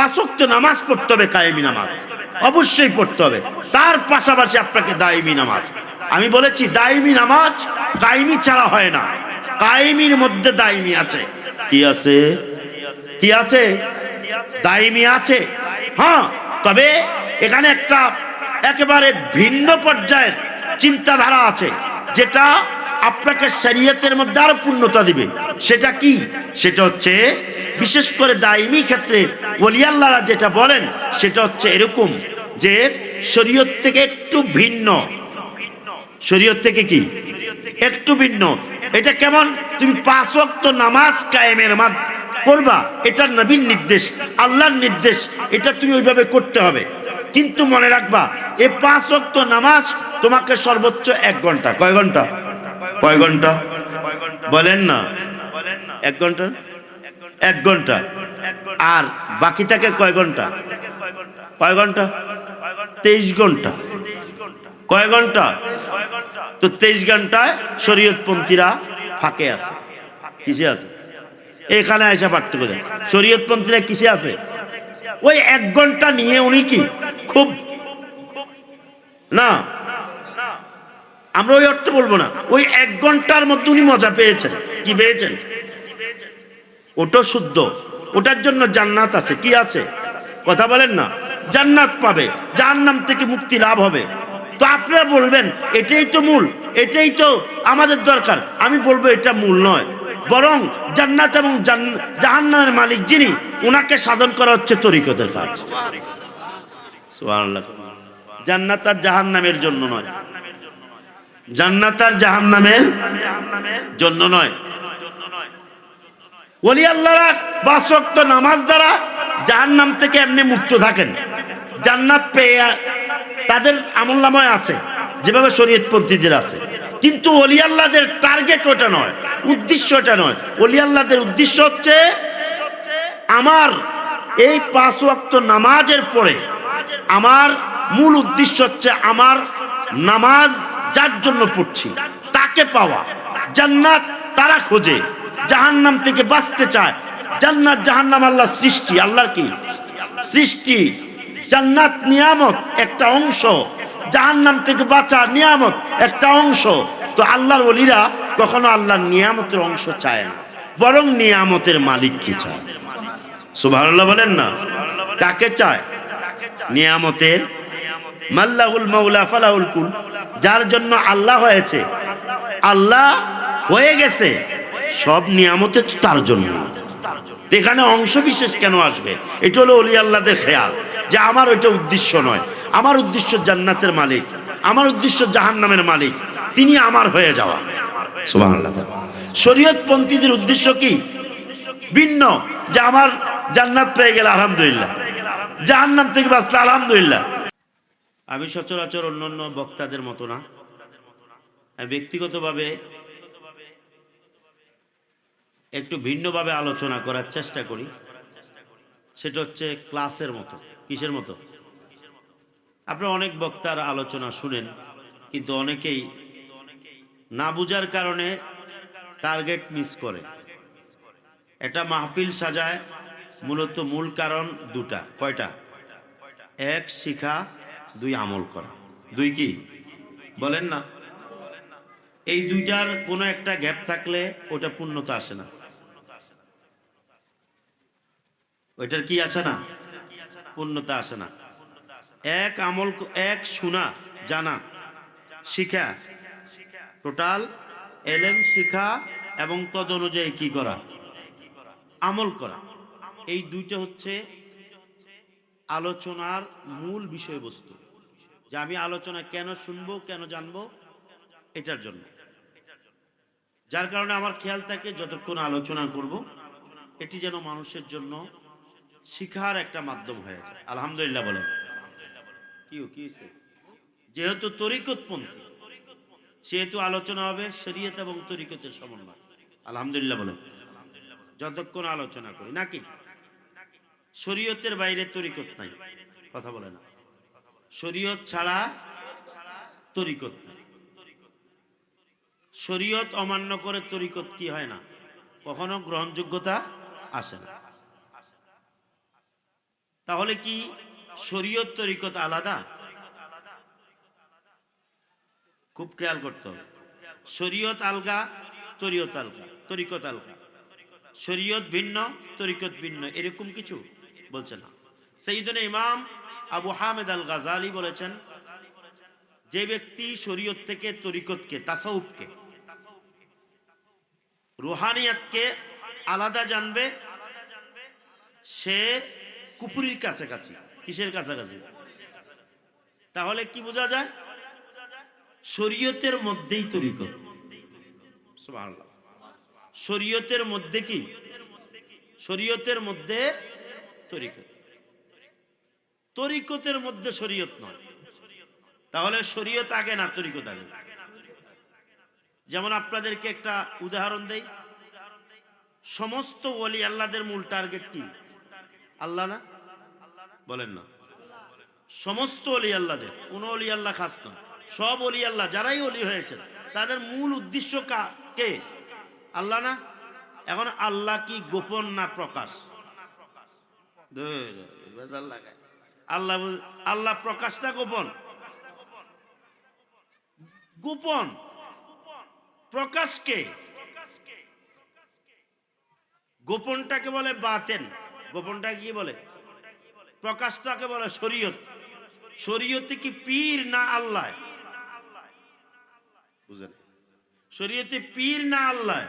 5 ওয়াক্ত নামাজ পড়তে হবে, কায়েমি নামাজ অবশ্যই পড়তে হবে। তার পাশাপাশি আপনাকে দায়েমি নামাজ, আমি বলেছি দায়েমি নামাজ কায়েমি ছাড়া হয় না, কায়েমির মধ্যে দায়েমি আছে। কি আছে? কি আছে? দায়েমি আছে। হ্যাঁ, তবে এখানে একটা একেবারে ভিন্ন পর্যায়ের চিন্তাধারা আছে, যেটা আপনাকে শরীয়তের মধ্যে আরো পূর্ণতা দিবে। সেটা কি? সেটা হচ্ছে বিশেষ করে দায়েমি ক্ষেত্রে ওলি আল্লাহরা যেটা বলেন সেটা হচ্ছে এরকম যে শরীয়ত থেকে একটু ভিন্ন। শরীয়ত থেকে কি একটু ভিন্ন? এটা কেমন? তুমি 5 ওয়াক্ত নামাজ কায়েমের করবা, এটা নবীর নির্দেশ, আল্লাহর নির্দেশ, এটা তুমি ওইভাবে করতে হবে। কিন্তু মনে রাখবা এই 5 ওয়াক্ত নামাজ তোমাকে সর্বোচ্চ 1 ঘন্টা। কয় ঘন্টা? কয় ঘন্টা বলেন না? 1 ঘন্টা, 1 ঘন্টা। আর বাকিটাকে কয় ঘন্টা? কয় ঘন্টা? 23 ঘন্টা। কয় ঘন্টা? তো 23 ঘন্টায় শরীয়তপন্থীরা ফাঁকে আছে। কিসে আছে? এখানে আয়সা পার্থক্য দেন। শরীয়তপন্থীরা কিসে আছে? ওই 1 ঘন্টা নিয়ে উনি কি খুব না, আমরা ওই অর্থ বলবো না, ওই 1 ঘন্টার মধ্যে উনি মজা পেয়েছেন। কি পেয়েছেন? ওটা শুদ্ধ, ওটার জন্য জান্নাত আছে। কি আছে? কথা বলেন না? জান্নাত পাবে, জাহান্নাম থেকে মুক্তি লাভ হবে। তো আপনারা বলবেন এটাই তো মূল, এটাই তো আমাদের দরকার। আমি বলবো এটা মূল নয়, বরং জান্নাত এবং জাহান্নামের মালিক যিনি, ওনাকে সাধন করা হচ্ছে তরিকতের কাজ। সুবহানাল্লাহ। জান্নাত আর জাহান্নামের জন্য নয়, জান্নাত আর জাহান্নামের জন্য নয়। ওলি আল্লাহরা 5 ওয়াক্ত নামাজ দ্বারা জাহান্নাম থেকে এমনি মুক্ত থাকেন, জান্নাত পেয়ে তাদের আমলনামায় আছে, যেভাবে শরীয়তপন্থীদের আছে। কিন্তু ওলি আল্লাহদের টার্গেট ওটা নয়, উদ্দেশ্য ওটা নয়। ওলি আল্লাহদের উদ্দেশ্য হচ্ছে আমার এই 5 ওয়াক্ত নামাজের পরে আমার মূল উদ্দেশ্য হচ্ছে আমার নামাজ যার জন্য পড়ছি তাকে পাওয়া। জান্নাত তারা খোঁজে, জাহান্নাম থেকে বাঁচতে চায়। জান্নাত জাহান্নাম আল্লাহর সৃষ্টি, আল্লাহর কি সৃষ্টি। জান্নাত নিয়ামত একটা অংশ, জাহান্নাম থেকে বাঁচা নিয়ামত একটা অংশ। তো আল্লাহর ওলিরা কখনো আল্লাহর নিয়ামতের অংশ চায় না, বরং নিয়ামতের মালিক কি চায়? সুবহানাল্লাহ বলেন না? কাকে চায়? নিয়ামতের মাল্লাহুল মাওলা ফালাহুল কুল, যার জন্য আল্লাহ হয়েছে, আল্লাহ হয়ে গেছে, সব নিয়ামতে তো তার জন্য। এখানে অংশ বিশেষ কেন আসবে? এটা হলো ওলি আল্লাহদের খেয়াল যে আমার ওইটা উদ্দেশ্য নয়, আমার উদ্দেশ্য জান্নাতের মালিক, আমার উদ্দেশ্য জাহান্নামের মালিক, তিনি আমার হয়ে যাওয়া। সুবহানাল্লাহ। শরীয়তপন্থীদের উদ্দেশ্য কি? ভিন্ন, যে আমার জান্নাত পেয়ে গেলে আলহামদুলিল্লাহ, জাহান্নাম থেকে বাঁচলে আলহামদুলিল্লাহ। আমি সচরাচর অন্যান্য বক্তাদের মতো না, ব্যক্তিগতভাবে একটু ভিন্নভাবে আলোচনা করার চেষ্টা করি। সেটা হচ্ছে ক্লাসের মতো। কিসের মতো? আপনারা অনেক বক্তার আলোচনা শুনেন, কিন্তু অনেকেই না বুঝার কারণে টার্গেট মিস করে। এটা মাহফিল সাজায় মূলত মূল কারণ দুটা। কয়টা? 1 শিখা, 2 আমল করা। 2 কি বলেন না? এই দুইটার কোনো একটা গ্যাপ থাকলে ওটা পূর্ণতা আসে না। ওইটার কি আসে না? পূর্ণতা আসে না। 1 আমল, 1 শোনা, জানা, শিখা, টোটাল এলেম শিখা এবং তদ অনুযায়ী কি করা? আমল করা। এই দুইটা হচ্ছে আলোচনার মূল বিষয়বস্তু। যে আমি আলোচনা কেন শুনবো, কেন জানবো, এটার জন্য। যার কারণে আমার খেয়াল থাকে যতক্ষণ আলোচনা করব এটি যেন মানুষের জন্য শিখার একটা মাধ্যম হয়ে যায়। আলহামদুলিল্লাহ বলেন। কি হয়েছে? যেহেতু তরিকতপন্থী, সেহেতু আলোচনা হবে শরীয়ত এবং তরিকতের সমন্বয়। আলহামদুলিল্লাহ বলেন। যতক্ষণ আলোচনা করি নাকি শরীয়তের বাইরে তরিকত নাই, কথা বলে না। শরীয়ত ছাড়া তরিকত নাই। শরীয়ত অমান্য করে তরিকত কি হয় না, কখনো গ্রহণযোগ্যতা আসে না। তাহলে কি শরীয়ত তরিকত আলাদা? খুব খেয়াল করতে হবে। শরীয়ত আলগা, তরিকত আলগা। শরীয়ত ভিন্ন, তরিকত ভিন্ন, এরকম কিছু বলছে না। সাইয়্যিদুনা ইমাম আবু হামেদ আল গাজালি বলেছেন, যে ব্যক্তি শরীয়ত থেকে তরিকতকে, তাসাউফকে, রুহানিয়াতকে আলাদা জানবে, সে কুফরির কাছাকাছি। কিসের কাছাকাছি? তাহলে কি বোঝা যায়? শরীয়তের মধ্যেই তরিকত। সুবহানাল্লাহ। শরীয়তের মধ্যে কি? শরীয়তের মধ্যে তরিকত, তরিকতের মধ্যে শরীয়ত নয়। তাহলে শরীয়ত আগে না তরিকত আগে? যেমন আপনাদেরকে একটা উদাহরণ দেই, সমস্ত ওলি আল্লাহদের মূল টার্গেট কি? আল্লাহ না? বলেন না? সমস্ত ওলি আল্লাহদের, কোন ওলি আল্লাহ খাস নয়, সব ওলি আল্লাহ যারাই ওলি হয়েছে তাদের মূল উদ্দেশ্য কে? আল্লাহ না? এখন আল্লাহ কি গোপন না প্রকাশ? আল্লাহ, আল্লাহ প্রকাশ না গোপন? গোপন। প্রকাশকে, গোপনটাকে বলে বাতেন, গোপনটা কি বলে? প্রকাশটাকে বলে শরীয়ত। শরীয়তে কি পীর না আল্লাহ? বুঝলেন? শরীয়তে পীর না আল্লাহ?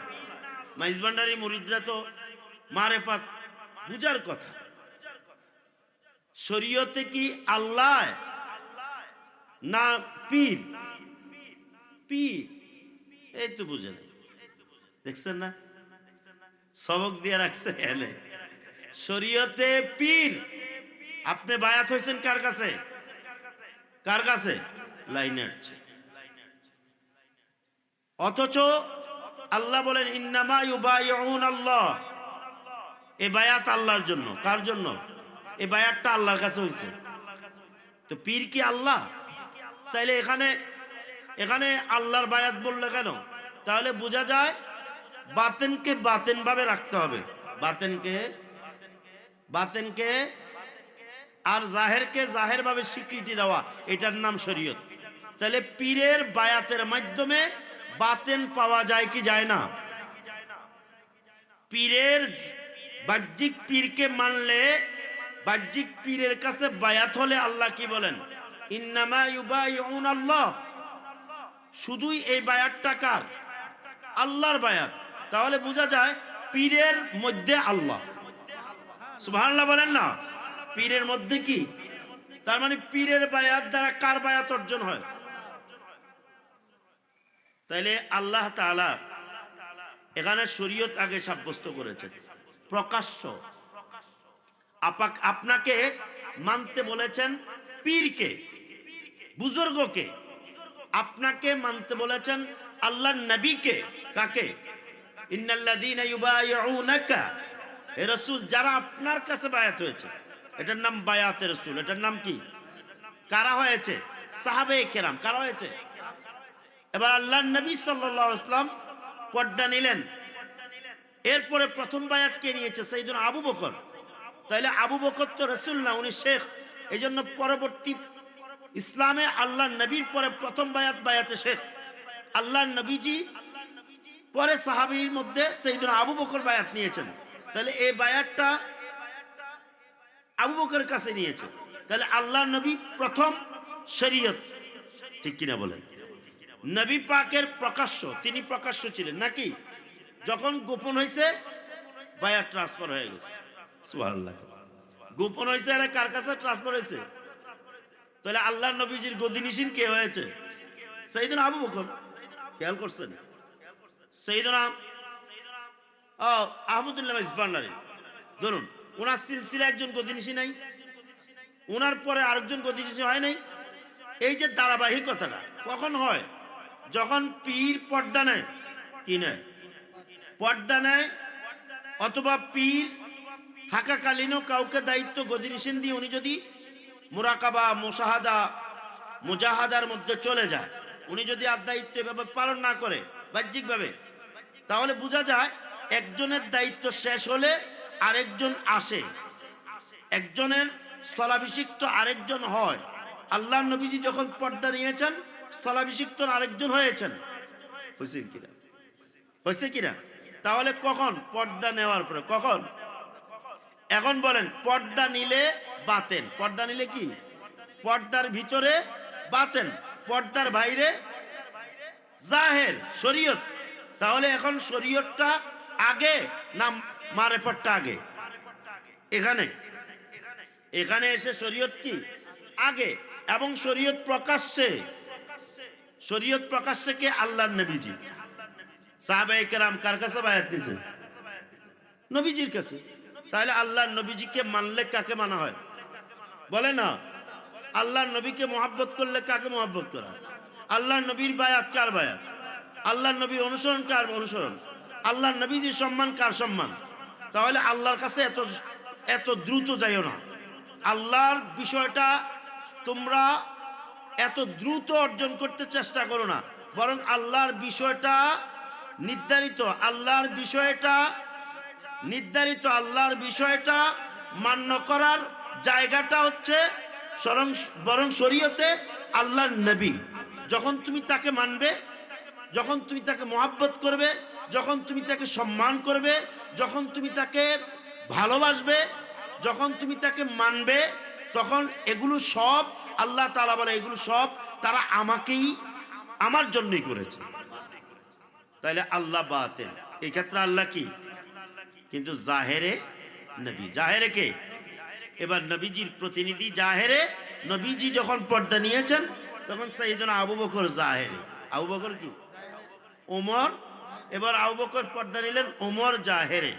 মাইজভান্ডারী মুরিদরা তো মারেফাত বুঝার কথা। শরীয়তে কি আল্লাহ না পীর? পীর। এই তো বুঝে নাই, দেখছেন না? সবক দিয়ে রাখছে এলে। শরীয়তে পীর। আপনি বায়াত হয়েছেন কার কাছে? কার কাছে? লাইনে আসছে। অথচ আল্লাহ বলেন ইন্নামা ইউবাইউন আল্লাহ, এই বায়াত আল্লাহর জন্য। কার জন্য? এই বায়াতটা আল্লাহর কাছে হয়েছে। তো পীর কি আল্লাহ? তাইলে এখানে এখানে আল্লাহর বায়াত বললে কেন? তাহলে বোঝা যায় বাতেনকে বাতেন ভাবে রাখতে হবে, বাতেনকে আর জাহেরকে জাহের ভাবে স্বীকৃতি দেওয়া, এটার নাম শরীয়ত। তাহলে পীরের বায়াতের মাধ্যমে বাতেন পাওয়া যায় কি যায় না? পীরের বাহ্যিক পীরকে মানলে, বাহ্যিক পীরের কাছে বায়াত হলে আল্লাহ কি বলেন? ইন্নামা ইউবাইউন আল্লাহ। শুধুই এই বায়াতটা কার? আল্লাহর বায়াত। তাহলে বোঝা যায় পীরের মধ্যে আল্লাহ। সুবহানাল্লাহ বলেন না? পীরের মধ্যে কি? তার মানে পীরের বায়াত দ্বারা কার বায়াত অর্জন হয়? তাইলে আল্লাহ তাআলা এখানে শরীয়ত আগে সাব্যস্ত করেছেন, প্রকাশ্য। আপনাকে মানতে বলেছেন পীরকে, বুজুর্গকে। আপনাকে মানতে বলেছেন আল্লাহর নবীকে। কাকে? ইন্নাল্লাযীনা ইউবাইউনাকা, হে রাসূল, যারা আপনার কাছে বায়াত হয়েছে, এটার নাম বায়াতে রাসূল। এটার নাম কি? কারা হয়েছে? সাহাবায়ে কেরাম। কারা হয়েছে? এবার আল্লাহর নবী সাল্লাল্লাহু আলাইহি ওয়াসাল্লাম পর্দা নিলেন, এরপরে প্রথম বায়াত কে নিয়েছে? সাইয়্যিদুনা আবু বকর। তাহলে আবু বকর তো রাসূল না, উনি শেখ। এই জন্য পরবর্তী ইসলামে আল্লাহর নবীর পরে প্রথম বায়াত বায়াতে শেখ। আল্লাহর নবীজি পরে সাহাবীর মধ্যে সাইয়্যিদুনা আবু বকর বায়াত নিয়েছেন। তাহলে এই বায়াতটা আবু বকরের কাছে নিয়েছে। তাহলে আল্লাহর নবী প্রথম শরীয়ত, ঠিক কিনা বলেন? নবী পাকের প্রকাশ্য, তিনি প্রকাশ্য ছিলেন নাকি? যখন গোপন হয়েছে বায়াত ট্রান্সফার হয়ে গেছে। সুবহানাল্লাহ। গোপন হয়েছে আর কার কাছে ট্রান্সফার হয়েছে? তাহলে আল্লাহর নবীজির গদিনিশীন কে হয়েছে? সাইয়্যিদুনা আবু বকর। খেয়াল করছেন? সাইয়্যিদুনা আহমদুল্লাহ ইসবান্ডারি, ধরুন ওনার সিলসিলা একজন গদিনিশী নাই, ওনার পরে আরেকজন গদিনিশী হয় নাই। এই যে ধারাবাহিকতাটা কখন হয়? যখন পীর পর্দা নেয়। কি নেয়? পর্দা নেয়, অথবা পীর থাকাকালীনও কাউকে দায়িত্ব গদিনিশীন দিয়ে উনি যদি মুরাকাবা, মুশাহাদা, মুজাহাদার মধ্যে চলে যায়, উনি যদি আর দায়িত্ব এভাবে পালন না করে বাহ্যিকভাবে, তাহলে বোঝা যায় একজনের দায়িত্ব শেষ হলে আরেকজন আসে। একজনের স্থলাভিষিক্ত আরেকজন হয়। আল্লাহ নবীজি যখন পর্দা নিয়েছেন, স্থলাভিষিক্ত আরেকজন হয়েছেন। হয়েছে কিনা? হয়েছে কিনা? তাহলে কখন? পর্দা নেওয়ার পরে। কখন? এখন বলেন, পর্দা নিলে বাতেন, পর্দা নিলে কি? পর্দার ভিতরে বাতেন, পর্দার বাইরে জাহের, শরীয়ত। তাহলে এখন শরীয়তটা আগে না মারেফতটা আগে? এখানে এখানে এসে শরীয়ত কি আগে। এবং শরীয়ত প্রকাশ্যে, শরীয়ত প্রকাশ্যে কে? আল্লাহর নবীজি। সাহাবায়ে কেরাম কার কাছে বায়াত নিছে? নবীজির কাছে। তাহলে আল্লাহর নবীজিকে মানলে কাকে মানা হয়? বলে না। আল্লাহর নবীকে মহব্বত করলে কাকে মহব্বত করা? আল্লাহর নবীর বায়াত কার বায়াত? আল্লাহর নবীর অনুসরণ কার অনুসরণ? আল্লাহর নবীজির সম্মান কার সম্মান? তাহলে আল্লাহর কাছে এত দ্রুত যাইও না। আল্লাহর বিষয়টা তোমরা এত দ্রুত অর্জন করতে চেষ্টা করো না, বরং আল্লাহর বিষয়টা নির্ধারিত, আল্লাহর বিষয়টা নির্ধারিত, আল্লাহর বিষয়টা মান্য করার জায়গাটা হচ্ছে বরং শরীয়তে আল্লাহর নবী। যখন তুমি তাকে মানবে, যখন তুমি তাকে মহব্বত করবে, যখন তুমি তাকে সম্মান করবে, যখন তুমি তাকে ভালোবাসবে, যখন তুমি তাকে মানবে, তখন এগুলো সব আল্লাহ তাআলা বলে এগুলো সব তারা আমাকেই, আমার জন্যই করেছে। তাইলে আল্লাহ বাতেন, এই ক্ষেত্রে আল্লাহ কি? কিন্তু জাহেরে নবী। জাহেরে কে? এবার নবীজির প্রতিনিধি জাহেরে। নবীজি যখন পর্দা নিয়েছেন তখন সাইয়েদনা আবু বকর জাহেরে। আবু বকর কি? ওমর। এবার আবু বকর পর্দা নিলেন, ওমর জাহেরে।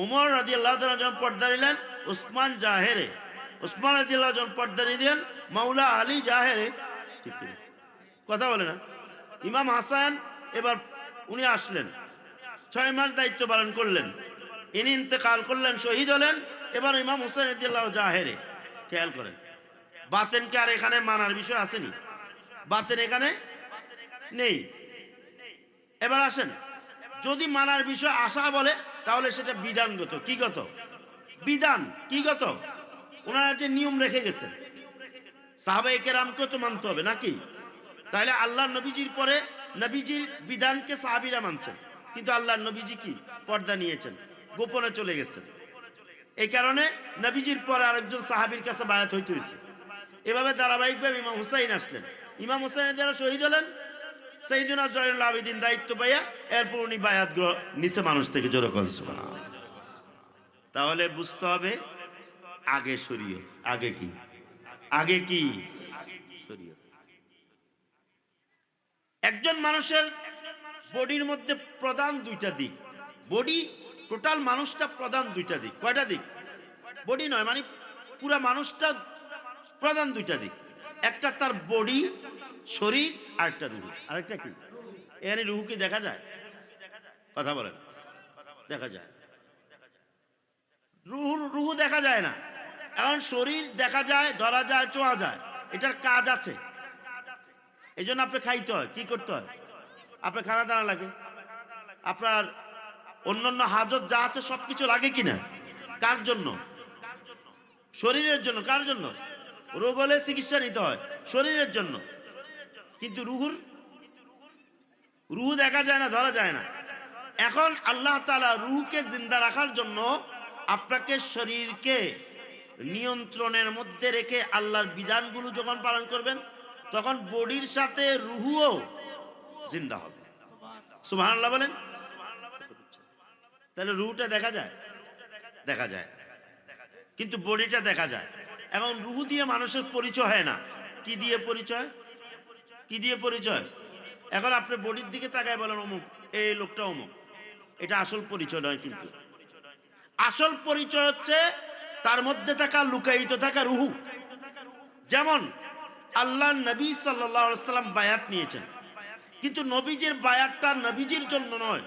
ওমর রাদিয়াল্লাহু তাআলা যখন পর্দা নিলেন, উসমান জাহেরে। উসমান রাদিয়াল্লাহু যখন পর্দা নিলেন, মাওলা আলী জাহেরে। ঠিক কি কথা বলে না? ইমাম হাসান এবার উনি আসলেন, 6 মাস দায়িত্ব পালন করলেন, ইনি ইন্তেকাল করলেন, শহীদ হলেন। এবার ইমাম হুসাইন রাদিয়াল্লাহু জাহেরে। খেয়াল করেন, বাতেনকে আর এখানে মানার বিষয় আসেনি, বাতেন এখানে নেই। এবার আসেন, যদি মানার বিষয় আসা বলে তাহলে সেটা বিধানগত। কি গত? বিধান। কি গত? ওনারা যে নিয়ম রেখে গেছেন, সাহাবায়ে কেরামকে তো মানতে হবে নাকি? তাহলে আল্লাহ নবীজির পরে নবীজির বিধানকে সাহাবীরা মানছেন, কিন্তু আল্লাহ নবীজি কি? পর্দা নিয়েছেন, গোপনে চলে গেছেন। এই কারণে নবীজির পরে আরেকজন সাহাবীর কাছে বায়াত হইতে হয়েছে। এভাবে ধারাবাহিকভাবে ইমাম হুসাইন আসলেন, ইমাম হুসাইনের দ্বারা শহীদ হলেন। সাইয়েদুনা জয়নুল আবেদিন দায়িত্ব পাইয়া এরপর উনি বায়াত নিচে মানুষ থেকে জোরে করেন সুবহানাল্লাহ। তাহলে বুঝতে হবে আগে শরীয়ত। আগে কি? আগে কি? শরীয়ত। একজন মানুষের বডির মধ্যে প্রধান দুইটা দিক। বডি টোটাল মানুষটা প্রধান দুইটা দিক। কয়টা দিক? বডি নয়, মানে পুরা মানুষটা প্রধান দুইটা দিক। একটা তার বডি, শরীর, আরেকটা রুহ। আরেকটা কি? এখানে রুহ কি দেখা যায়? কথা বলেন, দেখা যায়? রুহ দেখা যায় না। এখন শরীর দেখা যায়, ধরা যায়, ছোঁয়া যায়, এটার কাজ আছে। এই জন্য আপনি খাইতে হয়, কি করতে হয়? আপনার খানা দানা লাগে, আপনার অন্যান্য হাজত যা আছে সবকিছু লাগে কিনা? কার জন্য? শরীরের জন্য। কার জন্য? রোগ হলে চিকিৎসা নিতে হয়, শরীরের জন্য। কিন্তু রুহ দেখা যায় না, ধরা যায় না। এখন আল্লাহ তাআলা রুহকে জিন্দা রাখার জন্য আপনাকে শরীরকে নিয়ন্ত্রণের মধ্যে রেখে আল্লাহর বিধানগুলো যখন পালন করবেন, তখন বডির সাথে রুহও জিন্দা হবে। সুবহানাল্লাহ বলেন। তাহলে রুহটা দেখা যায়? দেখা যায়, কিন্তু বডিটা দেখা যায়। এখন রুহ দিয়ে মানুষের পরিচয় হয় না। কি দিয়ে পরিচয়? কি দিয়ে পরিচয়? এখন আপনি বডির দিকে তাকায় বলেন অমুক, এই লোকটা অমুক, এটা আসল পরিচয় নয়। কিন্তু আসল পরিচয় হচ্ছে তার মধ্যে থাকা লুকায়িত থাকা রুহ। যেমন আল্লাহ নবী সাল্লাল্লাহু আলাইহি সাল্লাম বায়াত নিয়েছেন, কিন্তু নবীজির বায়াতটা নবীজির জন্য নয়।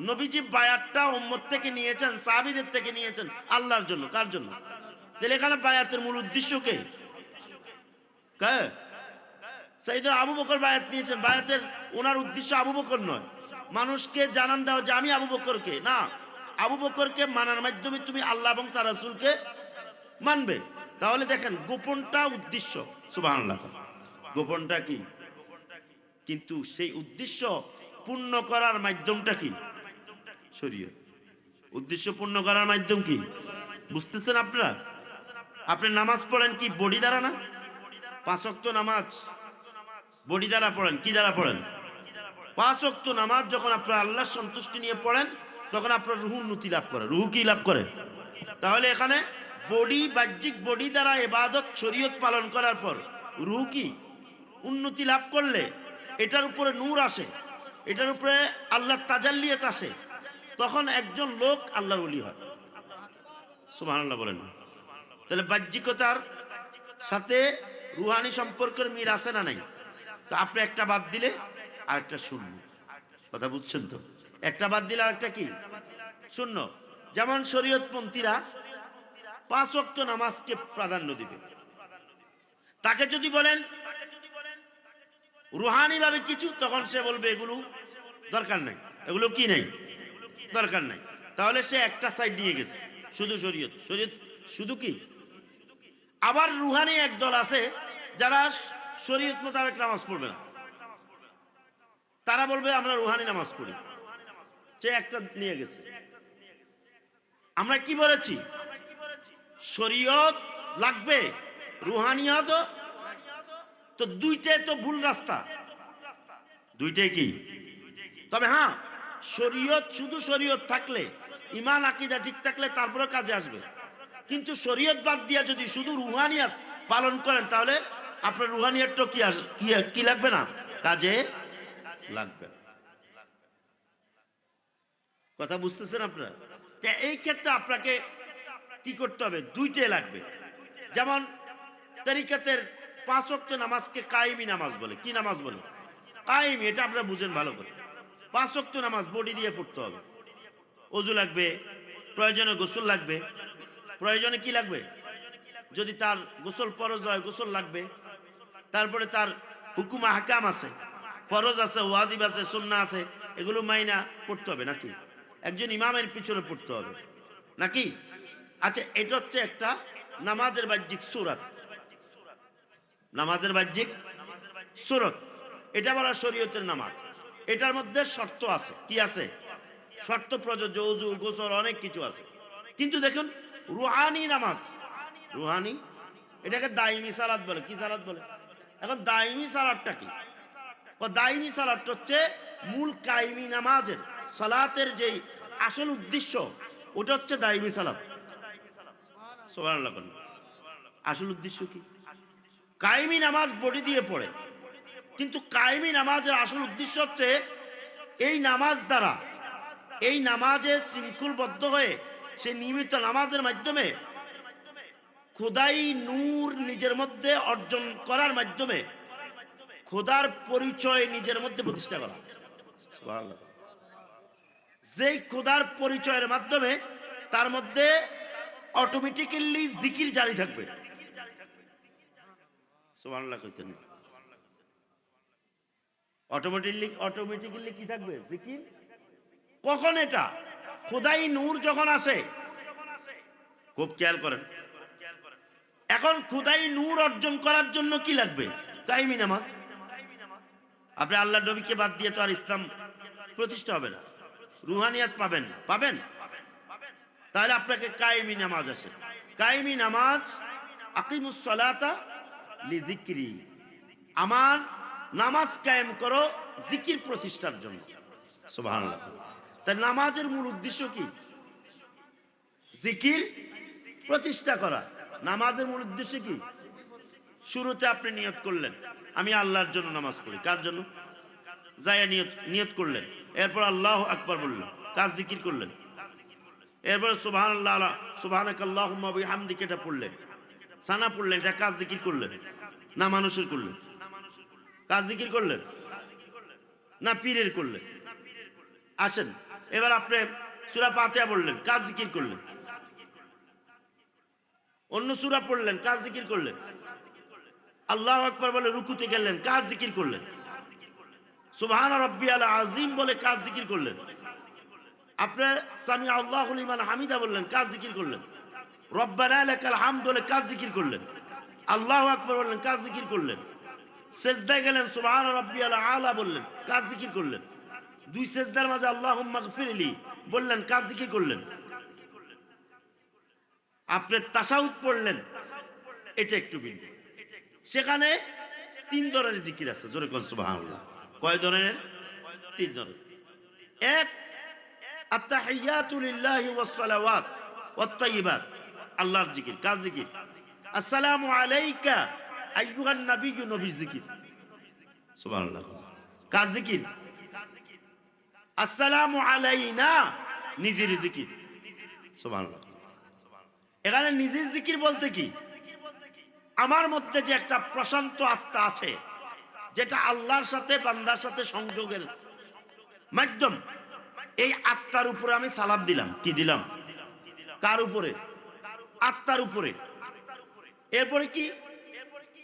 নবীজি বায়াতটা উম্মত থেকে নিয়েছেন, সাহাবীদের থেকে নিয়েছেন আল্লাহর জন্য। কার জন্য? তাহলে এখানে বায়াতের মূল উদ্দেশ্য কে? সাইয়েদনা আবু বকর বায়াত নিয়েছেন, বায়াতের ওনার উদ্দেশ্য আবু বকর নয়, মানুষকে জানান দাও যে আমি আবু বকরকে না, আবু বকরকে মানার মাধ্যমে তুমি আল্লাহ এবং তার রাসূলকে মানবে। তাহলে দেখেন গোপনটা উদ্দেশ্য, সুবহানাল্লাহ, গোপনটা কি, কিন্তু সেই উদ্দেশ্য পূর্ণ করার মাধ্যমটা কি, শরীয়ত। উদ্দেশ্য পূর্ণ করার মাধ্যম কি বুঝতেছেন আপনারা? আপনি নামাজ পড়েন কি বডি দ্বারা না? 5 ওয়াক্ত নামাজ বডি দ্বারা পড়েন, কি দ্বারা পড়েন? 5 ওয়াক্ত নামাজ যখন আপনার আল্লাহর সন্তুষ্টি নিয়ে পড়েন তখন আপনার রুহ উন্নতি লাভ করে। রুহ কি লাভ করে? তাহলে এখানে বডি, বাহ্যিক বডি দ্বারা ইবাদত শরীয়ত পালন করার পর রুহ কি উন্নতি লাভ করলে এটার উপরে নূর আসে, এটার উপরে আল্লাহর তাজাল্লিয়াত আসে, তখন একজন লোক আল্লাহর ওলি হয়। সুবহানাল্লাহ বলেন। তাহলে বাহ্যিকতার সাথে রুহানি সম্পর্কের মিল আছে না নাই? তো আপনি একটা বাদ দিলে আরেকটা শূন্য। কথা বুঝছেন তো? একটা বাদ দিলে আরেকটা কি শূন্য। যেমন শরীয়তপন্থীরা 5 ওয়াক্ত নামাজকে প্রাধান্য দিবে, তাকে যদি বলেন রুহানি ভাবে কিছু, তখন সে বলবে এগুলো দরকার নাই, এগুলো কি নাই, দরকার নাই। তাহলে সে একটা সাইড নিয়ে গেছে, শুধু শরীয়ত, শরীয়ত শুধু কি। আবার রুহানি একদল আছে যারা শরীয়ত মোতাবেক নামাজ পড়বে না, তারা বলবে আমরা রুহানি নামাজ পড়ি, সে একটা নিয়ে গেছে। আমরা কি বলেছি? শরীয়ত লাগবে, রুহানিয়াত, তো দুইটাই তো ভুল রাস্তা, দুইটাই কি। তবে হ্যাঁ, শরীয়ত শুধু শরীয়ত থাকলে, ইমান আকীদা ঠিক থাকলে তারপরে কাজে আসবে। কিন্তু শরীয়ত বাদ দিয়া যদি শুধু রুহানিয়াত পালন করেন তাহলে আপনার রুহানিয়াতটা কি লাগবে না, কাজে লাগবে। কথা বুঝতেছেন আপনারা? এই ক্ষেত্রে আপনাকে কি করতে হবে? দুইটাই লাগবে। যেমন তরিকতের 5 ওয়াক্ত নামাজকে কায়েমি নামাজ বলে। কি নামাজ বলে? কায়েমি। এটা আপনারা বুঝেন ভালো করে। 5 ওয়াক্ত নামাজ বডি দিয়ে পড়তে হবে। ওযু লাগবে, প্রয়োজনে গোসল লাগবে। প্রয়োজনে কি লাগবে? যদি তার গোসল ফরজ হয় গোসল লাগবে। তারপরে তার হুকুম আহকাম আছে, ফরজ আছে, ওয়াজিব আছে, সুন্নাহ আছে, এগুলো মাইনা পড়তে হবে নাকি? একজন ইমামের পিছনে পড়তে হবে নাকি? আচ্ছা, এটা হচ্ছে একটা নামাজের বাহ্যিক সূরত, নামাজের বাহ্যিক সূরত। এটা বলা শরীয়তের নামাজ। এটার মধ্যে শর্ত আছে। কি আছে? শর্ত প্রযোজ্য, ওযু, গোসল, অনেক কিছু আছে। কিন্তু দেখুন রুহানি নামাজ, রুহানি, এটাকে দাইমি সালাত বলে। কি সালাত বলে? এখন দাইমি সালাতটা কি? দাইমি সালাতটা হচ্ছে মূল কায়েমি নামাজের সালাতের যেই আসল উদ্দেশ্য, ওটা হচ্ছে দাইমি সালাত। সুবহানাল্লাহ। আসল উদ্দেশ্য কি? কায়েমি নামাজ বডি দিয়ে পড়ে, কিন্তু কায়েমি নামাজের আসল উদ্দেশ্য হচ্ছে এই নামাজ দ্বারা, এই নামাজে শৃঙ্খলবদ্ধ হয়ে সে নিয়মিত নামাজের মাধ্যমে খোদাই নূর নিজের মধ্যে অর্জন করার মাধ্যমে খোদার পরিচয় নিজের মধ্যে প্রতিষ্ঠা করা। সুবহানাল্লাহ। যেই খোদার পরিচয়ের মাধ্যমে তার মধ্যে অটোমেটিক্যালি জিকির জারি থাকবে। সুবহানাল্লাহ কইতেন। অটোমেটিক্যালি কি থাকবে? জিকির। কখন? এটা খোদাই নূর যখন আসে। খুব খেয়াল করেন। এখন খোদাই নূর অর্জন করার জন্য কি লাগবে? কায়েমি নামাজ। আপনি আল্লাহর নবীকে বাদ দিয়ে তো আর ইসলাম প্রতিষ্ঠা হবে না, রুহানিয়াত পাবেন পাবেন। তাহলে আপনাকে কায়েমি নামাজ আসে। কায়েমি নামাজ, আকিমুস সালাতা লিযিকরি, আমার নামাজ কায়েম করো জিকির প্রতিষ্ঠার জন্য। সুবহানাল্লাহ। তাই নামাজের মূল উদ্দেশ্য কি? জিকির প্রতিষ্ঠা করা। নামাজের মূল উদ্দেশ্য কি? শুরুতে আপনি নিয়ত করলেন আমি আল্লাহর জন্য নামাজ পড়ি। কার জন্য? যায়া নিয়ত করলেন। এরপর আল্লাহু আকবার বললেন, কাজ জিকির করলেন। এরপর সুবহানাল্লাহ, সুবহানাকাল্লাহুম্মা ওয়া বিহামদিকা এটা পড়লেন, সানা পড়লেন, এটা কাজ জিকির করলেন না মানুষের করলেন? কাজ জিকির করলেন না পীরের করলেন? আসেন এবার আপনি সূরা ফাতিহা পড়লেন, কাজ জিকির করলেন। অন্য সূরা পড়লেন, কাজ জিকির করলেন। আল্লাহু আকবার বলে রুকুতে গেলেন, কাজ জিকির করলেন। সুবহান রাব্বিয়াল আযীম বলে কাজ জিকির করলেন। আপনি সামি আল্লাহু লিমান হামিদা বললেন, কাজ জিকির করলেন। রব্বানা লাকাল হামদ বলে কাজ জিকির করলেন, আল্লাহু আকবার বললেন, কাজ জিকির করলেন, সেজদায় গেলেন সুবহান রাব্বিয়াল আলা বললেন, কাজ জিকির করলেন, দুই সেজদার মাঝে আল্লাহুম্মা গফিরলি বললেন, কাজ জিকির করলেন, আপনি তাশাহুদ পড়লেন, এটা একটু ভিন্ন। সেখানে তিন ধরনের জিকির আছে, জোরে কোন সুবহানাল্লাহ। কয় ধরনের? তিন ধরনের। এক, আত্তাহিয়াতু লিল্লাহি ওয়াস সালাওয়াত ওয়াত তাইয়্যিবাত, আল্লাহর জিকির, কাজ জিকির। আসসালামু আলাইকা আইয়ুহান নাবিয়্যু, নবীর জিকির, সুবহানাল্লাহ, কাজ জিকির। আসসালামু আলাইনা, নিজের জিকির, সুবহানাল্লাহ। এখানে নিজের জিকির বলতে কি, আমার মধ্যে যে একটা প্রশান্ত আত্মা আছে, যেটা আল্লাহর সাথে বান্দার সাথে সংযোগের মাধ্যম, এই আত্মার উপরে আমি সালাম দিলাম। কি দিলাম? কার উপরে? আত্মার উপরে। এরপরে কি?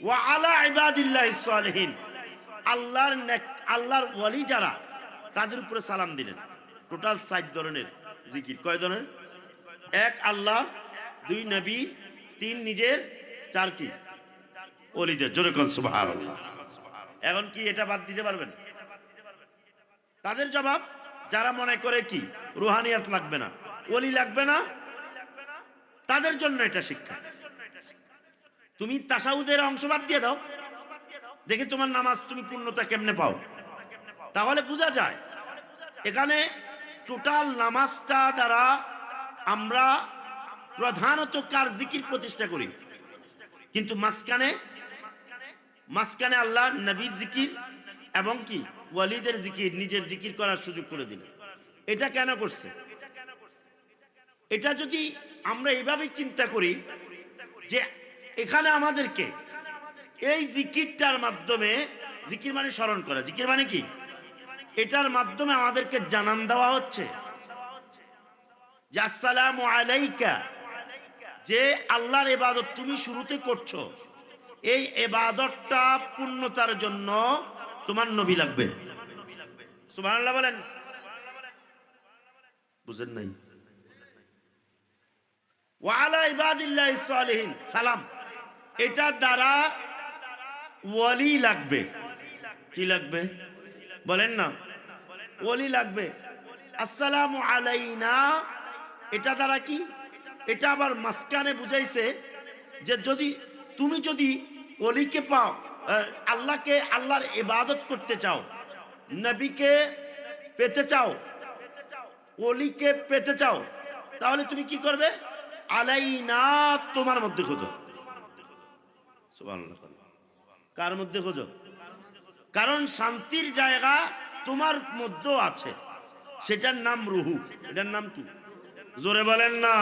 ওয়া আলা ইবাদিল্লাহিস সালিহিন, আল্লাহর ওয়ালি যারা, তাদের উপরে সালাম দিলেন। টোটাল 4 ধরনের জিকির। কয় ধরনের? এক আল্লাহ, দুই নবী, তিন নিজের, চার কি ওলিদের। জোরে কোন সুবহানাল্লাহ। এখন কি এটা বাদ দিতে পারবেন? তাদের জবাব, যারা মনে করে কি রুহানিয়াত লাগবে না, ওলি লাগবে না, তাদের জন্য এটা শিক্ষা। তুমি তাশাহুদের অংশ বাদ দিয়ে দাও, দেখি তোমার নামাজ তুমি পূর্ণতা কেমনে পাও। তাহলে বোঝা যায় এখানে টোটাল নামাজটা দ্বারা আমরা প্রধানত কার জিকির প্রতিষ্ঠা করি, কিন্তু মাঝখানে আল্লাহ নবীর জিকির এবং কি ওয়ালিদের জিকির, নিজের জিকির করার সুযোগ করে দিলেন। এটা কেন করছে? এটা যদি আমরা এইভাবেই চিন্তা করি যে এখানে আমাদেরকে এই জিকিরটার মাধ্যমে, জিকির মানে স্মরণ করা, জিকির মানে কি, এটার মাধ্যমে আমাদেরকে জানান দেওয়া হচ্ছে যে আসসালামু আলাইকা, যে আল্লাহর ইবাদত তুমি শুরুতে করছো, এই ইবাদতটা পূর্ণতার জন্য তোমার নবী লাগবে। সুবহানাল্লাহ বলেন। বুঝেন নাই? ওয়া আলা ইবাদিল্লাহিস সালিহিন, সালাম, এটা দ্বারা ওয়ালি লাগবে। কি লাগবে বলেন না? ওয়ালি লাগবে। আসসালামু আলাইনা, এটা দ্বারা কি, এটা আবার মাঝখানে বুঝাইছে যে তুমি যদি ওলিকে পাও, আল্লাহকে, আল্লাহর ইবাদত করতে চাও, নবীকে পেতে চাও, ওলিকে পেতে চাও, তাহলে তুমি কি করবে? আলাইনা, তোমার মধ্যে খোঁজো। সুবহানাল্লাহ। কার মধ্যে খোঁজো? কারণ শান্তির জায়গা তোমার মধ্যেও আছে, সেটার নাম রুহু। এটার নাম কি? জোরে বলেন না।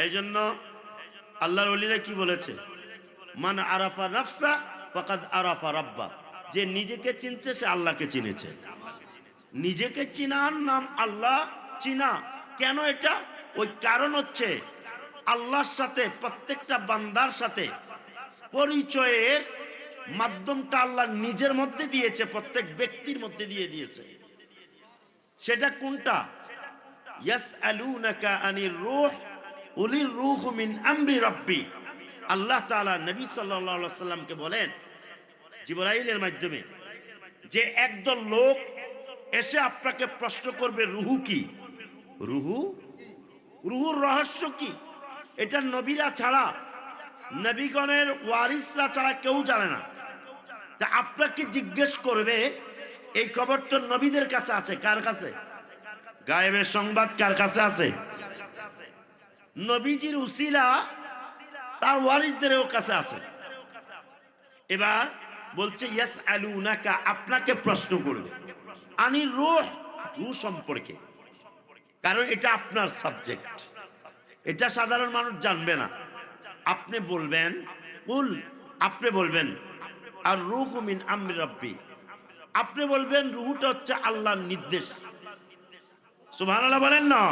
এই জন্য আল্লাহর ওলিরা কি বলেছে? মান আরাফা নাফসা ফাকাদ আরাফা রাব্বা, যে নিজেকে চিনছে সে আল্লাহকে চিনেছে। নিজেকে চিনার নাম আল্লাহ চিনা। কেন এটা? ওই কারণ হচ্ছে আল্লাহর সাথে প্রত্যেকটা বান্দার সাথে পরিচয়ের মাধ্যমটা আল্লাহ নিজের মধ্যে দিয়েছে, প্রত্যেক ব্যক্তির মধ্যে দিয়ে দিয়েছে। সেটা কোনটা? ইয়াসআলুনাকা আনির রূহ উলির রূহু মিন আমরি রাব্বি। আল্লাহ তাআলা নবী সাল্লাল্লাহু আলাইহি ওয়াসাল্লামকে বলেন জিবরাইলের মাধ্যমে যে একদল লোক এসে আপনাকে প্রশ্ন করবে রুহু কি, রুহুর রহস্য কি, এটা নবীরা ছাড়া, নবীগণের ওয়ারিসরা ছাড়া কেউ জানে না। তা আপনাকে জিজ্ঞেস করবে, এই খবর তো নবীদের কাছে আছে। কার কাছে? গায়েবের সংবাদ কার কাছে আছে? নবীজির উসিলা তার ওয়ারিসদের কাছে আছে। এবার বলছে ইয়াসআলুনাকা, আপনাকে প্রশ্ন করবে, আনি রূহ, রূহ সম্পর্কে, কারণ এটা আপনার সাবজেক্ট, এটা সাধারণ মানুষ জানবে না। আপনি বলবেন কুল, আপনি বলবেন আর রূহু মিন আমরি রাব্বি, আপনি বলবেন রূহটা হচ্ছে আল্লাহর নির্দেশ। সুবহানাল্লাহ বলেন না।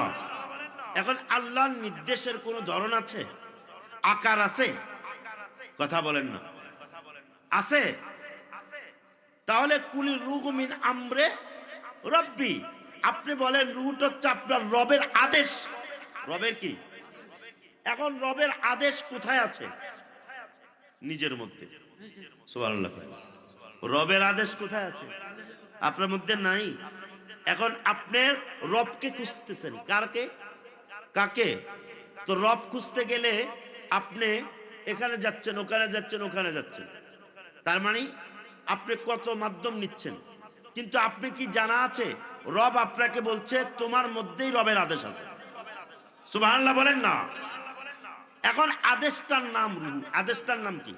এখন আল্লাহর নির্দেশের কোনো ধরন আছে, আকার আছে? কথা বলেন না। আছে? তাহলে কুলি রূহু মিন আমরে রাব্বি, আপনি বলেন রূহটা হচ্ছে আপনার রবের আদেশ। রবের কি? এখন রবের আদেশ কোথায় আছে? নিজের মধ্যে। সুবহানাল্লাহ। রবের আদেশ কোথায় আছে? আপনার মধ্যে নাই। এখন আপনি রবকে খুঁজতেছেন, কাকে? তো রব খুঁজতে গেলে আপনি এখানে যাচ্ছেন, ওখানে যাচ্ছেন, ওখানে যাচ্ছেন, তার মানে আপনি কত মাধ্যম নিচ্ছেন। কিন্তু আপনি কি জানা আছে রব আপনাকে বলছে তোমার মধ্যেই রবের আদেশ আছে? সুবহানাল্লাহ বলেন না। এখন আদেশটার নাম রূহ। আদেশটার নাম কি?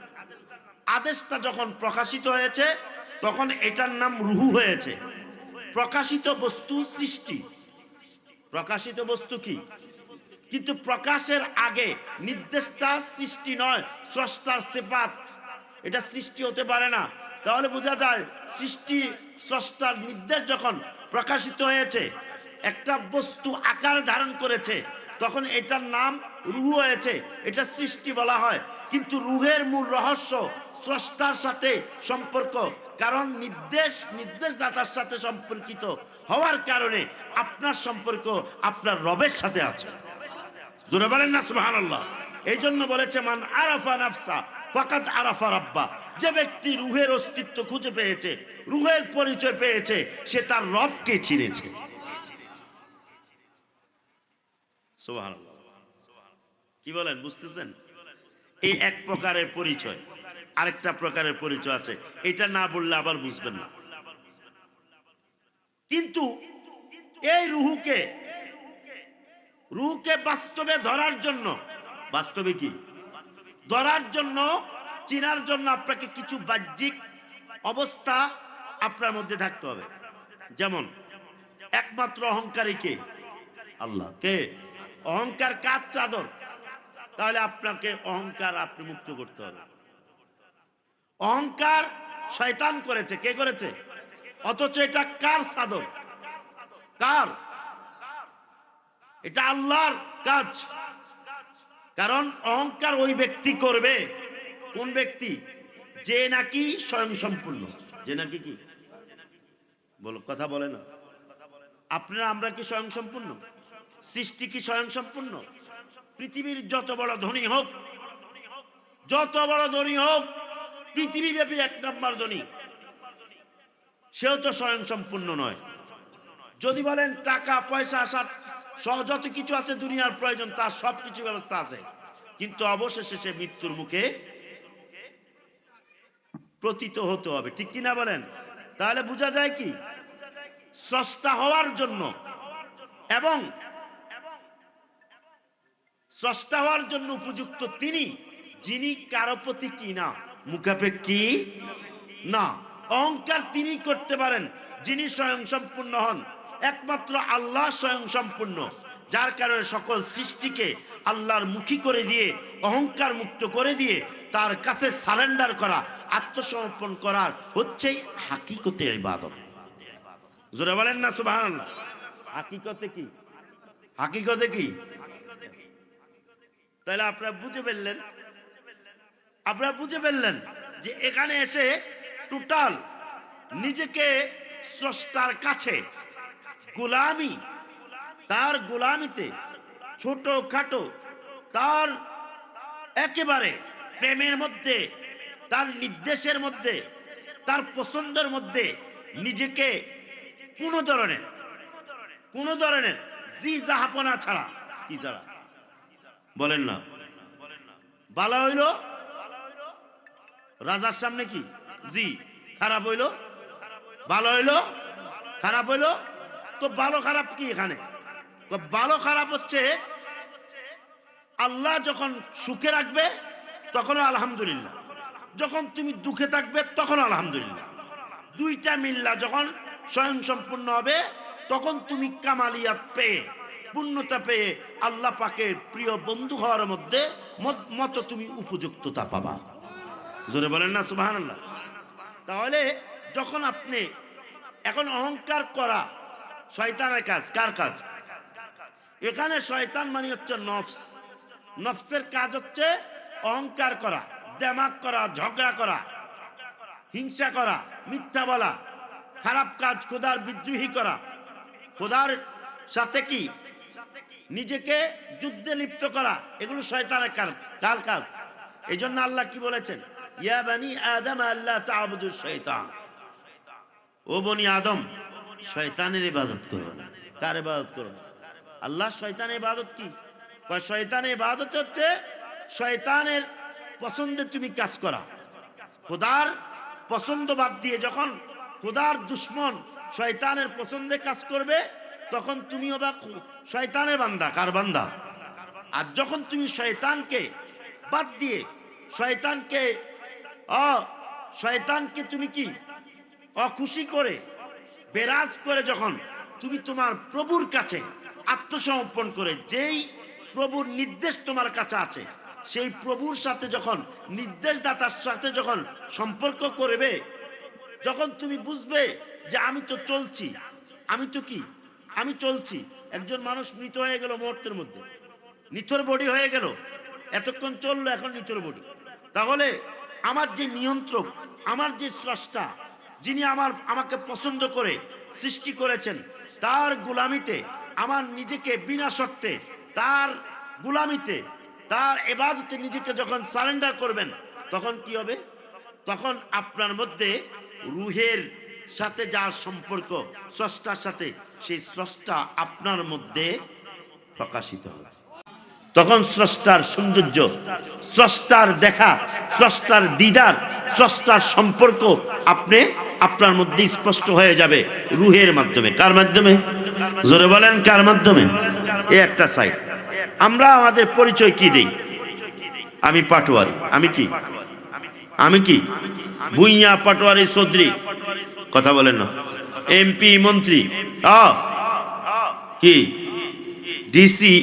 আদেশটা যখন প্রকাশিত হয়েছে তখন এটার নাম রূহ হয়েছে। প্রকাশিত বস্তু সৃষ্টি। প্রকাশিত বস্তু কি? কিন্তু প্রকাশের আগে নির্দেশটা সৃষ্টি নয়, স্রষ্টার সিফাত। এটা সৃষ্টি হতে পারে না। তাহলে বোঝা যায় সৃষ্টি স্রষ্টার নির্দেশ যখন প্রকাশিত হয়েছে, একটা বস্তু আকার ধারণ করেছে, তখন এটার নাম রূহ হয়েছে। এটা সৃষ্টি বলা হয়। কিন্তু রূহের মূল রহস্য স্রষ্টার সাথে সম্পর্ক। কারণ নির্দেশদাতার সাথে সম্পর্কিত হওয়ার কারণে আপনার সম্পর্ক আপনার রবের সাথে আছে। জোরে বলেন না সুবহানাল্লাহ। এই জন্য বলেছে মান আরাফা নাফসা ফাকাদ আরাফা রাব্বা। যে ব্যক্তি রূহের অস্তিত্ব খুঁজে পেয়েছে, রূহের পরিচয় পেয়েছে, সে তার রবকে চিনেছে। সুবহানাল্লাহ। কি বলেন, বুঝতেছেন? এই এক প্রকারের পরিচয়। আরেকটা প্রকারের পরিচয় আছে, এটা না বললে আবার বুঝবেন না। কিন্তু এই রূহকে বাস্তবে ধরার জন্য, বাস্তবে কি ধরার জন্য, চিনার জন্য আপনাকে কিছু বাহ্যিক অবস্থা আপনার মধ্যে থাকতে হবে। যেমন একমাত্র অহংকারী কে? আল্লাহ। কে? অহংকার কার চাদর? তাহলে আপনাকে অহংকার আপনি মুক্ত করতে হবে। অহংকার শয়তান করেছে। কে করেছে? অথচ এটা কার চাদর? কার? এটা আল্লাহর কাজ। কারণ অহংকার ওই ব্যক্তি করবে, কোন ব্যক্তি? যে নাকি স্বয়ং সম্পূর্ণ। যে নাকি কি বলো, কথা বলে না। আপনারা আমরা কি স্বয়ং সম্পূর্ণ? সৃষ্টি কি স্বয়ং সম্পূর্ণ? পৃথিবীর যত বড় ধনী হোক, যত বড় ধনী হোক, পৃথিবীব্যাপী এক নম্বর ধনী, সেও তো স্বয়ং সম্পূর্ণ নয়। যদি বলেন টাকা পয়সা আসার সহ যত কিছু আছে দুনিয়ার প্রয়োজন, তার সব কিছু ব্যবস্থা আছে, কিন্তু অবশেষে সে মৃত্যুর মুখে পতিত হতে হবে। ঠিক কিনা বলেন? তাহলে বোঝা যায় কি স্রষ্টা হওয়ার জন্য এবং স্রষ্টা হওয়ার জন্য উপযুক্ত তিনি, যিনি কারো প্রতি কি না মুখাপেক্ষী না। অহংকার তিনি করতে পারেন যিনি স্বয়ং সম্পূর্ণ হন। একমাত্র আল্লাহ স্বয়ং সম্পূর্ণ, যার কারণে সকল সৃষ্টিকে আল্লাহর মুখী করে দিয়ে, অহংকার মুক্ত করে দিয়ে তার কাছে সারেন্ডার করা, আত্মসমর্পণ করার হচ্ছেই হাকিকতে ইবাদত। জোরে বলেন না সুবহানাল্লাহ। হাকিকতে কি? হাকিকতে কি? তাহলে আপনারা বুঝে ফেললেন যে এখানে এসে টোটাল নিজেকে স্রষ্টার কাছে গোলামি, তার গোলামিতে ছোট খাটো, তার একেবারে প্রেমের মধ্যে, তার নির্দেশের মধ্যে, তার পছন্দের মধ্যে নিজেকে কোনো ধরনের জি জাহাপনা ছাড়া, কি ছাড়া বলেন না, ভালো হইল রাজার সামনে কি জি, খারাপ হইল ভালো হইল, খারাপ হইল তো ভালো খারাপ কি এখানে? তো ভালো খারাপ হচ্ছে আল্লাহ যখন সুখে রাখবে তখনও আলহামদুলিল্লাহ, যখন তুমি দুঃখে থাকবে তখন আলহামদুলিল্লাহ। দুইটা মিল্লা যখন স্বয়ং সম্পূর্ণ হবে তখন তুমি কামালিয়াত পেয়ে, পূর্ণতা পেয়ে আল্লাহ পাকের প্রিয় বন্ধু হওয়ার মধ্যে মতো তুমি উপযুক্ততা পাবা। জোরে বলেন না সুবহানাল্লাহ। তাহলে যখন আপনি এখন অহংকার করা শয়তানের কাজ, কার কাজ? এখানে শয়তান মানে হচ্ছে নফস। নফসের কাজ হচ্ছে অহংকার করা, দেমাগ করা, ঝগড়া করা, হিংসা করা, মিথ্যা বলা, খারাপ কাজ, খোদার বিদ্রোহী করা, খোদার সাথে কি নিজেকে যুদ্ধে লিপ্ত করা, এগুলো শয়তানের কাজ। কার কাজ? এই জন্য আল্লাহ কি বলেছেন? ইয়া বানি আদম আল্লাহ তা'বুদু শয়তান, ও বনি আদম শয়তানের ইবাদত করো না। কার ইবাদত করো না? আল্লাহ। শয়তানের ইবাদত কি? শয়তানের ইবাদত হচ্ছে শয়তানের পছন্দে তুমি কাজ করা। খোদার পছন্দ বাদ দিয়ে যখন খোদার দুশ্মন শয়তানের পছন্দে কাজ করবে, তখন তুমি হবে শয়তানের বান্দা। কার বান্দা? আর যখন তুমি শয়তানকে বাদ দিয়ে শয়তানকে তুমি কি অখুশি করে বেরাজ করে যখন তুমি তোমার প্রভুর কাছে আত্মসমর্পণ করে, যেই প্রভুর নির্দেশ তোমার কাছে আছে, সেই প্রভুর সাথে যখন নির্দেশদাতার সাথে যখন সম্পর্ক করবে, যখন তুমি বুঝবে যে আমি তো চলছি, আমি চলছি। একজন মানুষ মৃত হয়ে গেল মুহূর্তের মধ্যে, নিথর বডি হয়ে গেল, এতক্ষণ চললো, এখন নিথর বডি। তাহলে আমার যে নিয়ন্ত্রক, আমার যে স্রষ্টা, যিনি আমাকে পছন্দ করে সৃষ্টি করেছেন, তার গোলামিতে আমার নিজেকে বিনা শর্তে তার গোলামিতে, তার ইবাদতে নিজেকে যখন সারেন্ডার করবেন, তখন কি হবে? তখন আপনার মধ্যে রুহের সাথে যার সম্পর্ক স্রষ্টার সাথে, সেই স্রষ্টা আপনার মধ্যে প্রকাশিত হবে। তখন স্রষ্টার সৌন্দর্য, স্রষ্টার দেখা, স্রষ্টার দিদার, স্রষ্টার সম্পর্ক আপনার মধ্যে স্পষ্ট হয়ে যাবে রুহের মাধ্যমে। কার মাধ্যমে? জোরে বলেন, কার মাধ্যমে? এই একটা সাইড। আমরা আমাদের পরিচয় কি দেই? আমি পাটোয়ারি। আমি কি ভুইয়া পাটোয়ারি চৌধুরী। কথা বলেন না। এমপি, মন্ত্রী, কি ডিসি,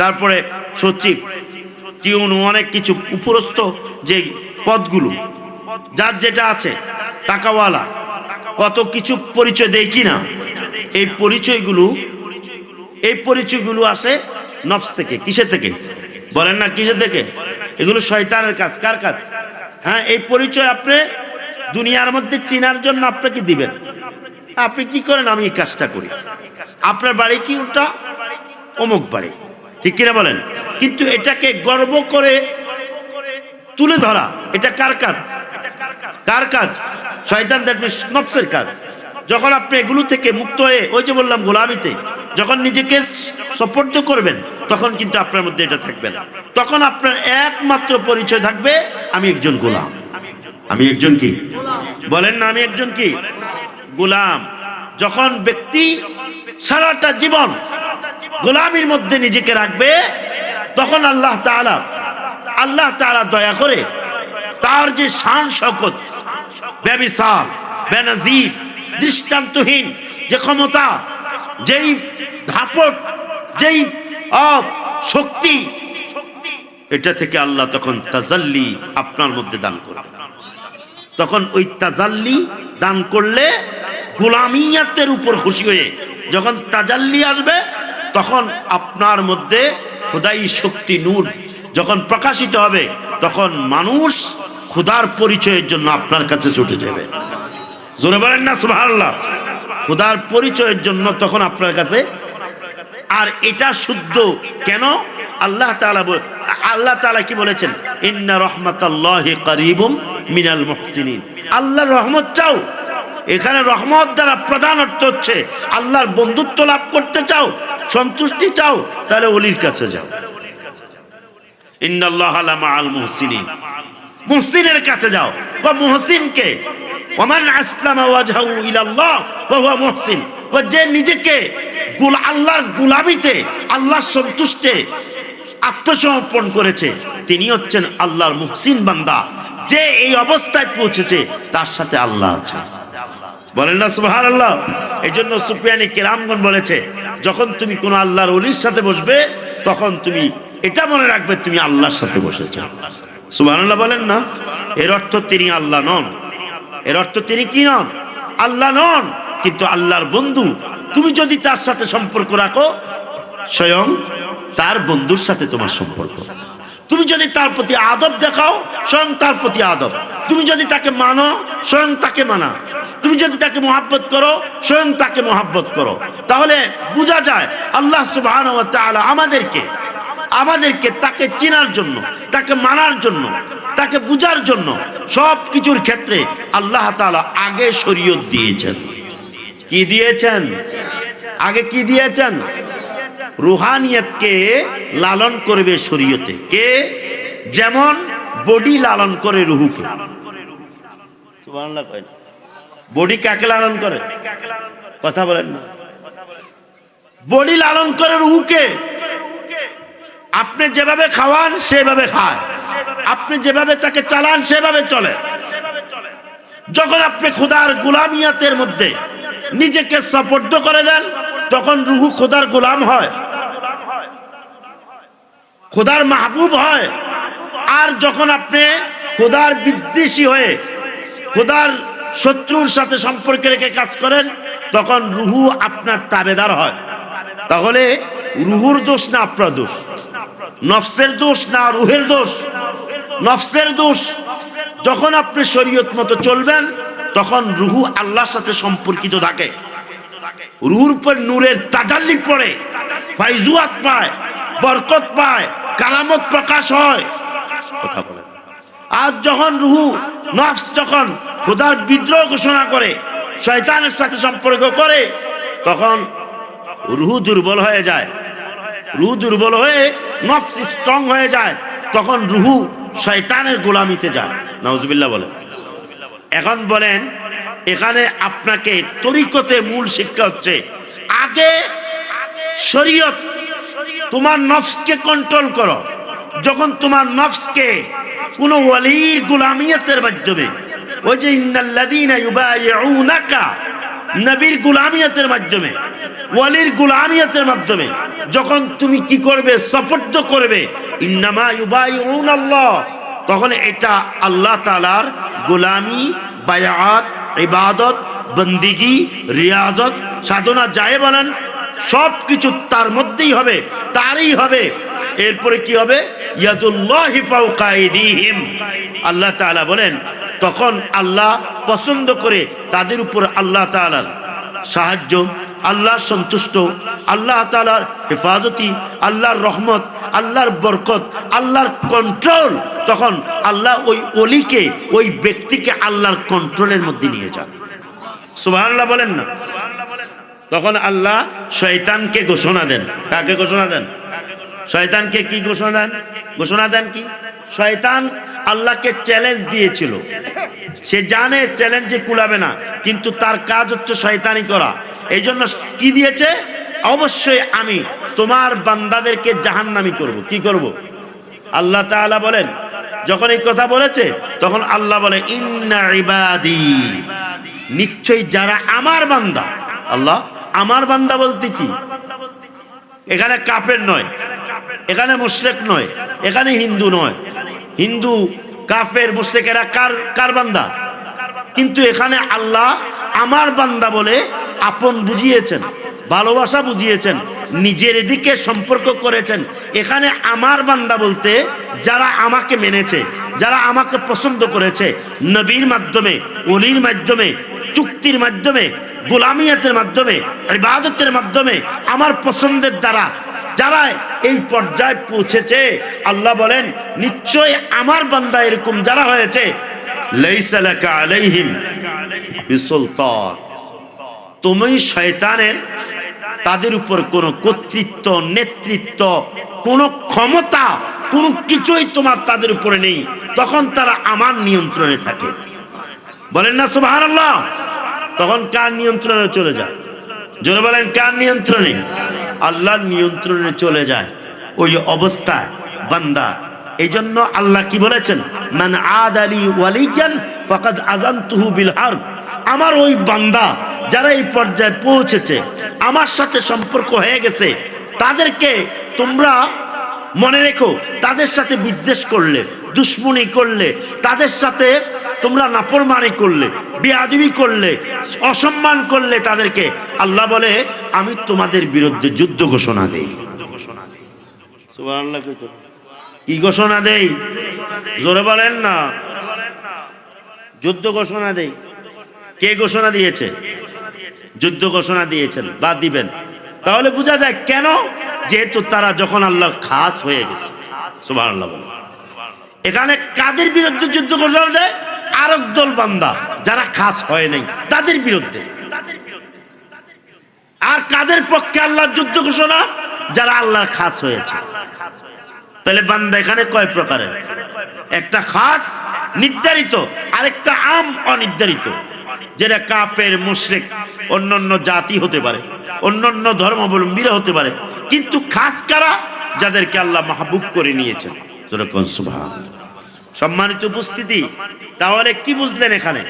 তারপরে সচিব, টিউন, অনেক কিছু উপরস্থ যে পদগুলো যার যেটা আছে, টাকাওয়ালা, কত কিছু পরিচয় দেয় কিনা। এই পরিচয়গুলো আসে নফস থেকে। কিসের থেকে? বলেন না, কিসের থেকে? এগুলো শয়তানের কাজ। কার কাজ? হ্যাঁ, এই পরিচয় আপনি দুনিয়ার মধ্যে চিনার জন্য আপনাকে দিবেন। আপনি কি করেন? আমি এই কাজটা করি। আপনার বাড়ি কি? ওটা অমুক বাড়ি। ঠিক কিনা বলেন? কিন্তু এটাকে গর্ব করে তুলে ধরা, এটা কার কাজ? কার কাজ? শয়তান, দ্যাট মিন্স নফসের কাজ। যখন আপনি এগুলো থেকে মুক্ত হয়ে, ওই যে বললাম গোলামিতে যখন নিজেকে সুপর্দ করবেন, তখন কিন্তু আপনার মধ্যে এটা থাকবে না। তখন আপনার একমাত্র পরিচয় থাকবে, আমি একজন গোলাম। আমি একজন কি? বলেন না, আমি একজন কি? গোলাম। যখন ব্যক্তি সারাটা জীবন গোলামির মধ্যে নিজেকে রাখবে, তখন আল্লাহ তাআলা দয়া করে তার যে শান শওকত, বেমিসাল, বেনজির, দৃষ্টান্তহীন যে ক্ষমতা, যেই ধাপট, যেই শক্তি, এটা থেকে আল্লাহ তখন তাজাল্লি আপনার মধ্যে দান করবে। তখন ওই তাজাল্লি দান করলে গোলামিয়াতের উপর খুশি হয়ে যখন তাজাল্লি আসবে, তখন আপনার মধ্যে খোদাই শক্তি, নূর যখন প্রকাশিত হবে, তখন মানুষ খোদার পরিচয়ের জন্য আপনার কাছে ছুটে যাবে। জোরে বলেন না সুবহানাল্লাহ। খোদার পরিচয়ের জন্য তখন আপনার কাছে। আর এটা শুদ্ধ কেন? আল্লাহ তাআলা কি বলেছেন? ইন্না রাহমাতাল্লাহি কারীবুম মিনাল মুহসিনিন। আল্লাহর রহমত চাও, এখানে রহমত দ্বারা প্রধান অর্থ হচ্ছে আল্লাহর বন্ধুত্ব লাভ করতে চাও, সন্তুষ্টি চাও, তাহলে ওলির কাছে যাও। ইন্নাল্লাহা লামাআল মুহসিনিন, মুহসিনের কাছে যাও। মুহসিনকে ওমান আসলামা ওয়াজহাহু ইলাল্লাহ ওয়া হুয়া মুহসিন, যে নিজেকে আল্লাহর গোলামিতে, আল্লাহর সন্তুষ্টে আত্মসমর্পণ করেছে, তিনি হচ্ছেন আল্লাহর মুহসিন বান্দা। যে এই অবস্থায় পৌঁছেছে, তার সাথে আল্লাহ আছে। বলেন না সুবহানাল্লাহ। এই জন্য সুফিয়ানি কেরামগণ বলেছে, যখন তুমি কোন আল্লাহর ওলির সাথে বসবে, তখন তুমি এটা মনে রাখবে তুমি আল্লাহর সাথে বসেছ। সুবহানাল্লাহ বলেন না। এর অর্থ তিনি আল্লাহ নন, এর অর্থ তিনি কি নন? আল্লাহ নন, কিন্তু আল্লাহর বন্ধু। তুমি যদি তার সাথে সম্পর্ক রাখো, স্বয়ং তার বন্ধুর সাথে তোমার সম্পর্ক। তুমি যদি তার প্রতি আদব দেখাও, স্বয়ং তার প্রতি আদব। তুমি যদি তাকে মানো, স্বয়ং তাকে মানা। তুমি যদি তাকে মহাব্বত করো, স্বয়ং তাকে মহাব্বত করো। তাহলে বোঝা যায় আল্লাহ সুবহানাহু ওয়া তাআলা আমাদেরকে তাকে চেনার জন্য, তাকে মানার জন্য, তাকে বুঝার জন্য সব কিছুর ক্ষেত্রে আল্লাহ তাআলা আগে শরীয়ত দিয়েছেন। কি দিয়েছেন? আগে কি দিয়েছেন? রুহানিয়তকে লালন করবে শরীয়তে। কে? যেমন বডি লালন করে রুহুকে। সুবহানাল্লাহ কয়। বডি কাকে লালন করে? কথা বলেন না। বডি লালন করে রুহুকে। আপনি যেভাবে খাওয়ান সেভাবে খায়, আপনি যেভাবে তাকে চালান সেভাবে চলে। যখন আপনি খোদার গোলামিয়াতের মধ্যে নিজেকে সুপর্দ করে দেন, তখন রুহু খোদার গোলাম হয়, খোদার মাহবুব হয়। আর যখন আপনি খোদার বিদ্বেষী হয়ে খোদার শত্রুর সাথে সম্পর্ক রেখে কাজ করেন, তখন রুহু আপনার তাবেদার হয়। তাহলে রুহুর দোষ না আপনার দোষ? নফসের দোষ না রুহের দোষ? নফসের দোষ। যখন আপনি শরীয়ত মতো চলবেন, তখন রুহু আল্লাহর সাথে সম্পর্কিত থাকে, রুহুর উপর নূরের তাজাল্লি পড়ে, ফাইজুয়াত পায়, বরকত পায়, কারামত প্রকাশ হয়। কথা বলেন। আর যখন রুহু নফস যখন খোদার বিদ্রোহ ঘোষণা করে, শয়তানের সাথে সম্পর্ক করে, তখন রুহু দুর্বল হয়ে যায়। রুহু দুর্বল হয়ে নফস স্ট্রং হয়ে যায়, তখন রুহু শয়তানের গোলামিতে যায়। নাউজুবিল্লাহ বলেন। এখন বলেন, এখানে আপনাকে তরিকতে মূল শিক্ষা হচ্ছে আগে শরীয়ত। তোমার নফসকে কন্ট্রোল করো। যখন তোমার নফসকে কোন ওয়ালির গোলামিয়তের মাধ্যমে, ওই যে ইন্নাল্লাযীনা ইউবাইউনাকা, নবীর গোলামিয়তের মাধ্যমে, ওয়ালির গোলামিয়তের মাধ্যমে যখন তুমি কি করবে? সুপর্দ করবে। ইন্নামা ইউবাইউনাল্লাহ, তখন এটা আল্লাহ তাআলার গোলামি, বায়াত, ইবাদত, বন্দিগি, রিয়াজত, সাধনা যাই বলেন, সব কিছু তার মধ্যেই হবে, তারই হবে। এরপরে কি হবে? ইয়াদুল্লাহি ফাওকা আইদিহিম। আল্লাহ তাআলা বলেন, তখন আল্লাহ পছন্দ করে তাদের উপর আল্লাহ তাআলার সাহায্য, আল্লাহর সন্তুষ্ট, আল্লাহ তাআলার হেফাজতি, আল্লাহর রহমত, আল্লাহর বরকত, আল্লাহর কন্ট্রোল। তখন আল্লাহ ওই ওলিকে, ওই ব্যক্তিকে আল্লাহর কন্ট্রোলের মধ্যে নিয়ে যান। সুবহানাল্লাহ বলেন না? তখন আল্লাহ শয়তানকে ঘোষণা দেন। কাকে ঘোষণা দেন? শয়তানকে কি ঘোষণা দেন? ঘোষণা দেন কি? শয়তান আল্লাহকে চ্যালেঞ্জ দিয়েছিল। সে জানে চ্যালেঞ্জে কুলাবে না, কিন্তু তার কাজ হচ্ছে শয়তানি করা। এই জন্য কি দিয়েছে? অবশ্যই আমি তোমার বান্দাদেরকে জাহান্নামী করব। কি করব? আল্লাহ তাআলা বলেন, যখন এই কথা বলেছে, তখন আল্লাহ বলে, ইন্না ইবাদি, নিশ্চয়ই যারা আমার বান্দা। আল্লাহ আমার বান্দা বলতে কি? এখানে কাফের নয়, এখানে মুশরিক নয়, এখানে হিন্দু নয়। হিন্দু, কাফের, মুশরিক এরা কার বান্দা? কিন্তু এখানে আল্লাহ আমার বান্দা বলে আপন বুঝিয়েছেন, ভালোবাসা বুঝিয়েছেন, নিজের দিকে সম্পর্ক করেছেন। এখানে আমার বান্দা বলতে যারা আমাকে মেনেছে, যারা আমাকে পছন্দ করেছে, নবীর মাধ্যমে, ওলির মাধ্যমে, চুক্তির মাধ্যমে, গোলামিয়াতের মাধ্যমে, ইবাদতের মাধ্যমে, আমার পছন্দের দ্বারা যারা এই পর্যায়ে পৌঁছেছে, আল্লাহ বলেন নিশ্চয় আমার বান্দা এরকম যারা হয়েছে, লাইসা লাকা আলাইহিম বিসুলতান, তুমি শয়তানের তাদের উপর কোনো কর্তৃত্ব, নেতৃত্ব, কোনো ক্ষমতা, কোনো কিছুই তোমার তাদের উপরে নেই। তখন তারা আমার নিয়ন্ত্রণে থাকে। বলেন না সুবহানাল্লাহ? তখন কার নিয়ন্ত্রণে চলে যায়? জোরে বলেন, কার নিয়ন্ত্রণে? আল্লাহর নিয়ন্ত্রণে চলে যায় ওই অবস্থায় বান্দা। এই জন্য আল্লাহ কি বলেছেন? মান আদালি ওয়ালিয়ান ফাকাদ আযানতুহু বিল হারব। আমার ওই বান্দা যারা এই পর্যায়ে পৌঁছেছে, আমার সাথে সম্পর্ক হয়ে গেছে, তাদেরকে তোমরা মনে রেখো, তাদের সাথে বিদ্বেষ করলে, দুশ্মনী করলে, তাদের সাথে তোমরা নাফরমানি করলে, বেয়াদবি করলে, অসম্মান করলে, তাদেরকে আল্লাহ বলে আমি তোমাদের বিরুদ্ধে যুদ্ধ ঘোষণা দেই। সুবহানাল্লাহ। কি ঘোষণা দেই? জোরে বলেন না। যুদ্ধ ঘোষণা দেই। কে ঘোষণা দিয়েছে? যুদ্ধ ঘোষণা দিয়েছেন বা দিবেন। তাহলে বোঝা যায় কেন, যেহেতু তারা যখন আল্লাহর খাস হয়ে গেছে। সুবহানাল্লাহ বলে। এখানে কাদের বিরুদ্ধে যুদ্ধ ঘোষণা দেয়? আরেক দল বান্দা যারা খাস হয় নাই তাদের বিরুদ্ধে। আর কাদের পক্ষে আল্লাহর যুদ্ধ ঘোষণা? যারা আল্লাহর খাস হয়েছে। তাহলে বান্দা এখানে কয় প্রকারের? একটা খাস নির্ধারিত, আরেকটা আম অনির্ধারিত, যেটা কাফের, মুশরিক, অন্যান্য জাতি হতে পারে, অন্যান্য ধর্মাবলম্বীরা হতে পারে। কিন্তু খাস কারা? যাদেরকে আল্লাহ মাহবুব করে নিয়েছেন। সুবহানাল্লাহ। সম্মানিত উপস্থিতি, তাহলে কি বুঝলেন? এখানে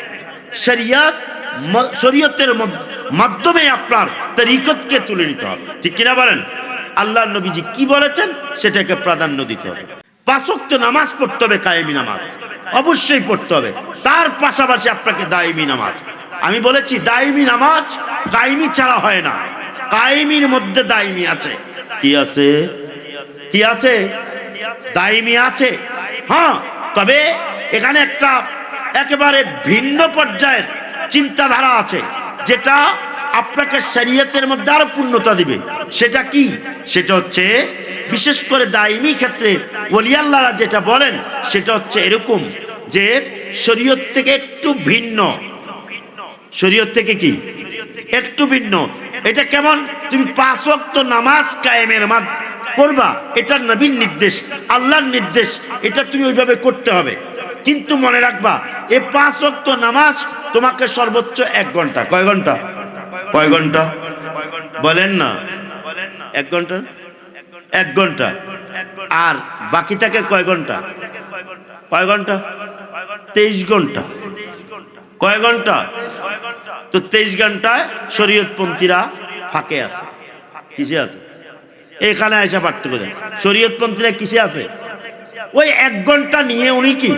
শরীয়তের মাধ্যমে আপনার তরিকতকে তুলে নিতে হবে, ঠিক কিনা বলেন? আল্লাহর নবীজি কি বলেছেন সেটাকে প্রাধান্য দিতে হবে। 5 ওয়াক্ত নামাজ পড়তে হবে, কায়েমি নামাজ অবশ্যই পড়তে হবে। তার পাশাপাশি আপনাকে দায়েমি নামাজ, আমি বলেছি দায়েমি নামাজ কায়েমি ছাড়া হয় না। কায়েমির মধ্যে দায়েমি আছে। কি আছে? কি আছে? দায়েমি আছে। হ্যাঁ, তবে এখানে একটা একেবারে ভিন্ন পর্যায়ের চিন্তাধারা আছে, যেটা আপনাকে শরীয়তের মধ্যে আরো পূর্ণতা দিবে। সেটা কি? সেটা হচ্ছে বিশেষ করে দায়মি ক্ষেত্রে ওলি আল্লাহরা যেটা বলেন সেটা হচ্ছে এরকম যে শরীয়ত থেকে একটু ভিন্ন। শরীয়ত থেকে কি একটু ভিন্ন? এটা কেমন? তুমি 5 ওয়াক্ত নামাজ কায়েমের করবা, এটা নবীর নির্দেশ, আল্লাহর নির্দেশ, এটা তুমি ওইভাবে করতে হবে। কিন্তু মনে রাখবা, এই 5 ওয়াক্ত নামাজ তোমাকে সর্বোচ্চ 1 ঘন্টা। কয় ঘন্টা? কয় ঘন্টা বলেন না? 1 ঘন্টা, 1 ঘন্টা। আর বাকি থাকে কয় ঘন্টা? কয় ঘন্টা? 23 ঘন্টা। কয় ঘন্টা? তো 23 ঘন্টায় শরীয়তপন্থীরা ফাঁকে আছে। কিসে আছে? এখানে আয়সা পার্থক্য দেন। শরীয়তপন্থীরা কিসে আছে? ওই 1 ঘন্টা নিয়ে উনি কি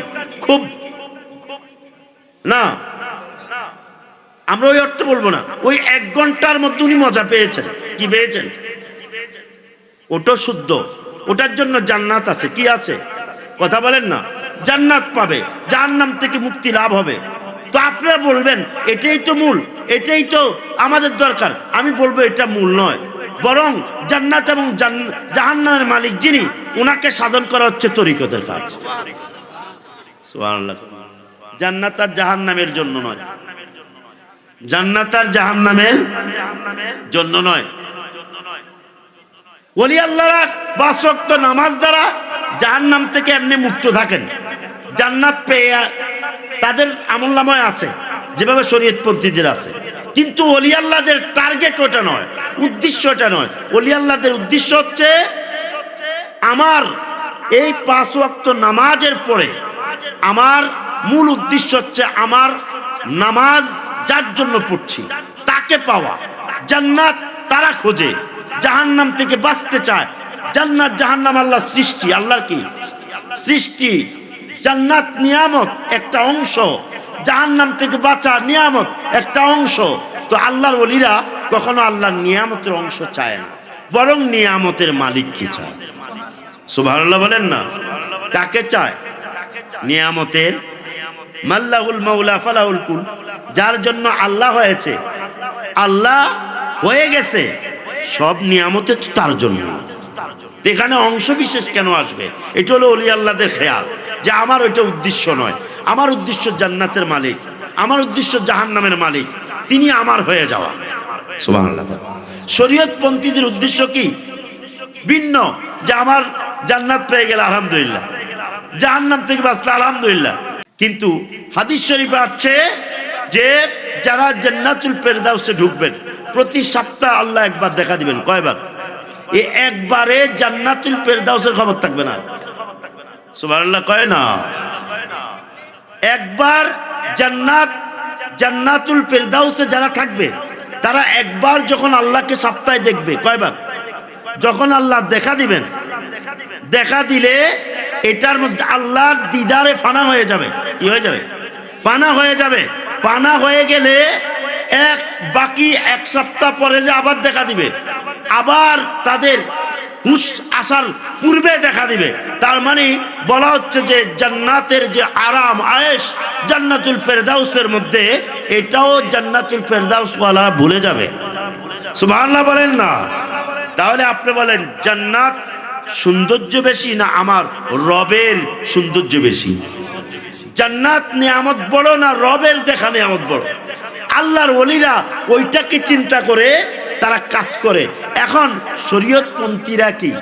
খুব না, আমরা ওই অর্থ বলবো না, ওই 1 ঘন্টার মধ্যে উনি মজা পেয়েছেন। কি পেয়েছেন? ওটা শুদ্ধ, ওটার জন্য জান্নাত আছে। কি আছে? কথা বলেন না। জান্নাত পাবে, জাহান্নাম থেকে মুক্তি লাভ হবে। তো আপনারা বলবেন এটাই তো মূল, এটাই তো আমাদের দরকার। আমি বলবো এটা মূল নয়, বরং জান্নাত এবং জাহান্নামের মালিক যিনি, ওনাকে সাধন করা হচ্ছে তরিকতের কাজ। সুবহানাল্লাহ। জান্নাত আর জাহান্নামের জন্য নয়, জান্নাত আর জাহান্নামের জন্য নয়। ওলি আল্লাহরা 5 ওয়াক্ত নামাজ দ্বারা জাহান্নাম থেকে এমনি মুক্ত থাকেন, জান্নাত পেয়ে তাদের আমলনামায় আছে, যেভাবে শরীয়তপন্থীদের আছে। কিন্তু ওলি আল্লাহদের টার্গেট ওটা নয়, উদ্দেশ্য ওটা নয়। ওলি আল্লাহদের উদ্দেশ্য হচ্ছে আমার এই 5 ওয়াক্ত নামাজের পরে আমার মূল উদ্দেশ্য হচ্ছে আমার নামাজ যার জন্য পড়ছি তাকে পাওয়া। জান্নাত তারা খোঁজে, জাহান্নাম থেকে বাঁচতে চায়। জান্নাত জাহান্নাম আল্লাহর সৃষ্টি, আল্লাহর কি সৃষ্টি। জান্নাত নিয়ামত একটা অংশ, জাহান্নাম থেকে বাঁচা নিয়ামত একটা অংশ। তো আল্লাহর ওলিরা কখনো আল্লাহর নিয়ামতের অংশ চায় না, বরং নিয়ামতের মালিক কি চায়? সুবহানাল্লাহ বলেন না। কাকে চায়? নিয়ামতের মাল্লাহুল মাওলা ফালাহুল কুল, যার জন্য আল্লাহ হয়েছে, আল্লাহ হয়ে গেছে, সব নিয়ামতে তো তার জন্য। এখানে অংশ বিশেষ কেন আসবে? এটা হলো ওলি আল্লাহদের খেয়াল যে আমার ওইটা উদ্দেশ্য নয়, আমার উদ্দেশ্য জান্নাতের মালিক, আমার উদ্দেশ্য জাহান্নামের মালিক, তিনি আমার হয়ে যাওয়া। সুবহানাল্লাহ। শরীয়তপন্থীদের উদ্দেশ্য কি? ভিন্ন, যে আমার জান্নাত পেয়ে গেলে আলহামদুলিল্লাহ, জাহান্নাম থেকে বাঁচলে আলহামদুলিল্লাহ। কিন্তু হাদিস শরীফে আছে যে যারা জান্নাতুল ফেরদাউসে ঢুকবেন প্রতি সপ্তাহে আল্লাহ একবার দেখা দিবেন। কয়বার? এই একবারে জান্নাতুল ফেরদাউসের খবর থাকবে না। সুবহানাল্লাহ কয় না। একবার জান্নাতুল ফেরদাউসে যারা থাকবে তারা একবার যখন আল্লাহকে সপ্তাহে দেখবে। কয়বার? যখন আল্লাহ দেখা দিবেন, দেখা দিলে এটার মধ্যে আল্লাহর দিদারে ফানা হয়ে যাবে। কি হয়ে যাবে? পানা হয়ে যাবে। পানা হয়ে গেলে বাকি 1 সপ্তাহ পরে যে আবার দেখা দিবে, আবার তাদের হুশ আসার পূর্বে দেখা দিবে। তার মানে বলা হচ্ছে যে জান্নাতের যে আরাম আয়েশ জান্নাতুল ফেরদাউসের মধ্যে, এটাও জান্নাতুল ফেরদাউস ওয়ালা ভুলে যাবে। সুবহানাল্লাহ বলেন না? তাহলে আপনি বলেন জান্নাত সৌন্দর্য বেশি না আমার রবের সৌন্দর্য বেশি? জান্নাত নিয়ামত বড় না রবের দেখা নিয়ামত বড়? আল্লাহর ওলিরা ওইটাকে চিন্তা করে তারা কাজ করে। এখন শরীয়তপন্থীরা কি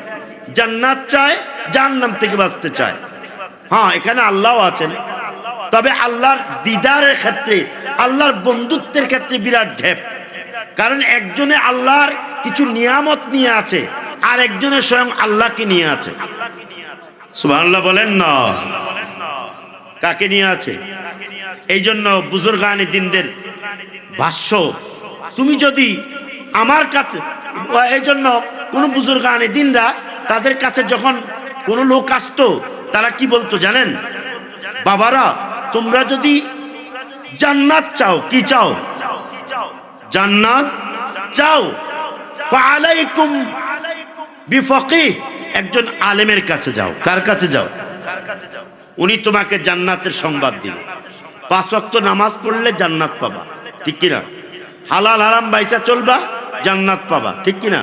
জান্নাত চায়, জাহান্নাম থেকে বাঁচতে চায়। হ্যাঁ, এখানে আল্লাহও আছেন, তবে আল্লাহর দিদারের ক্ষেত্রে, আল্লাহর বন্ধুত্বের ক্ষেত্রে বিরাট ঢেপ। কারণ একজনে আল্লাহর কিছু নিয়ামত নিয়ে আছে, আর একজনে স্বয়ং আল্লাহকে নিয়ে আছে। সুবহানাল্লাহ বলেন না? কাকে নিয়ে আছে? এই জন্য বুজুর্গানে দিনদের ভাষ্য, তুমি যদি আমার কাছে, এই জন্য কোন বুজুর্গানে দিনরা তাদের কাছে যখন কোন লোক আসতো, তারা কি বলতো জানেন? বাবারা, তোমরা যদি জান্নাত চাও, কি চাও? জান্নাত চাও, ফালাইকুম বিফাকিহ, একজন আলেমের কাছে যাও। কার কাছে যাও? উনি তোমাকে জান্নাতের সংবাদ দিবে। 5 ওয়াক্ত নামাজ পড়লে জান্নাত পাবা, ঠিক কিনা? হালাল হারাম বাইসা চলবা, জান্নাত পাবা, ঠিক কিনা?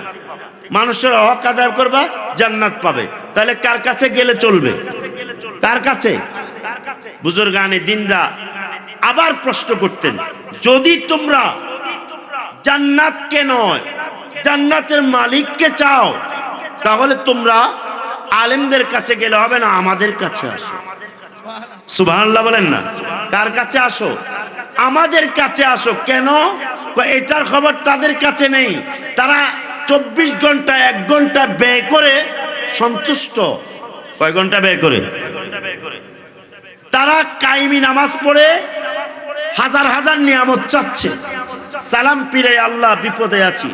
মানুষের হক আদায় করবা, জান্নাত পাবে। তাহলে কার কাছে গেলে চলবে? কার কাছে? বুজুর্গানে দিনরা আবার প্রশ্ন করতেন, যদি তোমরা জান্নাতকে নয় জান্নাতের মালিককে চাও, তাহলে তোমরা আলেমদের কাছে গেলে হবে না, আমাদের কাছে আসো। সুবহানাল্লাহ বলেন না? কার কাছে আসো? আমাদের কাছে আসো। কেন? এটার খবর তাদের কাছে নেই। তারা 24 ঘন্টা 1 ঘন্টা ব্যয় করে সন্তুষ্ট। কয় ঘন্টা ব্যয় করে? তারা কায়েমি নামাজ পড়ে হাজার হাজার নিয়ামত চাচ্ছে। সালাম পিরাই আল্লাহ বিপদে আছি,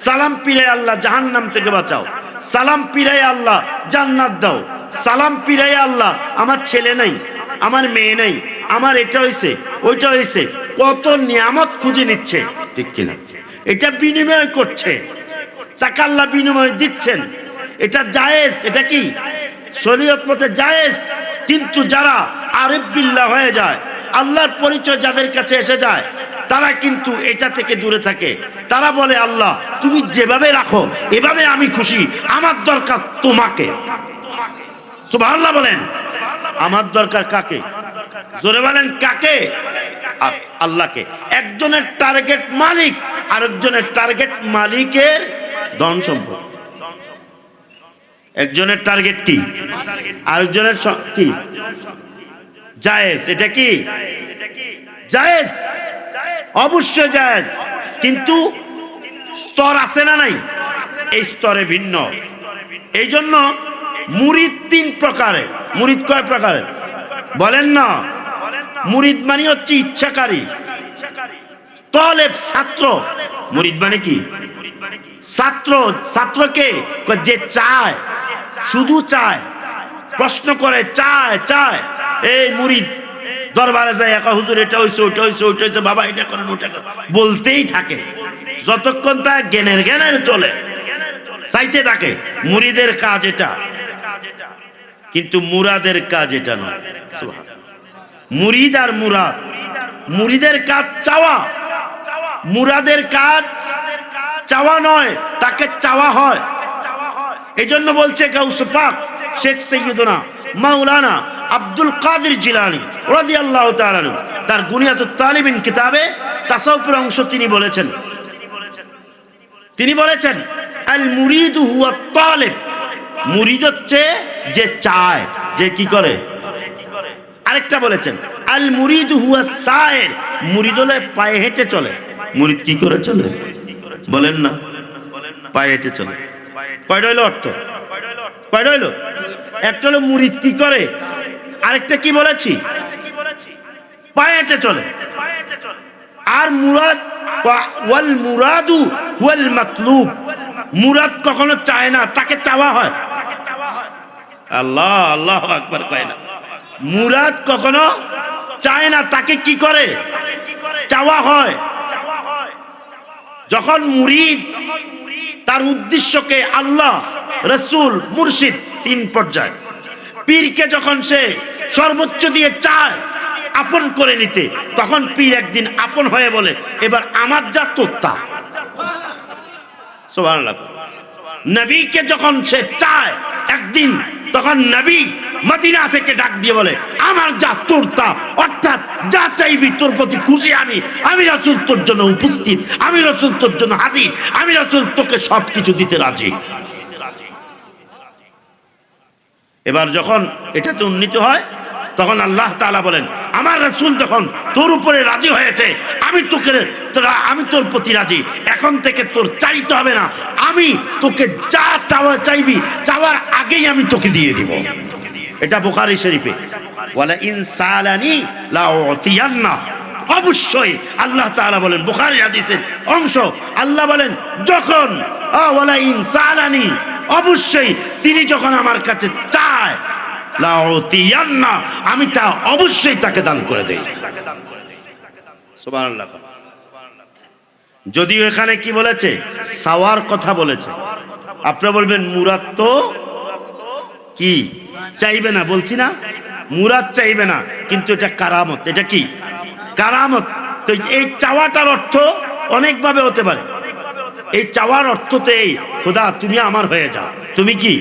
সালাম পিরাই আল্লাহ জাহান্নাম থেকে বাঁচাও, সালাম পিরাই আল্লাহ জান্নাত দাও, সালাম পিরাই আল্লাহ আমার ছেলে নাই, আমার মেয়ে নাই, আমার এটা হয়েছে ওইটা হয়েছে। কত নিয়ামত খুঁজে নিচ্ছে, ঠিক কিনা? এটা বিনিময় করছে, তাকে আল্লাহ বিনিময় দিচ্ছেন। এটা জায়েজ, এটা কি শরীয়ত মতে জায়েজ। কিন্তু যারা আরিফ বিল্লাহ হয়ে যায়, আল্লাহর পরিচয় যাদের কাছে এসে যায়, তারা কিন্তু এটা থেকে দূরে থাকে। তারা বলে, আল্লাহ তুমি যেভাবে রাখো এভাবে আমি খুশি, আমার দরকার তোমাকে। সুবহানাল্লাহ বলেন? আমার দরকার কাকে? জোরে বলেন কাকে? আল্লাহকে। একজনের টার্গেট মালিক, আরেকজনের টার্গেট মালিকের ধন সম্পদ। একজনের টার্গেট কি, আরেকজনের কি? জায়েজ। এটা কি জায়েজ? অবশ্যই জায়েজ, কিন্তু স্তর আছে না নাই? এই স্তরে ভিন্ন। এই জন্য মুরিদ 3 প্রকারের। মুরিদ কয় প্রকারের বলেন না? মুরিদ মানে হচ্ছে ইচ্ছাকারী, তলেব ছাত্র। মুরিদ মানে কি? ছাত্র। ছাত্রকে যে চায়, শুধু চায়, প্রশ্ন করে, চায় চায়। এই মুরিদ দরবারে যায়, একা হুজুর এটা হইছে ওইটা হইছে ওইটা হইছে, বাবা এটা করেন ওটা করেন, বলতেই থাকে যতক্ষণ তা জ্ঞানের জ্ঞানের চলে, চাইতে থাকে। মুরিদের কাজ এটা, কিন্তু মুরাদের কাজ এটা নয়। মুরিদ আর মুরাদ, মুরিদের কাজ চাওয়া, মুরাদের কাজ চাওয়া নয়, তাকে চাওয়া হয়। এই জন্য বলছে গাউস পাক শেখ সৈয়দনা মাওলানা আব্দুল কাদের জিলানী রাদিয়াল্লাহু তাআলা আনহু তার গুনিয়াতুত তালিবিন কিতাবে তাসাউফের অংশ তিনি বলেছেন আল মুরিদু হুয়া তালিব। মুরিদ হচ্ছে যে চায়, যে কি করে। আরেকটা বলেছেন আল মুরিদু হুয়া সায়ের। মুরিদ হলে পায়ে হেঁটে চলে। মুরিদ কি করে চলে বলেন না? পায়ে হেঁটে চলে। কয়টা হইলো অর্থ? কয়টা হইলো? একটা হলো মুরিদ কি করে, আরেকটা কি বলেছি? পায়ে হেঁটে চলে। আর মুরাদ, ওয়াল মুরাদু ওয়াল মাতলুব। মুরাদ কখনো চায় না, তাকে চাওয়া হয়। আল্লাহ আল্লাহু আকবার কয় না। মুরাদ কখনো চায় না, তাকে কি করে? চাওয়া হয়। যখন মুরিদ তার উদ্দেশ্যকে আল্লাহ রসুল, মুর্শিদ, 3 পর্যায়। পীরকে যখন সে সর্বোচ্চ দিয়ে চায় আপন করে নিতে, তখন পীর একদিন আপন হয়ে বলে, এবার আমার যা তোর তা। সুবহানাল্লাহ। নবীকে যখন সে চায় একদিন, তখন নবী মদিনা থেকে ডাক দিয়ে বলে, আমার যা তোর তা, অর্থাৎ যা চাইবি তোর প্রতি খুশি আমি রাসূল তোর জন্য উপস্থিত, আমি রাসূল তোর জন্য হাজির, আমি রাসূল তোকে সবকিছু দিতে রাজি। এবার যখন এটাতে উন্নীত হয়, তখন আল্লাহ তাআলা বলেন, আমার রাসূল যখন তোর উপরে রাজি হয়েছে, আমি তোর প্রতি রাজি, এখন থেকে তোর চাইতে হবে না, আমি তোকে যা চাইবি চাওয়ার আগেই আমি তোকে দিয়ে দিব। এটা বুখারী শরীফে, ওয়ালা ইন সালানি লা উতিয়ান্না। অবশ্যই আল্লাহ তাআলা বলেন, বুখারী হাদিসের অংশ, আল্লাহ বলেন যখন ওয়ালা ইন সালানি, অবশ্যই তিনি যখন আমার কাছে চায়, লা উতিয়ান্না, আমি তা অবশ্যই তাকে দান করে দেই। সুবহানাল্লাহ। যদিও এখানে কি বলেছে, সাওয়ার কথা বলেছে। আপনারা বলবেন মুরাদ তো কি চাইবে না, বলছি না মুরাদ চাইবে না, কিন্তু এটা কারামত। এটা কি কারামত। তো এই চাওয়াটার অর্থ অনেকভাবে হতে পারে। এই চাওয়ার অর্থ তো এই, খোদা তুমি আমার হয়ে যাও, তুমি কি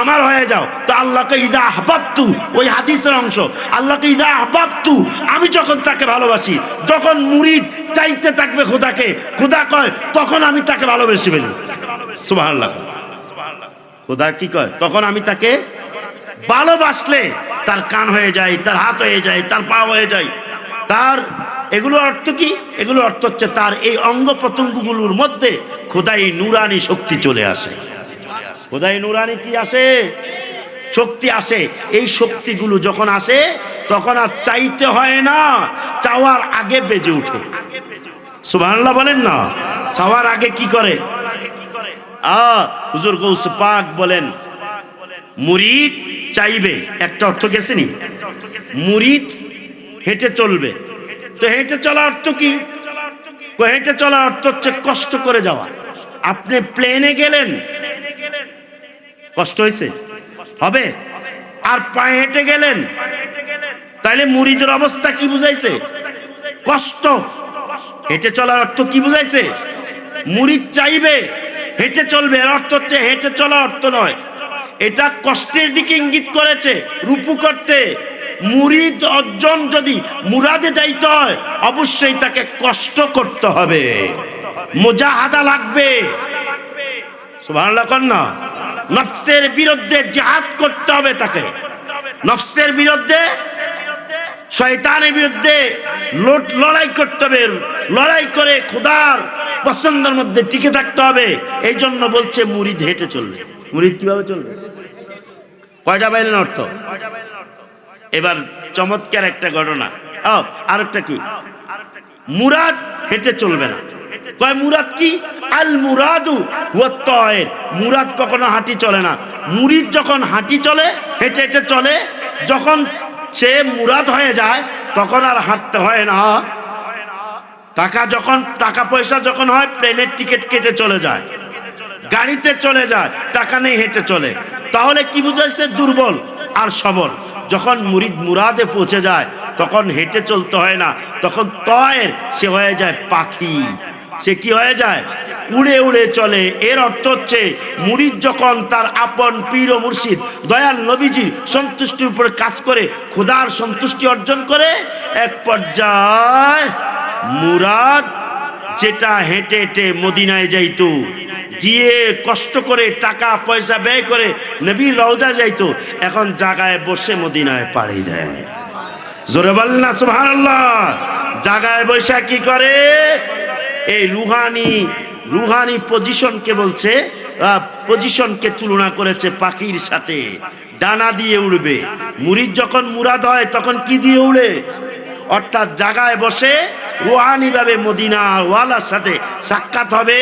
আমার হয়ে যাও। তো আল্লাহকে ইদা আহবাবতু, ওই হাদিসের অংশ, আল্লাহকে ইদা আহবাবতু, আমি যখন তাকে ভালোবাসি, যখন মুরিদ চাইতে থাকবে খোদাকে, খোদা কয় তখন আমি তাকে ভালোবেসে ফেলি। সুবহানাল্লাহ। খোদা কি কয়, তখন আমি তাকে ভালোবাসলে তার কান হয়ে যায়, তার হাত হয়ে যায়, তার পা হয়ে যায়, তার এগুলো অর্থ কি? এগুলো অর্থ হচ্ছে তার এই অঙ্গ প্রত্যঙ্গগুলোর মধ্যে খোদাই নুরানি শক্তি চলে আসে। খোদাই নুরানি কি আসে? শক্তি আসে। এই শক্তিগুলো যখন আসে তখন আর চাইতে হয় না, চাওয়ার আগে বেজে উঠে। সুবহানাল্লাহ বলেন না। চাওয়ার আগে কি করে? হুজুর গৌস পাক বলেন, মুরিদ চাইবে, একটা অর্থ গেছেনি, মুরিদ হেঁটে চলবে। তো হেঁটে চলা অর্থ কি? হেঁটে চলা অর্থ হচ্ছে কষ্ট করে যাওয়া। আপনি প্লেনে গেলেন, কষ্ট হয়েছে, হবে। আর পায়ে হেঁটে গেলেন, তাইলে মুরিদের অবস্থা কি বুঝাইছে? কষ্ট। হেঁটে চলার অর্থ কি বুঝাইছে? মুরিদ চাইবে, হেঁটে চলবে, এর অর্থ হচ্ছে হেঁটে চলা অর্থ নয়, এটা কষ্টের দিকে ইঙ্গিত করেছে, রুপু করতে। মুরিদ অর্জন যদি মুরাদে যাইতে হয়, অবশ্যই তাকে কষ্ট করতে হবে, মুজাহাদা লাগবে। সুবহানাল্লাহ কর না। নফসের বিরুদ্ধে জিহাদ করতে হবে তাকে, নফসের বিরুদ্ধে, শয়তানের বিরুদ্ধে লড়াই করতে হবে, লড়াই করে খোদার পছন্দের মধ্যে টিকে থাকতে হবে। এই জন্য বলছে মুরিদ হেঁটে চলবে। মুরিদ কিভাবে চলবে? কয়টা পাইলেন অর্থ? এবার চমৎকার একটা ঘটনা। আরেকটা কি? মুরাদ হেঁটে চলবে না। কয় মুরাদ কি? আল মুরাদু হুয়া তায়ের। মুরাদ কখনো হাঁটি চলে না। মুরিদ যখন হাঁটি চলে, হেঁটে হেঁটে চলে, যখন সে মুরাদ হয়ে যায় তখন আর হাঁটতে হয় না। টাকা পয়সা যখন হয়, প্লেনের টিকিট কেটে চলে যায়, গাড়িতে চলে যায়, টাকা নেই হেঁটে চলে। তাহলে কি বুঝাইছে? দুর্বল আর সবল। যখন মুরিদ মুরাদে পৌঁছে যায় তখন হেঁটে চলতে হয় না, তখন তয়ের, সে হয়ে যায় পাখি। সে কি হয়ে যায়? উড়ে উড়ে চলে। এর অর্থ হচ্ছে মুরিদ যখন তার আপন পীর ও মুর্শিদ দয়াল নবীজির সন্তুষ্টির উপরে কাজ করে, খোদার সন্তুষ্টি অর্জন করে, এক পর্যায়ে মুরাদ যেটা হেঁটে হেঁটে মদিনায় যাইতো, গিয়ে কষ্ট করে টাকা পয়সা ব্যয় করে নবীর রওজা যাইতো, এখন জায়গায় বসে মদিনায় পাড়ি দেয়। জোরে বলেন না সুবহানাল্লাহ। জায়গায় বসে কি করে? এই রুহানি পজিশনকে বলছে, পজিশনকে তুলনা করেছে পাখির সাথে, ডানা দিয়ে উড়বে। মুরিদ যখন মুরাদ হয় তখন কি দিয়ে উড়ে? অর্থাৎ জায়গায় বসে রুহানি ভাবে মদিনা ওয়ালার সাথে সাক্ষাৎ হবে,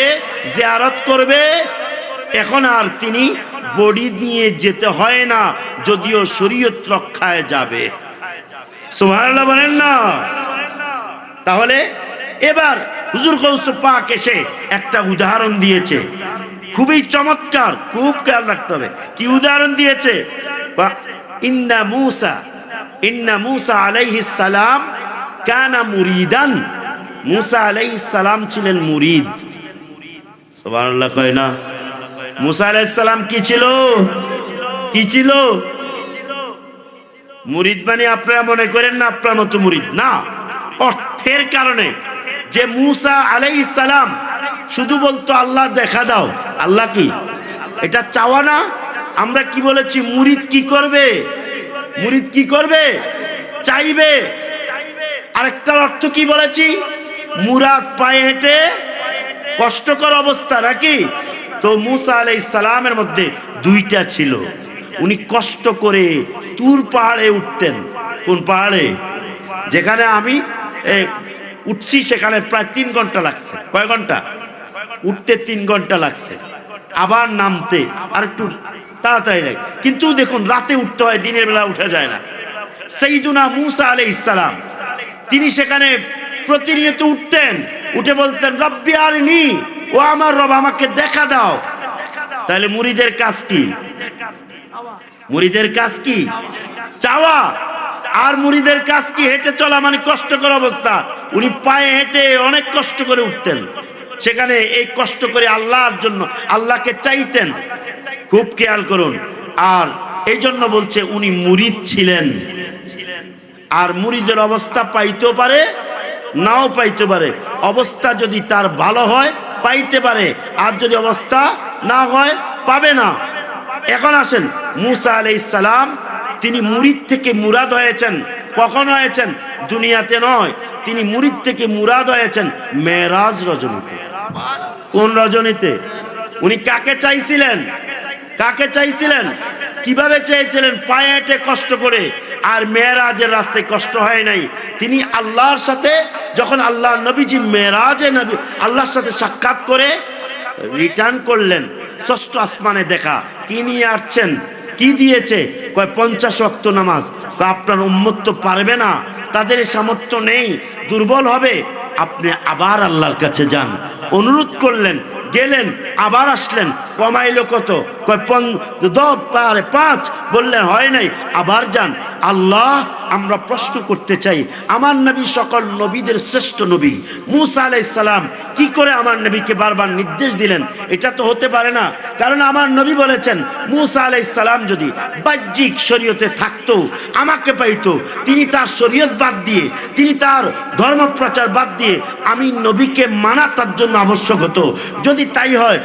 জিয়ারত করবে। এখন আর তিনি বডি নিয়ে যেতে হয় না, যদিও শরীয়ত রক্ষায় যাবে। সুবহানাল্লাহ বলেন না। তাহলে এবার হুজুর গৌস পাক এসে একটা উদাহরণ দিয়েছে, খুবই চমৎকার, খুব খেয়াল রাখতে হবে। কি উদাহরণ দিয়েছে? ইন্না মূসা আলাইহিস সালাম কানা মুরিদান। মূসা আলাইহিস সালাম ছিলেন মুরিদ। সুবহানাল্লাহ কয় না? মূসা আলাইহিস সালাম কি ছিল? কি ছিল? মুরিদ মানে আপনারা মনে করেন না আপনার মতো মুরিদ না, অর্থের কারণে। যে মূসা আলাইহিস সালাম শুধু বলতো আল্লাহ দেখা দাও। আল্লাহ কি এটা চাওয়া না? আমরা কি বলেছি? মুরিদ কি করবে? মুরিদ কি করবে? চাইবে। আরেকটার অর্থ কি বলেছি? মুরাদ পায়ে হেঁটে কষ্টকর অবস্থা, নাকি? তো মূসা আলাইহিস সালামের মধ্যে দুইটা ছিল। উনি কষ্ট করে তুর পাহাড়ে উঠতেন। কোন পাহাড়ে? যেখানে আমি উঠছি সেখানে প্রায় 3 ঘন্টা লাগছে। কয় ঘন্টা? উঠতে 3 ঘন্টা লাগছে, আবার নামতে আর একটু তাড়াতাড়ি লাগে। কিন্তু দেখুন রাতে উঠতে হয়, দিনের বেলা উঠা যায় না। সাইয়্যিদুনা মূসা আলাইহিস সালাম তিনি সেখানে প্রতিনিয়ত উঠতেন, উঠে বলতেন রব্বি আরিনি, ও আমার রব আমাকে দেখা দাও। তাহলে মুরিদের কাজ কি? মুরিদের কাজ কি? চাওয়া। আর মুরিদের কাজ কি? হেঁটে চলা, মানে কষ্টকর অবস্থা। উনি পায়ে হেঁটে অনেক কষ্ট করে উঠতেন, সেখানে এই কষ্ট করে আল্লাহর জন্য আল্লাহকে চাইতেন। খুব খেয়াল করুন। আর এই জন্য বলছে উনি মুরিদ ছিলেন। আর মুরিদের অবস্থা পাইতেও পারে, নাও পাইতে পারে। অবস্থা যদি তার ভালো হয় পাইতে পারে, আর যদি অবস্থা না হয় পাবে না। এখন আসেন, মূসা আলাইহিস সালাম তিনি মুরিদ থেকে মুরাদ হয়েছেন। কখন হয়েছেন? দুনিয়াতে নয়, তিনি মুরিদ থেকে মুরাদ হয়েছেন মেরাজ রজনীতে। কোন রজনীতে? উনি কাকে চাইছিলেন? কাকে চাইছিলেন? কিভাবে চেয়েছিলেন? পায়ে হেঁটে কষ্ট করে। আর মেরাজের রাস্তায় কষ্ট হয় নাই। তিনি আল্লাহর সাথে যখন আল্লাহ নবীজি মেরাজে নবী আল্লাহর সাথে সাক্ষাৎ করে রিটার্ন করলেন, ষষ্ঠ আসমানে দেখা। কি নিয়ে আসছেন? কি দিয়েছে? কয় 50 ওয়াক্ত নামাজ। আপনার উম্মত তো পারবে না, তাদের সামর্থ্য নেই, দুর্বল হবে। আপনি আবার আল্লাহর কাছে যান। অনুরোধ করলেন, গেলেন, আবার আসলেন। কমাইলো কত? কয় 5। বললেন হয় নাই, আবার যান। আল্লাহ, আমরা প্রশ্ন করতে চাই, আমার নবী সকল নবীদের শ্রেষ্ঠ নবী মূসা আলাইহিস সালাম কি করে আমার নবীকে বারবার নির্দেশ দিলেন? এটা তো হতে পারে না। কারণ আমার নবী বলেছেন মূসা আলাইহিস সালাম যদি বাহ্যিক শরীয়তে থাকতো, আমাকে পাইতো, তিনি তার শরীয়ত বাদ দিয়ে, তিনি তার ধর্মপ্রচার বাদ দিয়ে আমি নবীকে মানা তার জন্য আবশ্যক হতো। যদি তাই হয়,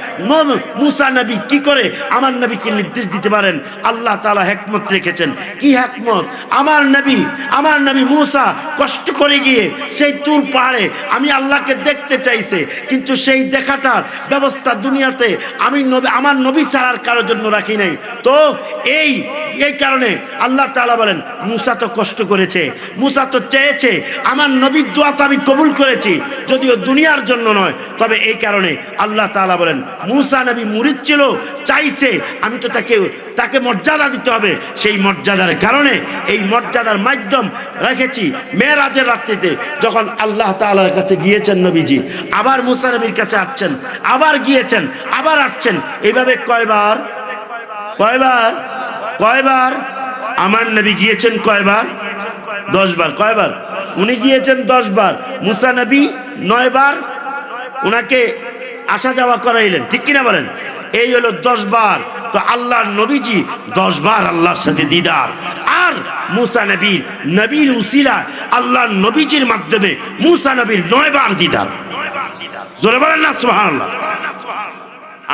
মূসা নবী কি করে আমার নবীকে নির্দেশ দিতে পারেন? আল্লাহ তাআলা হিকমত রেখেছেন। কি হিকমত? আমার নবী মূসা কষ্ট করে গিয়ে সেই তুর পাহাড়ে আমি আল্লাহকে দেখতে চাইছে, কিন্তু সেই দেখাটার ব্যবস্থা দুনিয়াতে আমি আমার নবী ছাড়ার কারোর জন্য রাখি নাই। তো এই কারণে আল্লাহ তাআলা বলেন মূসা তো কষ্ট করেছে, মূসা তো চেয়েছে, আমার নবীর দোয়া তো আমি কবুল করেছি, যদিও দুনিয়ার জন্য নয়। তবে এই কারণে আল্লাহ তাআলা বলেন মূসা নবী মুরিদ ছিল, চাইছে, আমি তো তাকে মর্যাদা দিতে হবে। সেই মর্যাদার কারণে এই মর্যাদার মাধ্যম রেখেছি মেরাজের রাত্রিতে যখন আল্লাহ তাআলার কাছে গিয়েছেন নবীজি, আবার মূসা নবীর কাছে আসছেন, আবার গিয়েছেন, আবার আসছেন। এইভাবে কয়বার? আমার নবী গিয়েছেন কয়বার? 10 বার। কয়বার? উনি গিয়েছেন 10 বার। মূসা নবী 9 বার উনাকে আসা যাওয়া করাইলেন, ঠিক কিনা বলেন? এই হলো 10 বার। তো আল্লাহর নবীজি 10 বার আল্লাহর সাথে দিদার। আর মূসা নবীর উসিলা আল্লাহর নবীজির মাধ্যমে মূসা নবীর 9 বার দিদার। জোরে বলেন না সুবহানাল্লাহ।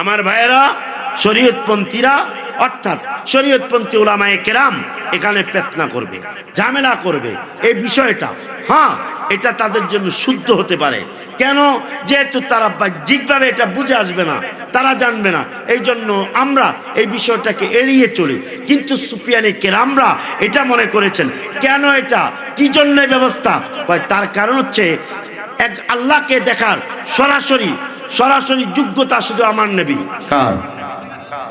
আমার ভাইয়েরা, শরীয়তপন্থীরা অর্থাৎ শরীয়তপন্থী উলামায়ে কেরাম এখানে পেতনা করবে, ঝামেলা করবে। এই বিষয়টা এটা তাদের জন্য শুদ্ধ হতে পারে। কেন? যেহেতু তারা বাহ্যিকভাবে এটা বুঝে আসবে না, তারা জানবে না, এই জন্য আমরা এই বিষয়টাকে এড়িয়ে চলি। কিন্তু সুফিয়ানে কেরামরা এটা মনে করেছেন। কেন এটা? কি জন্য ব্যবস্থা? তার কারণ হচ্ছে এক আল্লাহকে দেখার সরাসরি যোগ্যতা শুধু আমার নবী। কার?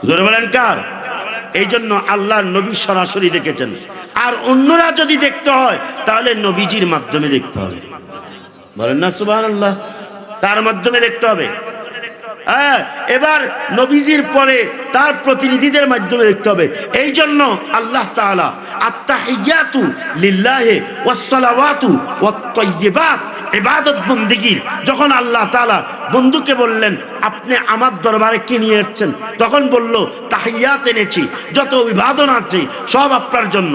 জোরে বলেন কার? এই জন্য আল্লাহর নবী সরাসরি দেখেছেন। আর অন্যরা যদি দেখতে হয় তাহলে নবীজির মাধ্যমে দেখতে হবে। বলেন না সুবহানাল্লাহ। তার মাধ্যমে দেখতে হবে। হ্যাঁ, এবার নবীজির পরে তার প্রতিনিধিদের মাধ্যমে দেখতে হবে। এই জন্য আল্লাহ তাআলা আত্তাহিয়াতু লিল্লাহি ওয়াস সালাওয়াতু ওয়াত তাইয়্যিবাত ইবাদত বন্দেগীর যখন আল্লাহ তাআলা বন্ধুকে বললেন আপনি আমার দরবারে কি নিয়ে এসেছেন, তখন বলল তাহিয়াত এনেছি, যত অভিবাদন আছে সব আপনার জন্য।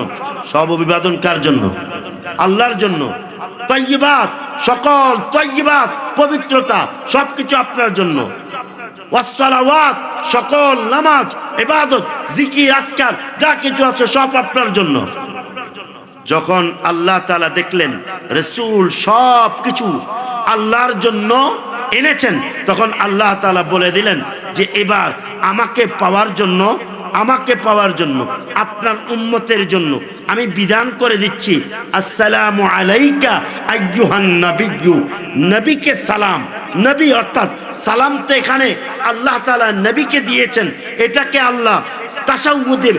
সব অভিবাদন কার জন্য? আল্লাহর জন্য। তাইয়্যিবাত, সকল তাইয়্যিবাত পবিত্রতা সবকিছু আপনার জন্য। ওয়াস সালাওয়াত, সকল নামাজ ইবাদত জিকির আজকার যা কিছু আছে সব আপনার জন্য। যখন আল্লাহ তাআলা দেখলেন রাসূল সব কিছু আল্লাহর জন্য এনেছেন, তখন আল্লাহ তাআলা বলে দিলেন যে এবার আমাকে পাওয়ার জন্য আপনার উম্মতের জন্য আমি বিধান করে দিচ্ছি, আসসালামু আলাইকা আইয়ুহান নাবিয়্যু, নবীকে সালাম। নবী অর্থাৎ সালাম তো এখানে আল্লাহ তাআলা নবীকে দিয়েছেন, এটাকে আল্লাহ তাশাহুদে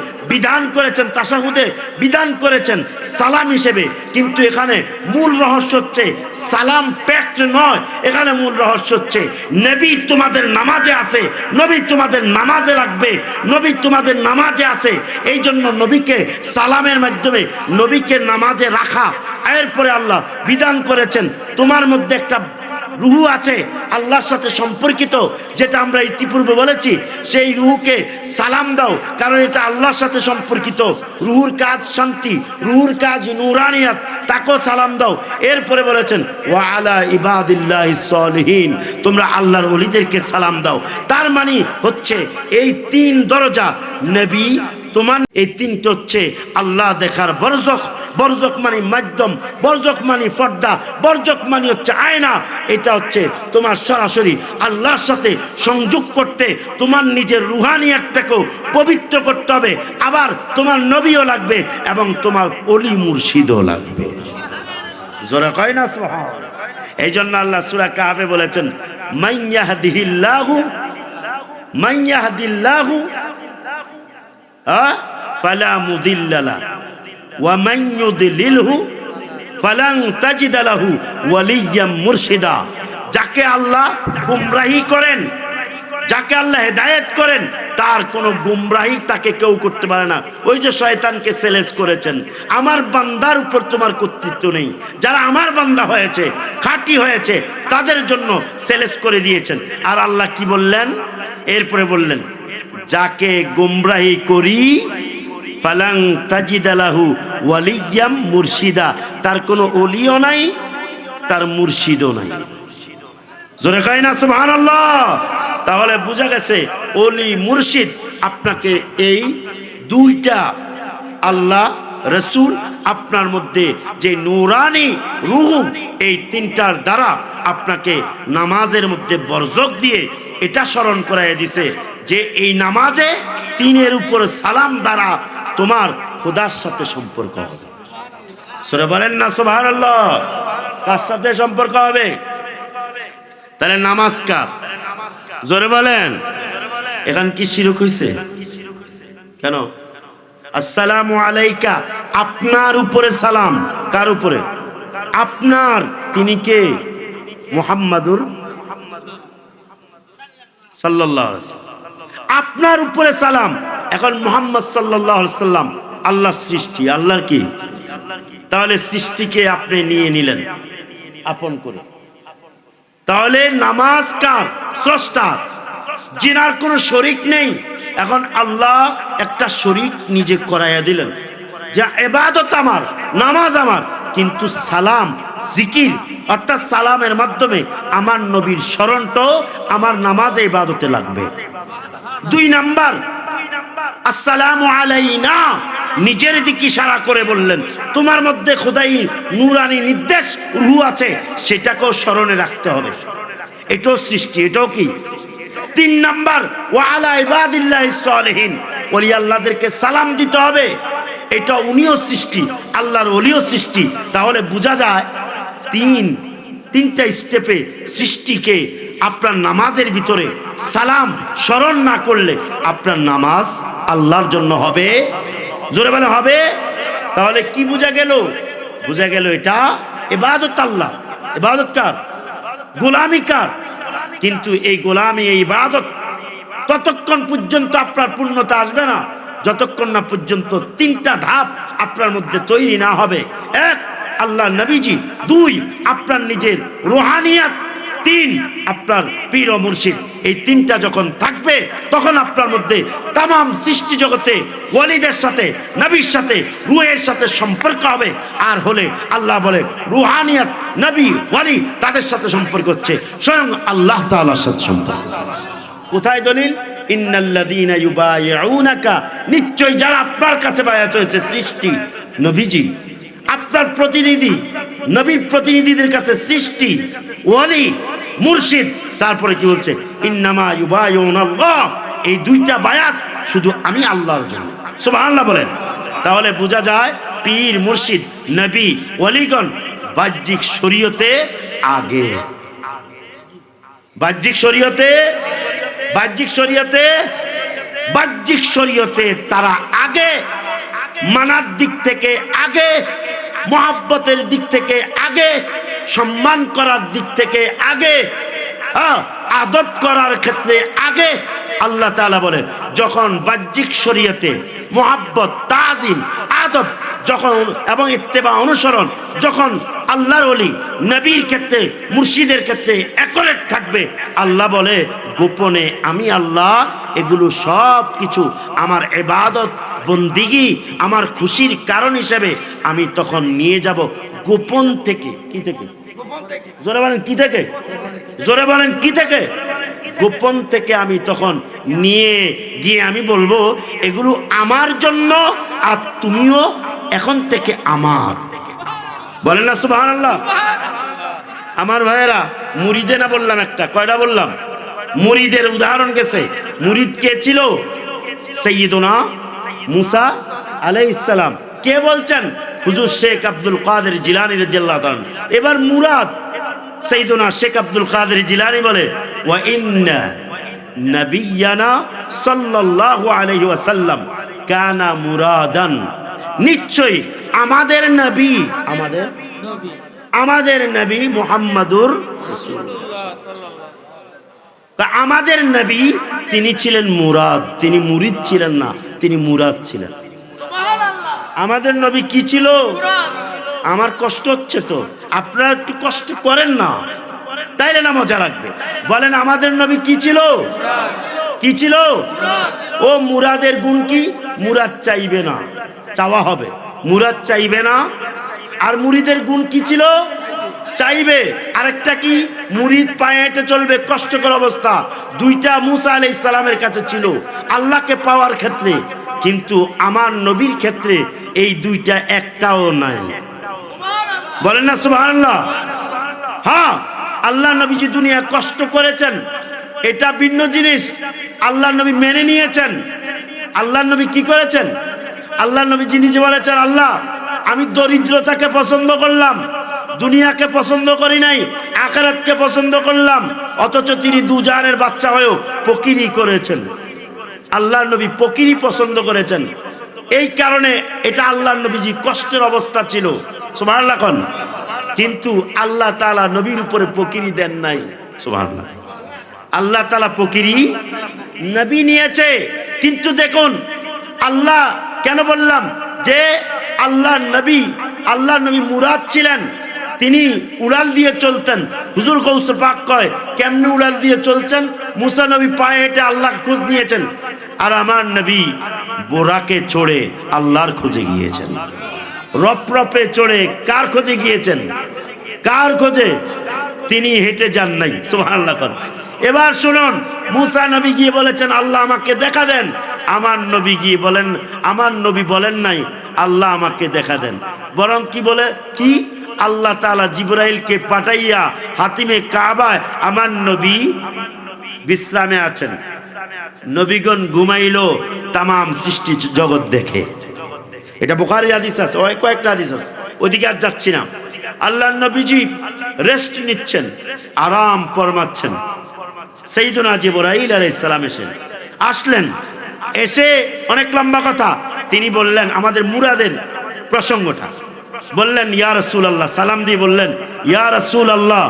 বিধান করেছেন সালাম হিসেবে। কিন্তু এখানে মূল রহস্য হচ্ছে সালাম প্যাক্ট নয়, এখানে মূল রহস্য হচ্ছে নবী তোমাদের নামাজে আছে, নবী তোমাদের নামাজে লাগবে, নবী তোমাদের নামাজে আছে। এই জন্য নবীকে সালামের মাধ্যমে নবীকে নামাজে রাখা। এরপরে আল্লাহ বিধান করেছেন তোমার মধ্যে একটা রুহু আছে আল্লাহর সাথে সম্পর্কিত, যেটা আমরা ইতিপূর্বে বলেছি, সেই রুহুকে সালাম দাও, কারণ এটা আল্লাহর সাথে সম্পর্কিত। রুহুর কাজ শান্তি, রুহুর কাজ নূরানিয়াত, তাকেও সালাম দাও। এরপরে বলেছেন ওয়া আলা ইবাদিল্লাহিস সলিহিন, তোমরা আল্লাহর ওলিদেরকে সালাম দাও। তার মানে হচ্ছে এই তিন দরজা নবী তোমার, এই তিনটা হচ্ছে আল্লাহ দেখার বরজক। বরজক মানে মাধ্যম, বরজক মানে পর্দা, বরজক মানে হচ্ছে আয়না। এটা হচ্ছে তোমার সরাসরি আল্লাহর সাথে সংযোগ করতে তোমার নিজের রুহানিয়াতটাকেও পবিত্র করতে হবে। আবার তোমার নবীও লাগবে এবং তোমার ওলি মুর্শিদও লাগবে। জোরে কয় না সুবহানাল্লাহ। এই জন্য আল্লাহ সূরা কাহফে বলেছেন মান ইয়াহদিল্লাহু ফালা মুদিল্লা লাহু ওয়া মান ইউদ্লিলহু ফালান তাজিদ লাহু ওয়ালিয়্যাম মুরশিদা। যাকে আল্লাহ গুমরাহি করেন, যাকে আল্লাহ হেদায়েত করেন, তার কোনো গুমরাহি তাকে কেউ করতে পারে না। ওই যে শয়তানকে চ্যালেঞ্জ করেছেন, আমার বান্দার উপর তোমার কর্তৃত্ব নেই। যারা আমার বান্দা হয়েছে, খাঁটি হয়েছে, তাদের জন্য চ্যালেঞ্জ করে দিয়েছেন। আর আল্লাহ কি বললেন? এরপরে বললেন যাকে গুমরাহি করি ফালাং তাজিদ লাহু ওয়ালিয়্যাম মুরশিদা, তার কোনো ওলিও নাই, তার মুর্শিদও নাই। জোরে কয় না সুবহানাল্লাহ। তাহলে বোঝা গেছে ওলি মুর্শিদ আপনাকে এই দুইটা আল্লাহ রাসূল আপনার মধ্যে যে নূরানি রূহ, এই তিনটার দ্বারা আপনাকে নামাজের মধ্যে বরজক দিয়ে এটা স্মরণ করাইয়া দিছে যে এই নামাজে তিনের উপর সালাম দ্বারা তোমার খোদার সাথে সম্পর্ক হবে। সূরা বলেন না সুবহানাল্লাহ। কার সাথে সম্পর্ক হবে? তাহলে নামাজ কার? জোরে বলেন। এখন কি শিরক হইছে? কেন? আসসালামু আলাইকা, আপনার উপরে সালাম। কার উপরে? আপনার। তিনি কে? মুহাম্মাদুর সাল্লাল্লাহু আলাইহি ওয়াসাল্লাম। আপনার উপরে সালাম। এখন মুহাম্মদ সাল্লাল্লাহু আলাইহি ওয়াসাল্লাম আল্লাহর সৃষ্টি, আল্লাহর কি? তাহলে সৃষ্টিকে আপনি নিয়ে নিলেন আপন করে। তাহলে নামাজ কার? স্রষ্টা, যিনার কোনো শরীক নেই। এখন আল্লাহ একটা শরীক নিজে করাইয়া দিলেন যে ইবাদত আমার, নামাজ আমার, কিন্তু সালাম জিকির অর্থাৎ সালামের মাধ্যমে আমার নবীর স্মরণটাও আমার নামাজে ইবাদতে লাগবে। 2 নাম্বার আসসালামু আলাইনা, নিজের দিকে ইশারা করে বললেন তোমার মধ্যে খোদাই নূরানি নির্দেশ রূহ আছে, সেটাকেও স্মরণে রাখতে হবে। এটাও সৃষ্টি, এটাও কি? 3 নাম্বার ওয়া আলা ইবাদিল্লাহিস সলিহিন, ওলি আল্লাহদেরকে সালাম দিতে হবে। এটা উনিও সৃষ্টি, আল্লাহর ওলিও সৃষ্টি। তাহলে বোঝা যায় তিনটা স্টেপে সৃষ্টিকে আপনার নামাজের ভিতরে সালাম স্মরণ না করলে আপনার নামাজ আল্লাহর জন্য হবে। জোরে বলে হবে। তাহলে কি বোঝা গেল? বোঝা গেল এটা ইবাদত আল্লাহ। ইবাদত কার? গোলামি কার? কিন্তু এই গোলামি, এই ইবাদত ততক্ষণ পর্যন্ত আপনার পূর্ণতা আসবে না যতক্ষণ না পর্যন্ত তিনটা ধাপ আপনার মধ্যে তৈরি না হবে। এক, আল্লাহ নবীজি। দুই, আপনার নিজের রুহানিয়াত। তিন, আপনার পীর ও মুর্শিদ। এই তিনটা যখন থাকবে তখন আপনার মধ্যে তামাম সৃষ্টি জগতে ওয়ালিদের সাথে, নবীর সাথে, রুহের সাথে সম্পর্ক হবে। আর হলে আল্লাহ বলে রুহানিয়াত, নবী, ওয়ালি তাদের সাথে সম্পর্ক হচ্ছে স্বয়ং আল্লাহ তাআলার সাথে সম্পর্ক। কোথায় দলিল? ইন্নাল্লাযীনা ইউবাইউনাকা, নিশ্চয় যারা আপনার কাছে বায়াত হয়েছে সৃষ্টি নবীজি, আপনার প্রতিনিধি, নবীর প্রতিনিধিদের কাছে সৃষ্টি, ওয়ালি, মুর্শিদ। তারপরে কি বলছে? ইন্নামা ইউবাইউনাল্লাহ, এই দুইটা বায়াত শুধু আমি আল্লাহর জন্য। সুবহানাল্লাহ বলেন। তাহলে বোঝা যায় পীর, মুর্শিদ, নবী, ওয়ালিগণ বাহ্যিক শরীয়তে আগে। বাহ্যিক শরীয়তে, বাহ্যিক শরীয়তে, বাহ্যিক শরীয়তে তারা আগে, মানার দিক থেকে আগে, মহব্বতের দিক থেকে আগে, সম্মান করার দিক থেকে আগে, আদব করার ক্ষেত্রে আগে। আল্লাহ তাআলা বলে যখন বাহ্যিক শরীয়তে মহব্বত, তাজিম, আদব যখন এবং ইত্তেবা, অনুসরণ যখন আল্লাহর ওলি, নবীর ক্ষেত্রে, মুর্শিদের ক্ষেত্রে একরেট থাকবে, আল্লাহ বলে গোপনে আমি আল্লাহ এগুলো সব কিছু আমার ইবাদত, বন্দিগি, আমার খুশির কারণ হিসেবে আমি তখন নিয়ে যাব গোপন থেকে। কি থেকে? জোরে বলেন কি থেকে? জোরে বলেন কি থেকে? গোপন থেকে আমি তখন নিয়ে গিয়ে আমি বলবো এগুলো আমার জন্য, আর তুমিও এখন থেকে আমার। বলেন না সুবহানাল্লাহ। আমার ভাইয়েরা, মুরিদে না বললাম একটা, কয়টা বললাম? মুরিদের উদাহরণ গেছে। মুরিদ কে ছিল? সাইয়্যিদুনা মুসা আলাইহিস সালাম। কে বলছেন? হুজুর শেখ আব্দুল কাদের জিলানী রাদিয়াল্লাহু তাআলা। এবার মুরাদ সাইয়্যিদুনা শেখ আব্দুল কাদের জিলানী বলে ওয়া ইন্না নাবিয়্যানা সাল্লাল্লাহু আলাইহি ওয়াসাল্লাম কানা মুরাদান, নিশ্চয়ই আমাদের নবী, আমাদের নবী মুহাম্মাদুর রাসূলুল্লাহ, আমাদের নবী তিনি ছিলেন মুরাদ, তিনি মুরিদ ছিলেন না, তিনি মুরাদ ছিলেন। আমাদের নবী কি ছিল? আমার কষ্ট হচ্ছে তো, আপনারা একটু কষ্ট করেন না, তাইলে না মজা লাগবে। বলেন আমাদের নবী কি ছিল? কি ছিল? ও মুরাদের গুণ কি? মুরাদ চাইবে না, চাওয়া হবে। মুরাদ চাইবে না। আর মুরিদের গুণ কি ছিল? চাইবে। আরেকটা কি? মুরিদ পায়ে হেঁটে চলবে, কষ্টকর অবস্থা। দুইটা মুসা আলাইহিস সালামের কাছে ছিল আল্লাহকে পাওয়ার ক্ষেত্রে, কিন্তু আমার নবীর ক্ষেত্রে এই দুইটা একটাও নাই। বলেন না সুবহানাল্লাহ। হ্যাঁ, আল্লাহ নবীজি দুনিয়া কষ্ট করেছেন, এটা ভিন্ন জিনিস। আল্লাহ নবী মেনে নিয়েছেন। আল্লাহ নবী কি করেছেন? আল্লাহ নবীজি নিজে বলেছেন, আল্লাহ আমি দরিদ্রতাকে পছন্দ করলাম, দুনিয়াকে পছন্দ করি নাই, আখিরাতকে পছন্দ করলাম। অথচ তিনি দুজাহানের বাচ্চা হয়েও ফকিরি করেছেন। আল্লাহ নবী ফকিরি পছন্দ করেছেন। এই কারণে এটা আল্লাহ নবীজি কষ্টের অবস্থা ছিল। সুবহানাল্লাহ কোন। কিন্তু আল্লাহ তাআলা নবীর উপরে ফকিরি দেন নাই। সুবহানাল্লাহ। আল্লাহ তাআলা ফকিরি নবী নিয়েছে। কিন্তু দেখুন আল্লাহ কেন বললাম যে আল্লাহ নবী মুরাদ ছিলেন, তিনি উড়াল দিয়ে চলতেন। হুজুর গৌস পাক কয় কেমনে উড়াল দিয়ে চলছেন? মুসা নবী পায়ে হেঁটে আল্লাহ খোঁজ নিয়েছেন, আর আমার নবী বোরাকে চড়ে আল্লাহর খোঁজে গিয়েছেন। রপরপে চড়ে কার খোঁজে গিয়েছেন? কার খোঁজে? তিনি হেঁটে যান নাই। সুবহানাল্লাহ। এবার শুনুন, মুসা নবী গিয়ে বলেছেন আল্লাহ আমাকে দেখা দেন। আমার নবী গিয়ে বলেন, আমার নবী বলেন নাই আল্লাহ আমাকে দেখা দেন, বরং কি বলে? কি? আল্লাহ তাআলা জিবরাইলকে পাঠাইয়া হাতিমে কাবায় আমার নবী বিশ্রামে আছেন। নবীগণ ঘুমাইলো তামাম সৃষ্টি জগৎ দেখে। এটা বুখারীর হাদিস আছে, ওই কয়েকটা হাদিস আছে, ওদিকে আর যাচ্ছি না। আল্লাহর নবীজি রেস্ট নিচ্ছেন, আরাম ফরমাচ্ছেন। সাইয়্যিদুনা জিবরাইল আলাইহিস সালাম আসলেন। এসে অনেক লম্বা কথা তিনি বললেন, আমাদের মুরাদের প্রসঙ্গটা বললেন, ইয়া রাসূলুল্লাহ, সালাম দিয়ে বললেন, ইয়া রাসূলুল্লাহ,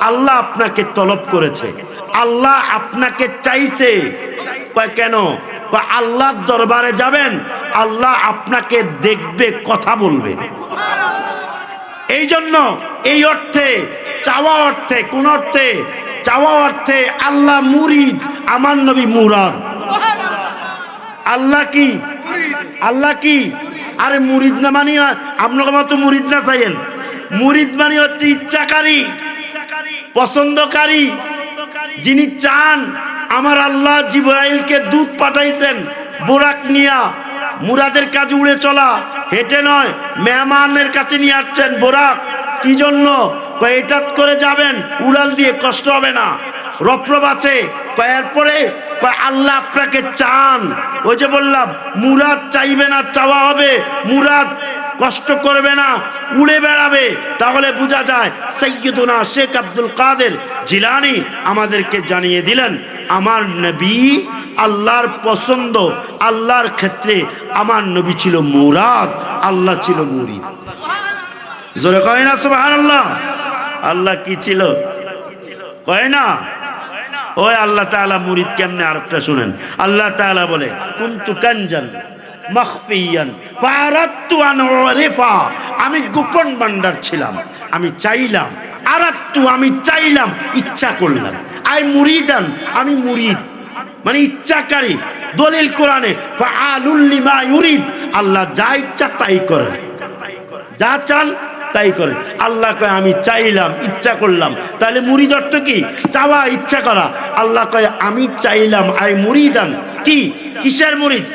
আল্লাহ আপনাকে তলব করেছে, আল্লাহ আপনাকে চাইছে। কয় কেন? কয় আল্লাহর দরবারে যাবেন, আল্লাহ আপনাকে দেখবে, কথা বলবে। এই জন্য এই অর্থে চাওয়া অর্থে, কোন অর্থে? চাওয়া অর্থে আল্লাহ মুরিদ, আমার নবী মুরাদ। আল্লাহ কি? আল্লাহ কি? আরে মুরিদ না মানে আপনাকে মতো মুরিদ না চাইেন। মুরিদ মানে হচ্ছে ইচ্ছাকারী, পছন্দকারী, যিনি চান। আমার আল্লাহ জিবরাইলকে দুধ পাঠাইছেন বোরাক নিয়া, মুরাদের কাজে উড়ে চলা, হেঁটে নয়, মেহমানের কাছে নিয়ে আসছেন বোরাক। কি জন্য? কয় এটাত করে যাবেন, উড়াল দিয়ে কষ্ট হবে না, রপ্রব আছে। কয় এরপরে কয় আল্লাহ আপনাকে চান। ওই যে বললাম, মুরাদ চাইবে না, চাওয়া হবে। মুরাদ কষ্ট করবে না, উড়ে বেড়াবে। তাহলে বোঝা যায় সৈয়দুনা শেখ আব্দুল কাদের জিলানী আমাদেরকে জানিয়ে দিলেন, আমার নবী আল্লাহর পছন্দ, আল্লাহর ক্ষেত্রে আমার নবী ছিল মুরাদ, আল্লাহ ছিল মুরিদ। জোরে কয় না সুবহানাল্লাহ? আল্লাহ কি ছিল? কয় না? ওই আল্লাহ তাআলা মুরিদ কেমনে? আরেকটা শুনেন। আল্লাহ তাআলা বলে, কুনতু কানজান মাখফিয়ান ফারাদতু আন উরিফা, আমি গোপন ভান্ডার ছিলাম, আমি চাইলাম। আরাদতু, আমি চাইলাম, ইচ্ছা করলাম। আই মুরিদান, আমি মুরিদ মানে ইচ্ছাকারী। দলিল কোরআনে, ফাআলুল লিমা ইউরিদ, আল্লাহ যা ইচ্ছা তাই করেন, যা চান তাই করেন। আল্লাহ কয় আমি চাইলাম, ইচ্ছা করলাম। তাহলে মুরিদ অর্থ কি? চাওয়া, ইচ্ছা করা। আল্লাহ কয় আমি চাইলাম, আই মুরিদান। কি? কিসের মুরিদ?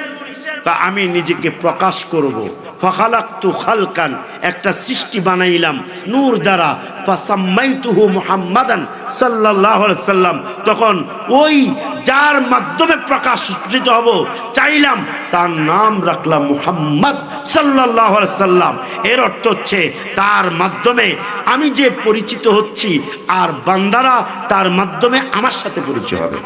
তা আমি নিজেকে প্রকাশ করব। ফাখালাকতু খালকান, একটা সৃষ্টি বানাইলাম নূর দ্বারা। ফাসাম্মাইতুহু মুহাম্মাদান সাল্লাল্লাহু আলাইহি সাল্লাম, তখন ওই যার মাধ্যমে প্রকাশিত হব চাইলাম, তার নাম রাখলাম মুহাম্মদ সাল্লাল্লাহু আলাইহি সাল্লাম। এর অর্থ হচ্ছে তার মাধ্যমে আমি যে পরিচিত হচ্ছি, আর বান্দারা তার মাধ্যমে আমার সাথে পরিচয় হবে।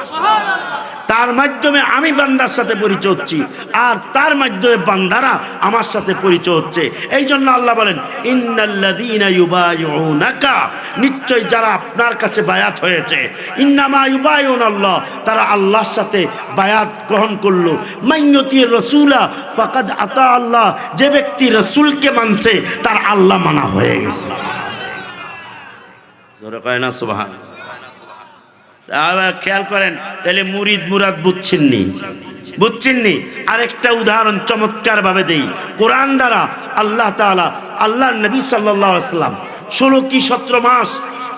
তার মাধ্যমে আমি বান্দার সাথে পরিচয় হচ্ছি, আর তার মাধ্যমে বান্দারা আমার সাথে পরিচয় হচ্ছে। এই জন্য আল্লাহ বলেন, ইন্নাল্লাযীনা ইউবাইউনাকা, নিশ্চয় যারা আপনার কাছে বায়াত হয়েছে, ইন্নামা ইউবাইউনাল্লাহ, তারা আল্লাহর সাথে বায়াত গ্রহণ করলো। মাইয়ুতির রাসূলা ফাকাদ আতা আল্লাহ, যে ব্যক্তি রাসূলকে মানছে তার আল্লাহ মানা হয়ে গেছে। জোরে কয় না সুবহানাল্লাহ? আবার খেয়াল করেন, তাহলে মুরিদ মুরাদ বুঝছেননি? বুঝছেননি? আরেকটা উদাহরণ চমৎকার ভাবে দেই। কোরআন দ্বারা আল্লাহ তাআলা, আল্লাহর নবী সাল্লাল্লাহু আলাইহি সাল্লাম 16 কি 17 মাস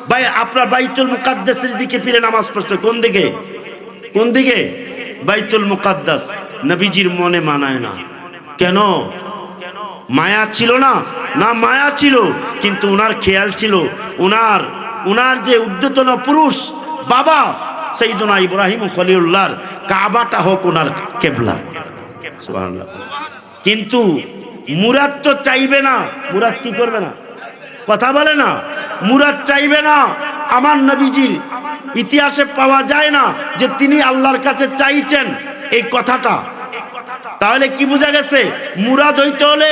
ভাই আপনার বাইতুল মুকাদ্দাসের দিকে ফিরে নামাজ পড়তে। কোন দিকে? কোন দিকে? বাইতুল মুকাদ্দাস। নবীজির মনে মানায় না। কেন? মায়া ছিল না? না, মায়া ছিল, কিন্তু উনার খেয়াল ছিল উনার যে উদ্যতন পুরুষ বাবা সাইয়্যিদুনা ইব্রাহিম খলিলুল্লাহর কাবাটা হোক ওনার কিবলা। সুবহানাল্লাহ। কিন্তু মুরাদ তো চাইবে না। মুরাদ কি করবে না? কথা বলে না। মুরাদ চাইবে না। আমার নবীজির ইতিহাসে পাওয়া যায় না যে তিনি আল্লাহর কাছে চাইছেন এই কথাটা। তাহলে কি বোঝা গেছে? মুরাদ হইতে হলে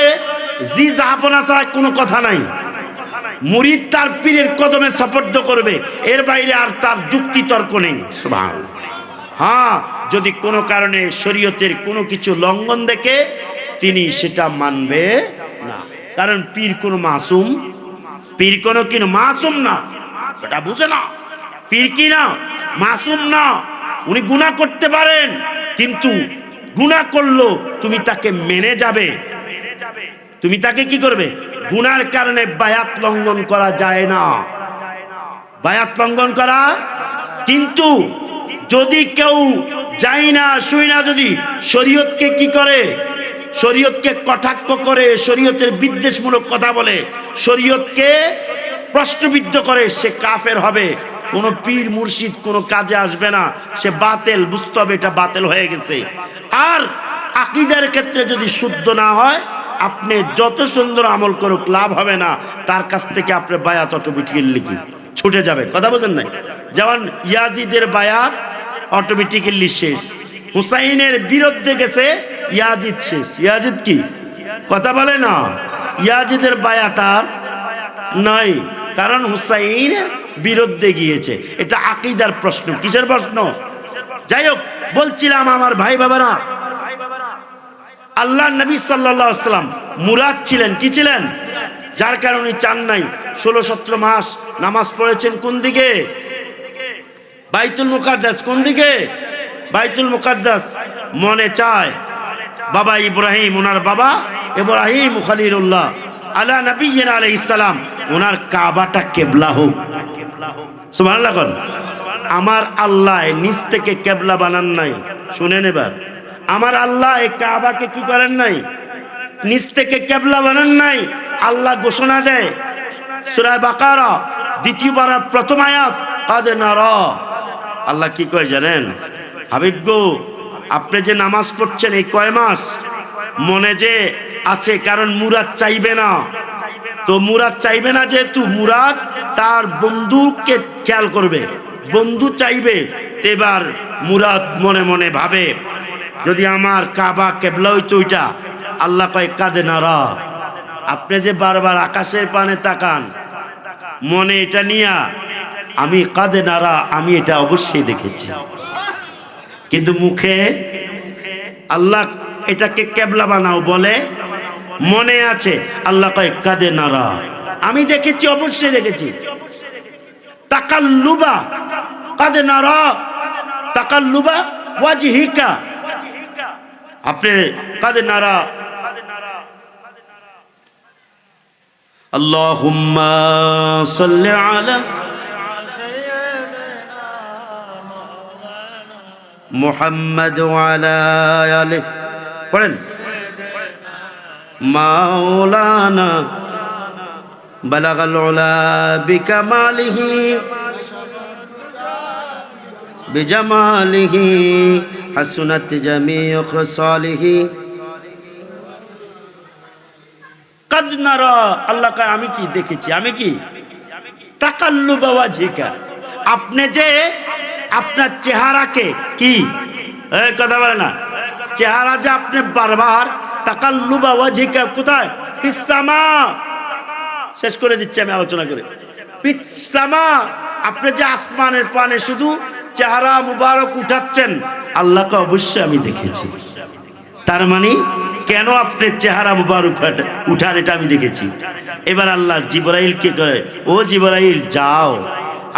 জি জাহাপনা ছাড়া কোনো কথা নাই। মুরিদ তার পীরের কদমে সপর্দ করবে, এর বাইরে আর তার যুক্তি তর্ক নেই। সুবহানাল্লাহ। হ্যাঁ, যদি কোনো কারণে শরীয়তের কোনো কিছু লঙ্ঘন দেখে তিনি সেটা মানবে না, কারণ পীর কোনো মাসুম, পীর কোনো কি মাসুম না, এটা বুঝে না। পীর কি না? মাসুম না। উনি গুনাহ করতে পারেন, কিন্তু গুনাহ করলো তুমি তাকে মেনে যাবে, তুমি তাকে কি করবে? গুনার কারণে বায়াত লঙ্ঘন করা যায় না, বায়াত লঙ্ঘন করা। কিন্তু যদি কেউ যায় না শুই না, যদি শরীয়তকে কি করে, শরীয়তকে কটাক্ষ করে, শরীয়তের বিদ্বেষমূলক কথা বলে, শরীয়তকে প্রশ্নবিদ্ধ করে, সে কাফের হবে। কোনো পীর মুর্শিদ কোনো কাজে আসবে না, সে বাতেল, বুঝতে হবে এটা বাতেল হয়ে গেছে। আর আকীদার ক্ষেত্রে যদি শুদ্ধ না হয়, আপনি যত সুন্দর আমল করুক লাভ হবে না, তার কাছ থেকে আপনার বায়াত অটোমেটিক্যালি ছুটে যাবে। কথা বোঝেন নাই? যেমন ইয়াজিদের বায়াত অটোমেটিক্যালি শেষ। হুসাইনের বিরুদ্ধে গেছে, ইয়াজিদ শেষ। ইয়াজিদ কি? কথা বলে না। ইয়াজিদের বায়াত আর নাই, কারণ হুসাইনের বিরুদ্ধে গিয়েছে। এটা আকীদার প্রশ্ন। কিসের প্রশ্ন? যাই হোক, বলছিলাম আমার ভাই বাবারা, আল্লাহ নবী সাল্লাল্লাহু আলাইহি সাল্লাম মুরাদ ছিলেন, কি ছিলেন? যার কারণে চান নাই 16-17 মাস নামাজ পড়েছেন কোন দিকে? বাইতুল মুকাদ্দাস। কোন দিকে? বাইতুল মুকাদ্দাস। মনে চায় বাবা ইব্রাহিম, ওনার বাবা ইব্রাহিম খলিলুল্লাহ আলা নবিয়্যিনা আলাইহিস সালাম, ওনার কাবাটা কিবলা হোক। সুবহানাল্লাহ। আমার আল্লাহ নিজ থেকে কিবলা বানান নাই। শুনেন এবার, আমার আল্লাহ এই কাবাকে কি করেন নাই? নিজ থেকে কিবলা বানান নাই। আল্লাহ ঘোষণা দেয় সূরা বাকারা 2 পারার প্রথম আয়াত, কাদ নারা। আল্লাহ কি কয় জানেন? হাবিব গো, আপনি যে নামাজ পড়ছেন এই কয় মাস মনে যে আছে, কারণ মুরাদ চাইবে না। তো মুরাদ চাইবে না, যেহেতু মুরাদ তার বন্ধুকে খেয়াল করবে, বন্ধু চাইবে। এবার মুরাদ মনে মনে ভাবে, যদি আমার কাবা কিবলা হইতো ওইটা। আল্লাহ কয় কাদে নারা। আপনি যে বারবার আকাশের পানে তাকান মনে এটা নিয়া, আমি কাদে নারা, আমি এটা অবশ্যই দেখেছি। কিন্তু মুখে আল্লাহ এটাকে কিবলা বানাও বলে, মনে আছে। আল্লাহ কয় কাদে নারা, আমি দেখেছি, অবশ্যই দেখেছি। তাকাল্লুবা, কাদে নারা তাকাল্লুবা ওয়াজহিকা। আপনি কাদে নারা। আল্লাহুম্মা সাল্লি আলা মুহাম্মাদ ওয়া আলা আলিহি। পড়েন। মাওলানা বালাগাল উলা বিকামালিহি বিজামালিহি হাসুনাত জামিউ খাসালিহি। কাদ নারা, আল্লাহ কয় আমি কি দেখেছি, আমি কি? তাকাল্লুবা ওয়াজহিকা, আপনি যে আপনার চেহারাকে কি এই কথা বলে না, চেহারা যে আপনি বারবার তাকাল্লুবা ওয়াজহিকা, কোথায়? ফিসসামা। শেষ করে দিচ্ছি আমি আলোচনা করে। ফিসসামা, আপনি যে আসমানের পানে শুধু চেহারা মুবারক উঠাচ্ছেন, আল্লাহকে অবশ্যই আমি দেখেছি। তার মানে কেন আপনি চেহারা মুবারক উঠান, এটা আমি দেখেছি। এবার আল্লাহ জিবরাইলকে কয়, ও জিবরাইল যাও,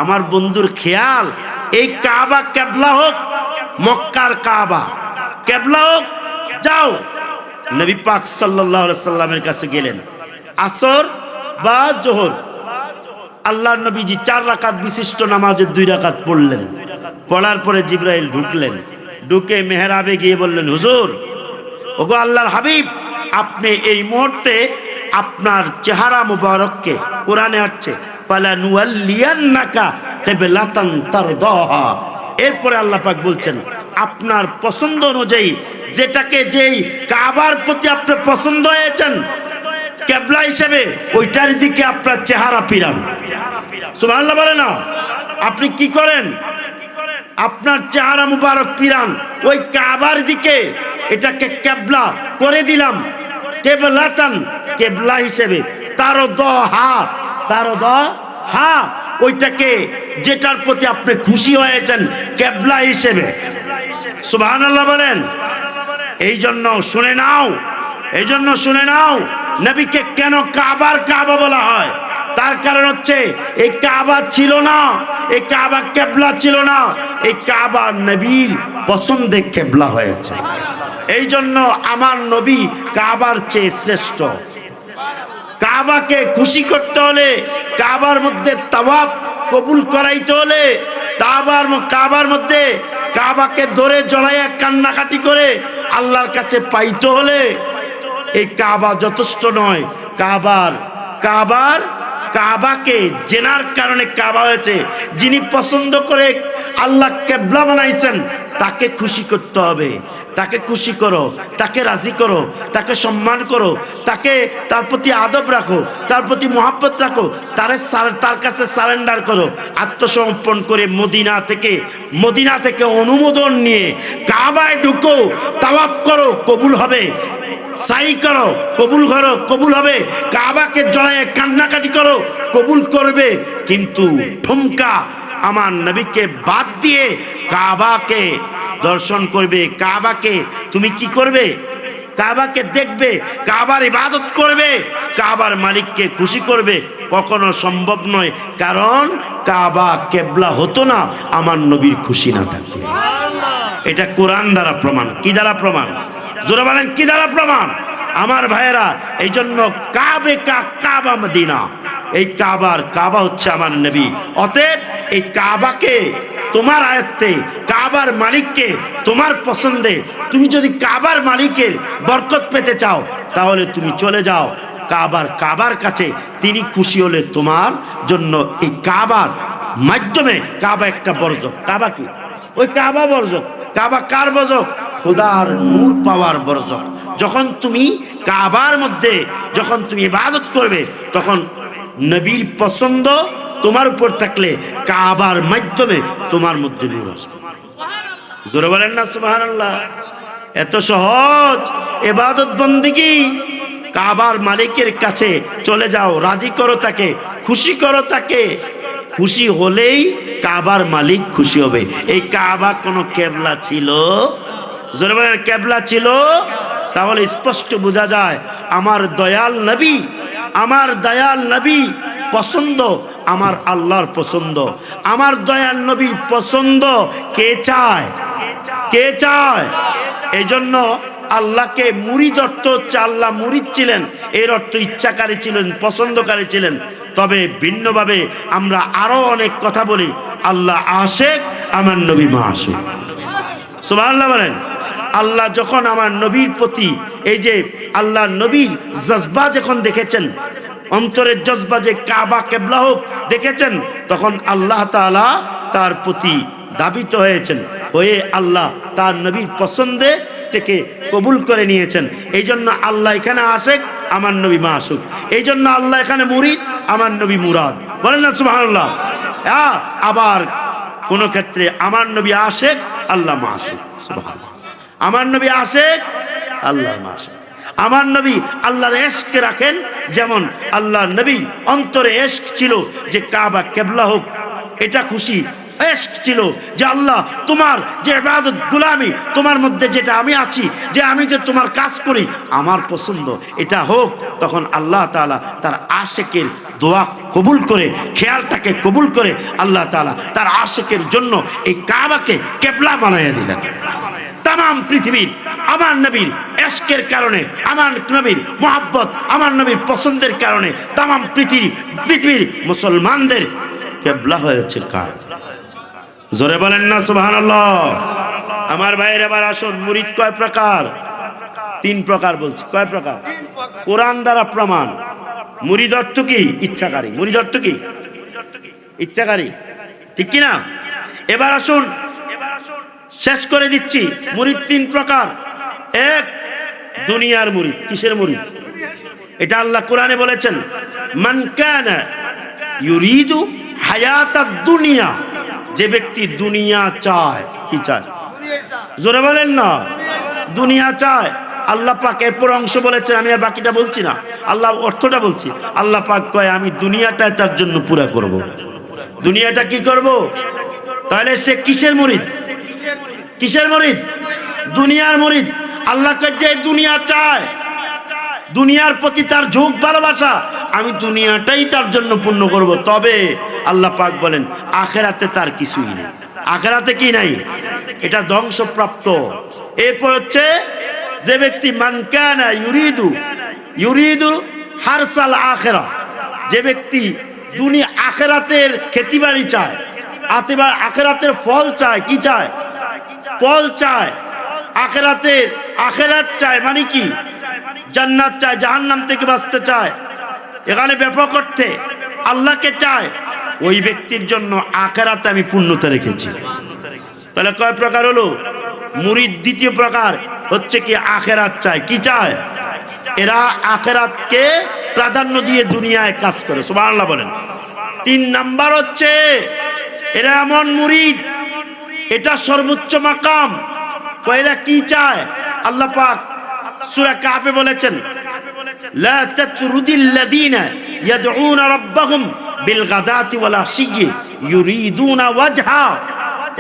আমার বন্ধুর খেয়াল এই কাবা কিবলা হোক, মক্কার কাবা কিবলা হোক, যাও। নবী পাক সাল্লাল্লাহু আলাইহি সাল্লামের কাছে গেলেন। আসর বা জোহর, আল্লাহর নবীজি 4 রাকাত বিশিষ্ট নামাজের 2 রাকাত পড়লেন। পড়ার পরে জিবরাইল ঢুকলেন, ঢুকে মেহরাবে গিয়ে বললেন, হুজুর, ওগো আল্লাহর হাবিব, আপনি এই মুহূর্তে আপনার চেহারা মুবারককে, কোরআনে আছে ফালা নুয়াল্লিয়ান্নাকা কিবলাতান তারদাহা। এরপরে আল্লাহ পাক বলছেন, আপনার পছন্দ অনুযায়ী যেটাকে, যেই কাবার প্রতি আপনি পছন্দ হয়েছেন কিবলা হিসেবে, ওইটার দিকে আপনার চেহারা ফিরান। সুবহানাল্লাহ বলে না? আপনি কি করেন? আপনার চেহারা মুবারক ফিরান ওই কাবার দিকে। এটাকে কিবলা করে দিলাম, কিবলাতান, কিবলা হিসেবে। তারদাহা, তারদাহা, ওইটাকে যেটার প্রতি আপনি খুশি হয়েছেন কিবলা হিসেবে। সুবহানাল্লাহ বলেন। এই জন্য শুনে নাও, এই জন্য শুনে নাও, নবীকে কেন কাবার কাবা বলা হয়? তার কারণ হচ্ছে এই কাবা ছিল না, এই কাবা কিবলা ছিল না, এই কাবা নবীর পছন্দে কিবলা হয়েছে। এই জন্য আমার নবী কাবার চেয়ে শ্রেষ্ঠ। কাবাকে খুশি করতে হলে, কাবার মধ্যে তাওয়াফ কবুল করাইতে হলে, কাবার মধ্যে কাবাকে ধরে জড়াইয়া কান্নাকাটি করে আল্লাহর কাছে পাইতে হলে এই কাবা যথেষ্ট নয়। কাবাকে জেনার কারণে কাবা হয়েছে। যিনি পছন্দ করে আল্লাহ কিবলা বানাইছেন, তাকে খুশি করতে হবে। তাকে খুশি করো, তাকে রাজি করো, তাকে সম্মান করো, তার প্রতি আদব রাখো, তার প্রতি মহব্বত রাখো, তার কাছে সারেন্ডার করো, আত্মসমর্পণ করে মদিনা থেকে অনুমোদন নিয়ে কাবায় ঢুকো, তাওয়াফ করো, কবুল হবে। সাই করো, কবুল করো, কবুল হবে। কাবাকে জড়ায় কান্নাকাটি করো, কবুল করবে। কিন্তু ঠুমকা আমার নবীকে বাদ দিয়ে কাবাকে দর্শন করবে, কাবাকে তুমি কি করবে? কাবাকে দেখবে, কাবার ইবাদত করবে, কাবার মালিককে খুশি করবে, কখনো সম্ভব নয়। কারণ কাবা কেবলা হতো না আমার নবীর খুশি না থাকলে। এটা কোরআন দ্বারা প্রমাণ। কি দ্বারা প্রমাণ? জোরে বলেন, কি দ্বারা প্রমাণ? আমার ভাইয়েরা, এই জন্য কাবা মদিনা, এই কাবা হচ্ছে আমার নবী। অতএব এই কাবাকে তোমার আয়ত্তে, কাবার মালিককে তোমার পছন্দে, তুমি যদি কাবার মালিকের বরকত পেতে চাও তাহলে তুমি চলে যাও কাবার কাছে। তিনি খুশি হলে তোমার জন্য এই কাবার মাধ্যমে, কাবা একটা বর্জক। কাবা কি? ওই কাবা বর্জক। কাবা কার বর্জক? খোদার নূর পাওয়ার বর্জক। যখন তুমি কাবার মধ্যে যখন তুমি ইবাদত করবে, তখন নবীর পছন্দ তোমার উপর থাকলে কাবার মাধ্যমে তোমার মধ্যে নূর আসবে। জোরে বলেন না সুবহানাল্লাহ। এত সহজ ইবাদত বন্দেগী। কাবার মালিকের কাছে চলে যাও, রাজি করো তাকে, খুশি করো তাকে। খুশি হলেই কাবার মালিক খুশি হবে। এই কাবা কোনো কেবলা ছিল? জোরে বলেন, কেবলা ছিল? তাহলে স্পষ্ট বোঝা যায় আমার দয়াল নবী, আমার দয়াল নবী পছন্দ আমার আল্লাহর পছন্দ। আমার দয়াল নবীর পছন্দ কে চায়? কে চায়? এই জন্য আল্লাহকে মুরিদ অর্থ হচ্ছে আল্লাহ মুরিদ ছিলেন, এর অর্থ ইচ্ছাকারী ছিলেন, পছন্দকারী ছিলেন। তবে ভিন্নভাবে আমরা আরো অনেক কথা বলি। আল্লাহ আশেক, আমার নবী মাসুক। সুবহানাল্লাহ বলেন। আল্লাহ যখন আমার নবীর প্রতি এই যে আল্লাহ নবীর জজবা যখন দেখেছেন, অন্তরের জজবা যে কাবা কেবলা হোক দেখেছেন, তখন আল্লাহ তাআলা তার প্রতি দাবিত হয়েছেন, হয়ে আল্লাহ তার নবীর পছন্দে থেকে কবুল করে নিয়েছেন। এই জন্য আল্লাহ এখানে আশেক, আমার নবী মাসুক। এই জন্য আল্লাহ এখানে মুরিদ, আমার নবী মুরাদ। বলেন না সুবহানাল্লাহ। আবার কোন ক্ষেত্রে আমার নবী আশেক, আল্লাহ মাসুক। সুবহানাল্লাহ। আমার নবী আশেক, আল্লাহ মাসুক। আমার নবী আল্লাহর ইশক রাখেন। যেমন আল্লাহ নবী অন্তরে ইশক ছিল যে কাবা কেবলা হোক, এটা খুশি। ইশক ছিল যে আল্লাহ তোমার যে ইবাদত গোলামি, তোমার মধ্যে যেটা আমি আছি, যে আমি যে তোমার কাজ করি, আমার পছন্দ এটা হোক। তখন আল্লাহ তাআলা তার আশেকের দোয়া কবুল করে, খেয়ালটাকে কবুল করে আল্লাহ তাআলা তার আশেকের জন্য এই কাবাকে কেবলা বানাইয়া দিলেন। তাম পৃথিবীর আমার নবীর ইশকের কারণে, আমার নবীর মোহাব্বত, আমার নবীর পছন্দের কারণে তাম পৃথিবীর মুসলমানদের কেবলা হয়েছে কাবা। জোরে বলেন না সুবহানাল্লাহ। আমার ভাইয়ের এবার আসুন, মুরিদ কয় প্রকার? 3 প্রকার বলছি। কয় প্রকার? কোরআন দ্বারা প্রমাণ। মুরিদ অর্থ কি? ইচ্ছাকারী। মুরিদ অর্থ কি? ইচ্ছাকারী, ঠিক কি না? এবার আসুন শেষ করে দিচ্ছি। মুরিদ 3 প্রকার। এক, দুনিয়ার মুরিদ। কিসের মুরিদ? এটা আল্লাহ কোরআনে বলেছেন, মান কানা ইউরিদু হায়াতাদ দুনিয়া। যে ব্যক্তি দুনিয়া চায়। কি চায়? জোরে বলেন না। দুনিয়া চায়। আল্লাহ পাক এরপর অংশ বলেছেন, আমি আর বাকিটা বলছি না, আল্লাহ অর্থটা বলছি। আল্লাহ পাক কয় আমি দুনিয়াটা তার জন্য পুরা করব। দুনিয়াটা কি করব? তাহলে সে কিসের মুরিদ? কিসের মুরিদ? দুনিয়ার মুরিদ। আল্লাহ কয় যে দুনিয়া চায়, দুনিয়ার প্রতি তার ঝোঁক ভালোবাসা, আমি দুনিয়াটাই তার জন্য পূর্ণ করব। তবে আল্লাহ পাক বলেন আখিরাতে তার কিছুই নেই। আখিরাতে কি নাই? এটা ধ্বংসপ্রাপ্ত। এরপর হচ্ছে যে ব্যক্তি মান কানা ইউরিদু হারসাল আখিরা। যে ব্যক্তি দুনিয়া আখিরাতের খেতিবাড়ি চায়, আখিরাতের ফল চায়। কি চায়? ফল চায়। আখিরাত চায় মানে কি? জান্নাত চায়, জাহান্নাম থেকে বাঁচতে চায়। এখানে ব্যাপক অর্থে আল্লাহকে চায়। ওই ব্যক্তির জন্য আখিরাতে আমি পূর্ণতা রেখেছি। তাহলে কয় প্রকার হলো? মুরিদ দ্বিতীয় প্রকার হচ্ছে কি আখিরাত চায়। কি চায়? এরা আখিরাতকে প্রাধান্য দিয়ে দুনিয়ায় কাজ করে। সুবহানাল্লাহ বলেন। 3 নাম্বার হচ্ছে এরা এমন মুরিদ, এটা সর্বোচ্চ মাকাম। এরা কি চায়? আল্লাহ পাক সূরা কাফে বলেছেন, লা তাতরুদিল্লাযীনা ইয়াদউনা রাব্বাহুম বিল গাদাতি ওয়াল আশিয়্যি ইউরিদুনা ওয়াজহা।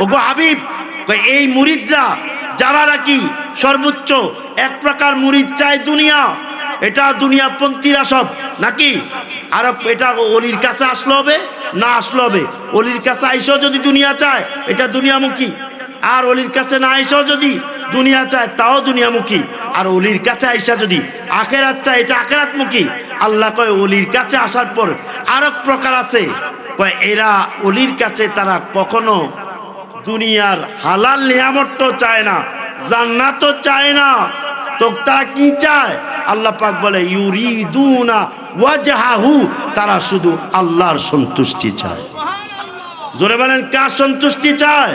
ওগো হাবিব, এই মুরিদরা যারা নাকি সর্বোচ্চ এক প্রকার মুরিদ চায় দুনিয়া, এটা দুনিয়াপন্থীরা সব নাকি, আর এটা অলির কাছে আসলে হবে না আসলে হবে। অলির কাছে আইসাও যদি দুনিয়া চায় এটা দুনিয়ামুখী, আর অলির কাছে না আইসাও যদি দুনিয়া চায় তাও দুনিয়ামুখী, আর অলির কাছে আইসা যদি আখেরাত চায় এটা আখেরাতমুখী। আল্লাহ কয় ওলির কাছে আসার পর আর এক প্রকার আছে, কয় এরা অলির কাছে তারা কখনো দুনিয়ার হালাল নিয়ামতও চায় না, জান্নাতও চায় না, তো তারা কি চায়? আল্লাহ পাক বলে ইউরিদুনা ওয়াজহাহু, তারা শুধু আল্লাহর সন্তুষ্টি চায়। জোরে বলেন, কার সন্তুষ্টি চায়?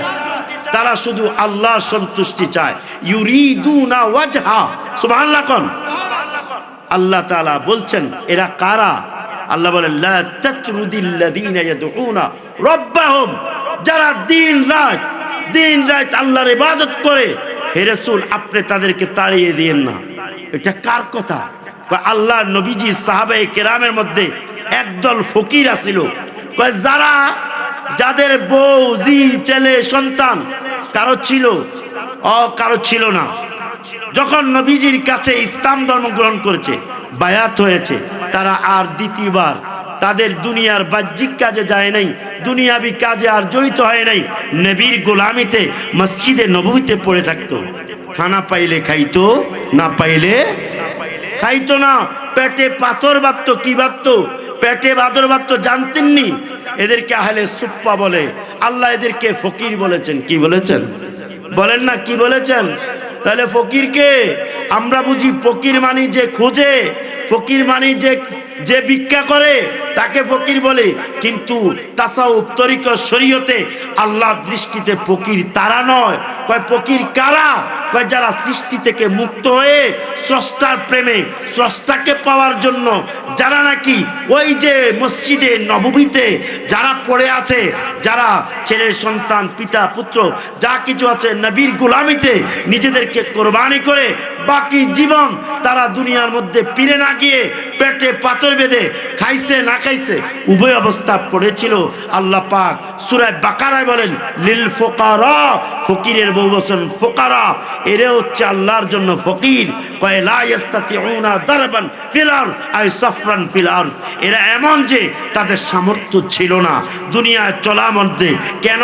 তারা শুধু আল্লাহর সন্তুষ্টি চায়। ইউরিদুনা ওয়াজহা, সুবহানাল্লাহ কোন। আল্লাহ তাআলা বলছেন এরা কারা? আল্লাহ বলেন লা তাতরুদিল্লাযীনা ইয়াদউনা রাব্বাহুম, যারা দিন রাত আল্লাহর ইবাদত করে, হে রাসূল আপনি তাদেরকে তাড়িয়ে দিয়েন না। এটা কার কথা? আল্লাহর নবীজি সাহাবায়ে কেরামের মধ্যে একদল ফকির আছিল, যারা যাদের বউ জি ছেলে সন্তান কারো ছিল কারো ছিল না, যখন নবীজির কাছে ইসলাম ধর্ম গ্রহণ করেছে, বায়াত হয়েছে, তারা আর দ্বিতীয়বার তাদের দুনিয়ার বাহ্যিক কাজে যায় নাই, দুনিয়াবি কাজে আর জড়িত হয় নাই, নবীর গোলামিতে মসজিদে নববীতে পড়ে থাকতো। খানা পাইলে খাইতো, না পাইলে খাইতো না। পেটে পাথর বাঁধতো, কি বাঁধতো? পেটে পাথর বাঁধতো, জানতেননি? এদেরকে আহলে সুফফা বলে। আল্লাহ এদেরকে ফকির বলেছেন। কি বলেছেন? বলেন না, কি বলেছেন? তাহলে ফকিরকে আমরা বুঝি ফকির মানি যে খোঁজে, ফকির মানি যে ভিক্ষা করে তাকে ফকির বলে, কিন্তু তাসাউফ তরিকত শরীয়তে আল্লাহর দৃষ্টিতে ফকির তারা নয়। কয় ফকির কারা? কয় যারা সৃষ্টি থেকে মুক্ত হয়ে স্রষ্টার প্রেমে, স্রষ্টাকে পাওয়ার জন্য যারা নাকি ওই যে মসজিদে নববীতে যারা পড়ে আছে, যারা ছেলে সন্তান পিতা পুত্র যা কিছু আছে নবীর গোলামিতে নিজেদেরকে কোরবানি করে বাকি জীবন তারা দুনিয়ার মধ্যে ফিরে না গিয়ে পেটে পাথর বেঁধে খাইছে না খাইছে উভয় অবস্থা পড়েছিল। আল্লাহ পাক সূরা বাকারায় বলেন লিল ফুকারা, ফকিরের বহু বচন ফুকারা, এরা হচ্ছে আল্লাহর জন্য ফকির। কয় লা ইস্তাতিউনা দারবান ফিল আরদ আই সাফরান ফিল আরদ, এরা এমন যে তাদের সামর্থ্য ছিল না দুনিয়ায় চলার মধ্যে। কেন?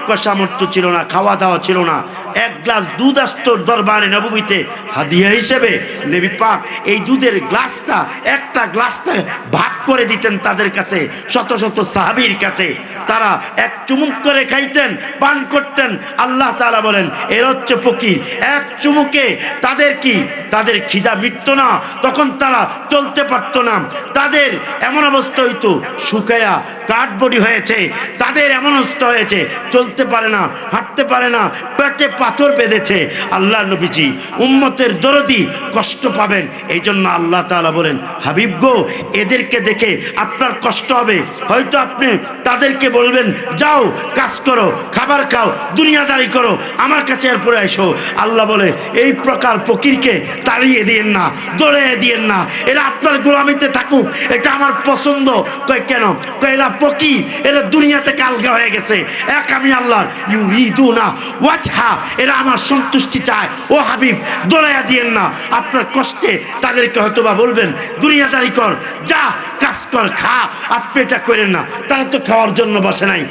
কয় সামর্থ্য ছিল না, খাওয়া দাওয়া ছিল না। এক গ্লাস দুধ আসতো দরবারে নববীতে হাদিয়া হিসেবে, নবী পাক এই দুধের গ্লাসটা একটা গ্লাসটা ভাগ করে দিতেন তাদের কাছে, শত শত সাহাবীর কাছে। তারা এক চুমুক করে খাইতেন, পান করতেন। আল্লাহ তাআলা বলেন এর হচ্ছে ফকির। এক চুমুকে তাদের কি, তাদের খিদা মিটতো না, তখন তারা চলতে পারতো না, তাদের এমন অবস্থা হইতো শুকায়া কাঠবডি হয়েছে, তাদের এমন অবস্থা হয়েছে চলতে পারে না, হাঁটতে পারে না, পেটে পাথর বেঁধেছে। আল্লাহ নবীজি উম্মতের দরদি কষ্ট পাবেন, এই জন্য আল্লাহ তাআলা বলেন হাবিব গো এদেরকে দেখে আপনার কষ্ট হবে, হয়তো আপনি তাদেরকে বলবেন যাও কাজ করো, খাবার খাও, দুনিয়াদারি করো, আমার কাছে এরপরে এসো। আল্লাহ বলে এই প্রকার ফকিরকে তাড়িয়ে দিয়েন না, দৌড়িয়ে দিয়েন না, এরা আপনার গোলামিতে থাকুক, এটা আমার পছন্দ। কয় কেন? কয় এরা ফকির, এরা দুনিয়া থেকে আলগা হয়ে গেছে, এক আমি আল্লাহর ইউরিদুনা ওয়াজহা, এরা আমার সন্তুষ্টি চায়। ও হাবিব দৌড়াইয়া দিয়েন না, আপনার কষ্টে তাদেরকে হয়তো বা বলবেন দুনিয়াদারি কর, যা কাজ কর, খা, আপনি এটা করেন না। তারা তো খাওয়ার জন্য বসে নাই।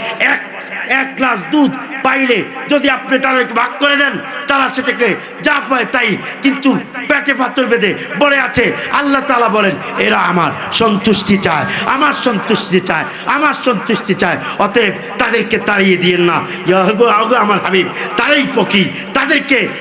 এক গ্লাস দুধ পাইলে যদি আপনি তাদেরকে ভাগ করে দেন, তারা সেটাকে যা পায় তাই, কিন্তু পেটে পাথর বেঁধে পড়ে আছে। আল্লাহ তাআলা বলেন এরা আমার সন্তুষ্টি চায়, আমার সন্তুষ্টি চায়, আমার সন্তুষ্টি চায়। অতএব তাদেরকে তাড়িয়ে দিয়েন না। আমার হাবিব তারাই ফকির,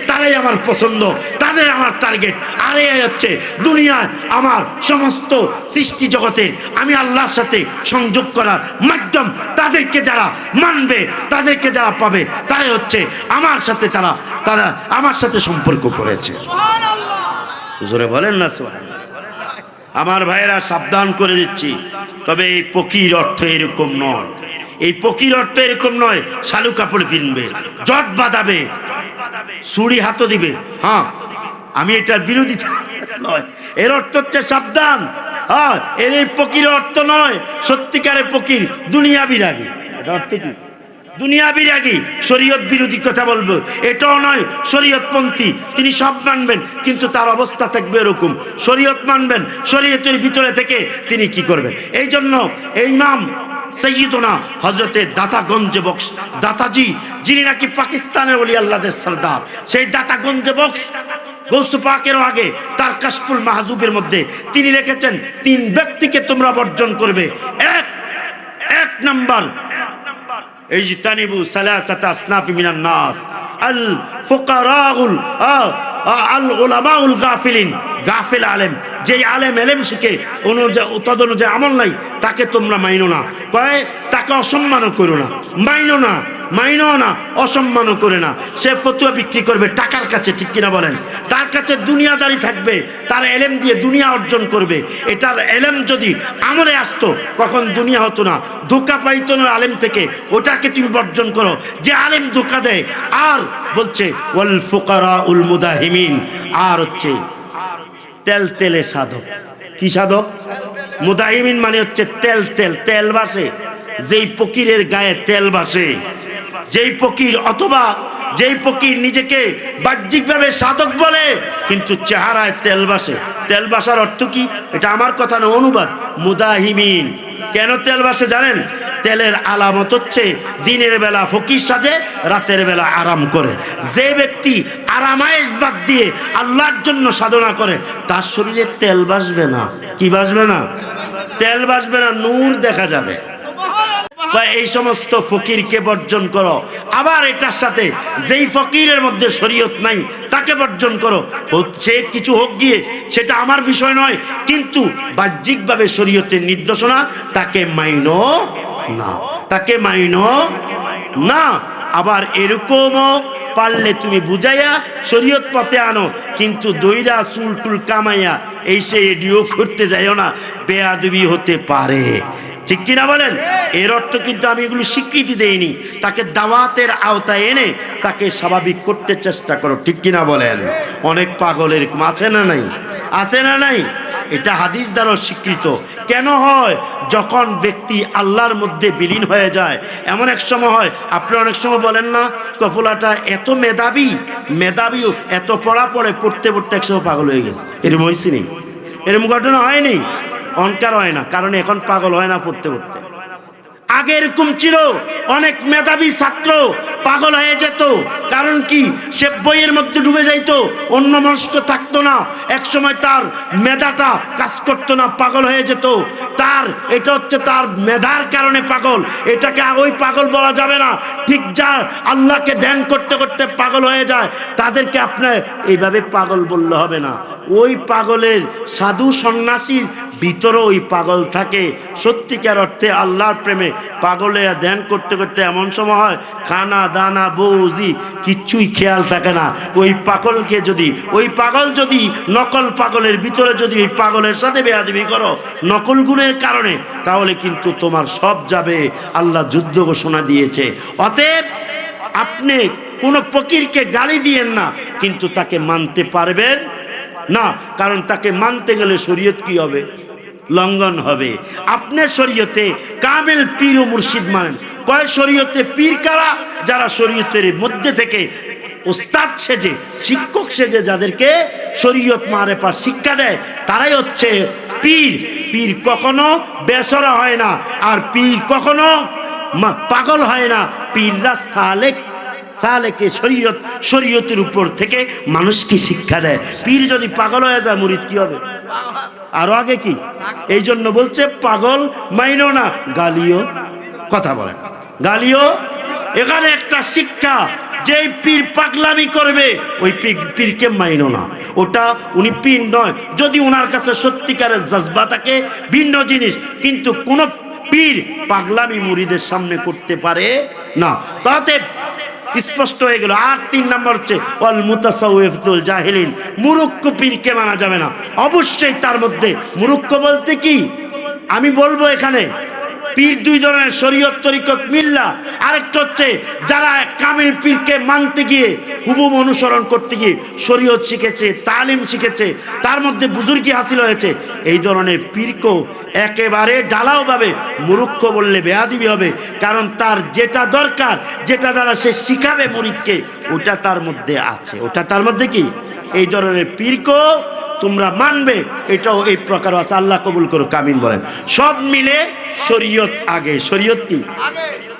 তারাই আমার পছন্দ, তাদের আমার টার্গেট। আর এই হচ্ছে দুনিয়ায় আমার সমস্ত সৃষ্টি জগতের আমি আল্লাহর সাথে সংযোগ করার মাধ্যম। তাদেরকে যারা মানবে, তাদেরকে যারা পাবে, তারাই হচ্ছে আমার সাথে, তারা আমার সাথে সম্পর্ক করেছে। জোরে বলেন না সুবহানাল্লাহ। আমার ভাইয়েরা সাবধান করে দিচ্ছি, তবে এই ফকির অর্থ এরকম নয়, এই ফকির অর্থ এরকম নয় শালু কাপড় পিনবে, জট বাঁধাবে, ছুরি হাতও দিবে, হ্যাঁ আমি এটার বিরোধিতা নয়, এর অর্থ হচ্ছে সাবধান। এর এই ফকির অর্থ নয় সত্যিকারের ফকির দুনিয়া বিরাগী। এটা অর্থ কি? দুনিয়া বিরাগী, শরীয়ত বিরোধী কথা বলবো এটাও নয়। শরীয়তপন্থী, তিনি সব মানবেন কিন্তু তার অবস্থা থাকবে এরকম। শরীয়ত মানবেন, শরীয়তের ভিতরে থেকে তিনি কি করবেন। এই জন্য এই ইমাম সৈয়দনা হজরতে দাতাগঞ্জ বক্স দাতাজি, যিনি নাকি পাকিস্তানের ওলি আল্লাহদের সরদার, সেই দাতাগঞ্জ বক্স গৌসে পাকেরও আগে তার কাশফুল মাহজুবের মধ্যে তিনি লিখেছেন 3 ব্যক্তিকে তোমরা বর্জন করবে। এক নাম্বার ইজতানিবু সালাসাতা আসনাফি মিনান নাস, আল ফুকারাউল আল উলামাউল গাফিলিন। গাফিল আলেম, যে আলেম এলেম শিখে তদ অনুযায়ী আমল নাই, তাকে তোমরা মাইনো না। কয় তাকে অসম্মানও করো না, মাইনো না, মাইনো না, অসম্মানও করে না। সে ফতুয়া বিক্রি করবে টাকার কাছে, ঠিক কিনা বলেন? তার কাছে দুনিয়াদারি থাকবে, তার এলেম দিয়ে দুনিয়া অর্জন করবে। এটার এলেম যদি আমলে আসতো কখন দুনিয়া হতো না, ধোকা পাইতো না আলেম থেকে। ওটাকে তুমি বর্জন করো, যে আলেম ধোকা দেয়। আর বলছে ওয়াল ফুকারা উল মুদাহিমিন, আর হচ্ছে তেল তেলে সাধক। কি সাধক? মুদাহিমিন মানে হচ্ছে তেল তেল, তেল বাসে। যেই ফকিরের গায়ে তেল বাসে, যেই ফকির অথবা যেই ফকির নিজেকে বাহ্যিকভাবে সাধক বলে কিন্তু চেহারায় তেল বাসে। তেল বাসার অর্থ কি? এটা আমার কথা না, অনুবাদ। মুদাহিমিন কেন তেল বাসে জানেন? তেলের আলামত হচ্ছে দিনের বেলা ফকির সাজে, রাতের বেলা আরাম করে। যে ব্যক্তি আরামায়েশ বাদ দিয়ে আল্লাহর জন্য সাধনা করে তার শরীরে তেল বাসবে না। কি বাসবে না? তেল বাসবে না, নূর দেখা যাবে। এই সমস্ত ফকিরকে বর্জন করো। আবার এটার সাথে যেই ফকিরের মধ্যে শরীয়ত নাই তাকে বর্জন করো। হচ্ছে কিছু হোক গিয়ে, সেটা আমার বিষয় নয়, কিন্তু বাহ্যিকভাবে শরীয়তের নির্দেশনা তাকে মাইনো না, তাকে মাইনো না। আবার এরকমও পারলে তুমি বুঝাইয়া শরীয়ত পথে আনো, কিন্তু দইরা চুল টুল কামাইয়া এই সে এডিও করতে যাইও না, বেয়াদবি হতে পারে। ঠিক কিনা বলেন? এর অর্থ কিন্তু আমি এগুলো স্বীকৃতি দেইনি, তাকে দাওয়াতের আওতায় এনে তাকে স্বাভাবিক করতে চেষ্টা করো। ঠিক কিনা বলেন? অনেক পাগল এরকম আছে না নাই? আছে না নাই? এটা হাদিস দ্বারা স্বীকৃত। কেন হয়? যখন ব্যক্তি আল্লাহর মধ্যে বিলীন হয়ে যায়। এমন এক সময় হয়, আপনি অনেক সময় বলেন না কফলাটা এত মেধাবীও এত পড়া পড়ে পড়তে পড়তে একসময় পাগল হয়ে গেছে। এরকম হয়েছে নি? এরকম ঘটনা হয়নি? অহংকার হয় না, কারণ এখন পাগল হয় না পড়তে পড়তে। আগে এরকম ছিল, অনেক মেধাবী ছাত্র পাগল হয়ে যেত। কারণ কি? সে বইয়ের মধ্যে ডুবে যাইতো, অন্য মনস্ক থাকতো না। এক সময় তার মেধাটা কাজ করতো না, পাগল হয়ে যেত। তার এটা হচ্ছে তার মেধার কারণে পাগল, এটাকে ওই পাগল বলা যাবে না। ঠিক যা আল্লাহকে ধ্যান করতে করতে পাগল হয়ে যায়, তাদেরকে আপনার এইভাবে পাগল বললে হবে না। ওই পাগলের সাধু সন্ন্যাসীর ভিতরে ওই পাগল থাকে। সত্যিকার অর্থে আল্লাহর প্রেমে পাগলে ধ্যান করতে করতে এমন সময় হয় খানা দানা বউজি কিচ্ছুই খেয়াল থাকে না। ওই পাগলকে যদি, ওই পাগল যদি নকল পাগলের ভিতরে যদি ওই পাগলের সাথে বেয়াদবি করো নকল গুণের কারণে, তাহলে কিন্তু তোমার সব যাবে। আল্লাহ যুদ্ধ ঘোষণা দিয়েছে। অতএব আপনি কোনো ফকিরকে গালি দিয়েন না, কিন্তু তাকে মানতে পারবেন না, কারণ তাকে মানতে গেলে শরীয়ত কি হবে? লঙ্ঘন হবে। আপনি শরীয়তে কামেল পীর ও মুর্শিদ মানেন। কয় শরীয়তে পীর কারা? যারা শরীয়তের মধ্যে থেকে ওস্তাদ সেজে, শিক্ষক সেজে যাদেরকে শরীয়ত মারেফা শিক্ষা দেয়, তারাই হচ্ছে পীর। পীর কখনো বেসরা হয় না, আর পীর কখনো পাগল হয় না। পীররা সালেকে শরীয়তের উপর থেকে মানুষকে শিক্ষা দেয়। পীর যদি পাগল হয়ে যায়, মুরিদ কি হবে? আরো আগে কি? এই জন্য বলছে পাগল মাইনো না, গালিও। কথা বলেন, গালিও। এখানে একটা শিক্ষা, যেই পীর পাগলামি করবে ওই পীরকে মাইনো না। ওটা উনি পীর নয়। যদি ওনার কাছে সত্যিকারের জজবা থাকে ভিন্ন জিনিস, কিন্তু কোন পীর পাগলামি মুরিদের সামনে করতে পারে না। তাতে স্পষ্ট হয়ে গেল। আর 3 নম্বর হচ্ছে ওয়াল মুতাসাউফিতুল জাহিলিন, মুরুক্ক পীরকে মানা যাবে না। অবশ্যই তার মধ্যে মুরুক্ক বলতে কি আমি বলবো, এখানে পীর দুই ধরনের, শরীয়ত তরিকত মিল্লা। আরেকটা হচ্ছে যারা কামিল পীরকে মানতে গিয়ে হুবহু অনুসরণ করতে গিয়ে শরীয়ত শিখেছে, তালিম শিখেছে, তার মধ্যে বুজুর্গি হাসিল হয়েছে, এই ধরনের পীরকেও একেবারে ঢালাওভাবে মূর্খ বললে বেয়াদবি হবে। কারণ তার যেটা দরকার, যেটা দ্বারা সে শিখাবে মুরিদকে, ওটা তার মধ্যে আছে, ওটা তার মধ্যে কি। এই ধরনের পীরকেও তোমরা মানবে, এটাও এই প্রকার আছে। আল্লাহ কবুল করুক, আমিন বলেন। সব মিলে শরীয়ত আগে। শরীয়ত কি?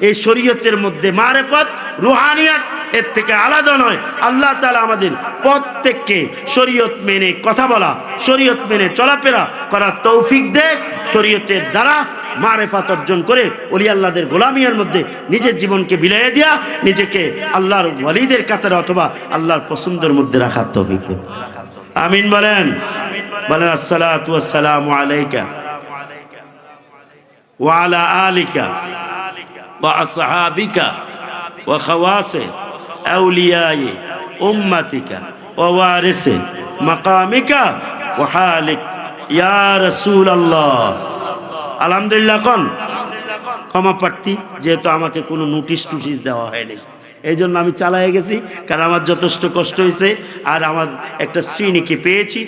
এই শরীয়তের মধ্যে মারেফত, রুহানিয়াত এর থেকে আলাদা নয়। আল্লাহ তাআলা আমাদের প্রত্যেককে শরীয়ত মেনে কথা বলা, শরীয়ত মেনে চলাফেরা করার তৌফিক দেয়। শরীয়তের দ্বারা মারেফাত অর্জন করে ওলি আল্লাহদের গোলামিয়ার মধ্যে নিজের জীবনকে বিলাইয়ে দিয়া নিজেকে আল্লাহর ওয়ালিদের কাতারে অথবা আল্লাহর পছন্দের মধ্যে রাখার তৌফিক দেয়। আমিন বলেন। বলেন আসসালাতু ওয়াসসালামু আলাইকা ওয়া আলা আলিকা ওয়া আসহাবিকা ওয়া খাওয়াসে আউলিয়ায়ে উম্মাতিকা ওয়া ওয়ারিসে মাকামিকা ওয়া হালিক ইয়া রাসূলুল্লাহ। আলহামদুলিল্লাহ। কোন ক্ষমা প্রার্থী, যেহেতু আমাকে কোনো নোটিশ টুটিশ দেওয়া হয়নি, এই জন্য আমি চালায়ে গেছি, কারণ আমার যথেষ্ট কষ্ট হয়েছে আর আমার একটা শ্রেণীকে পেয়েছি।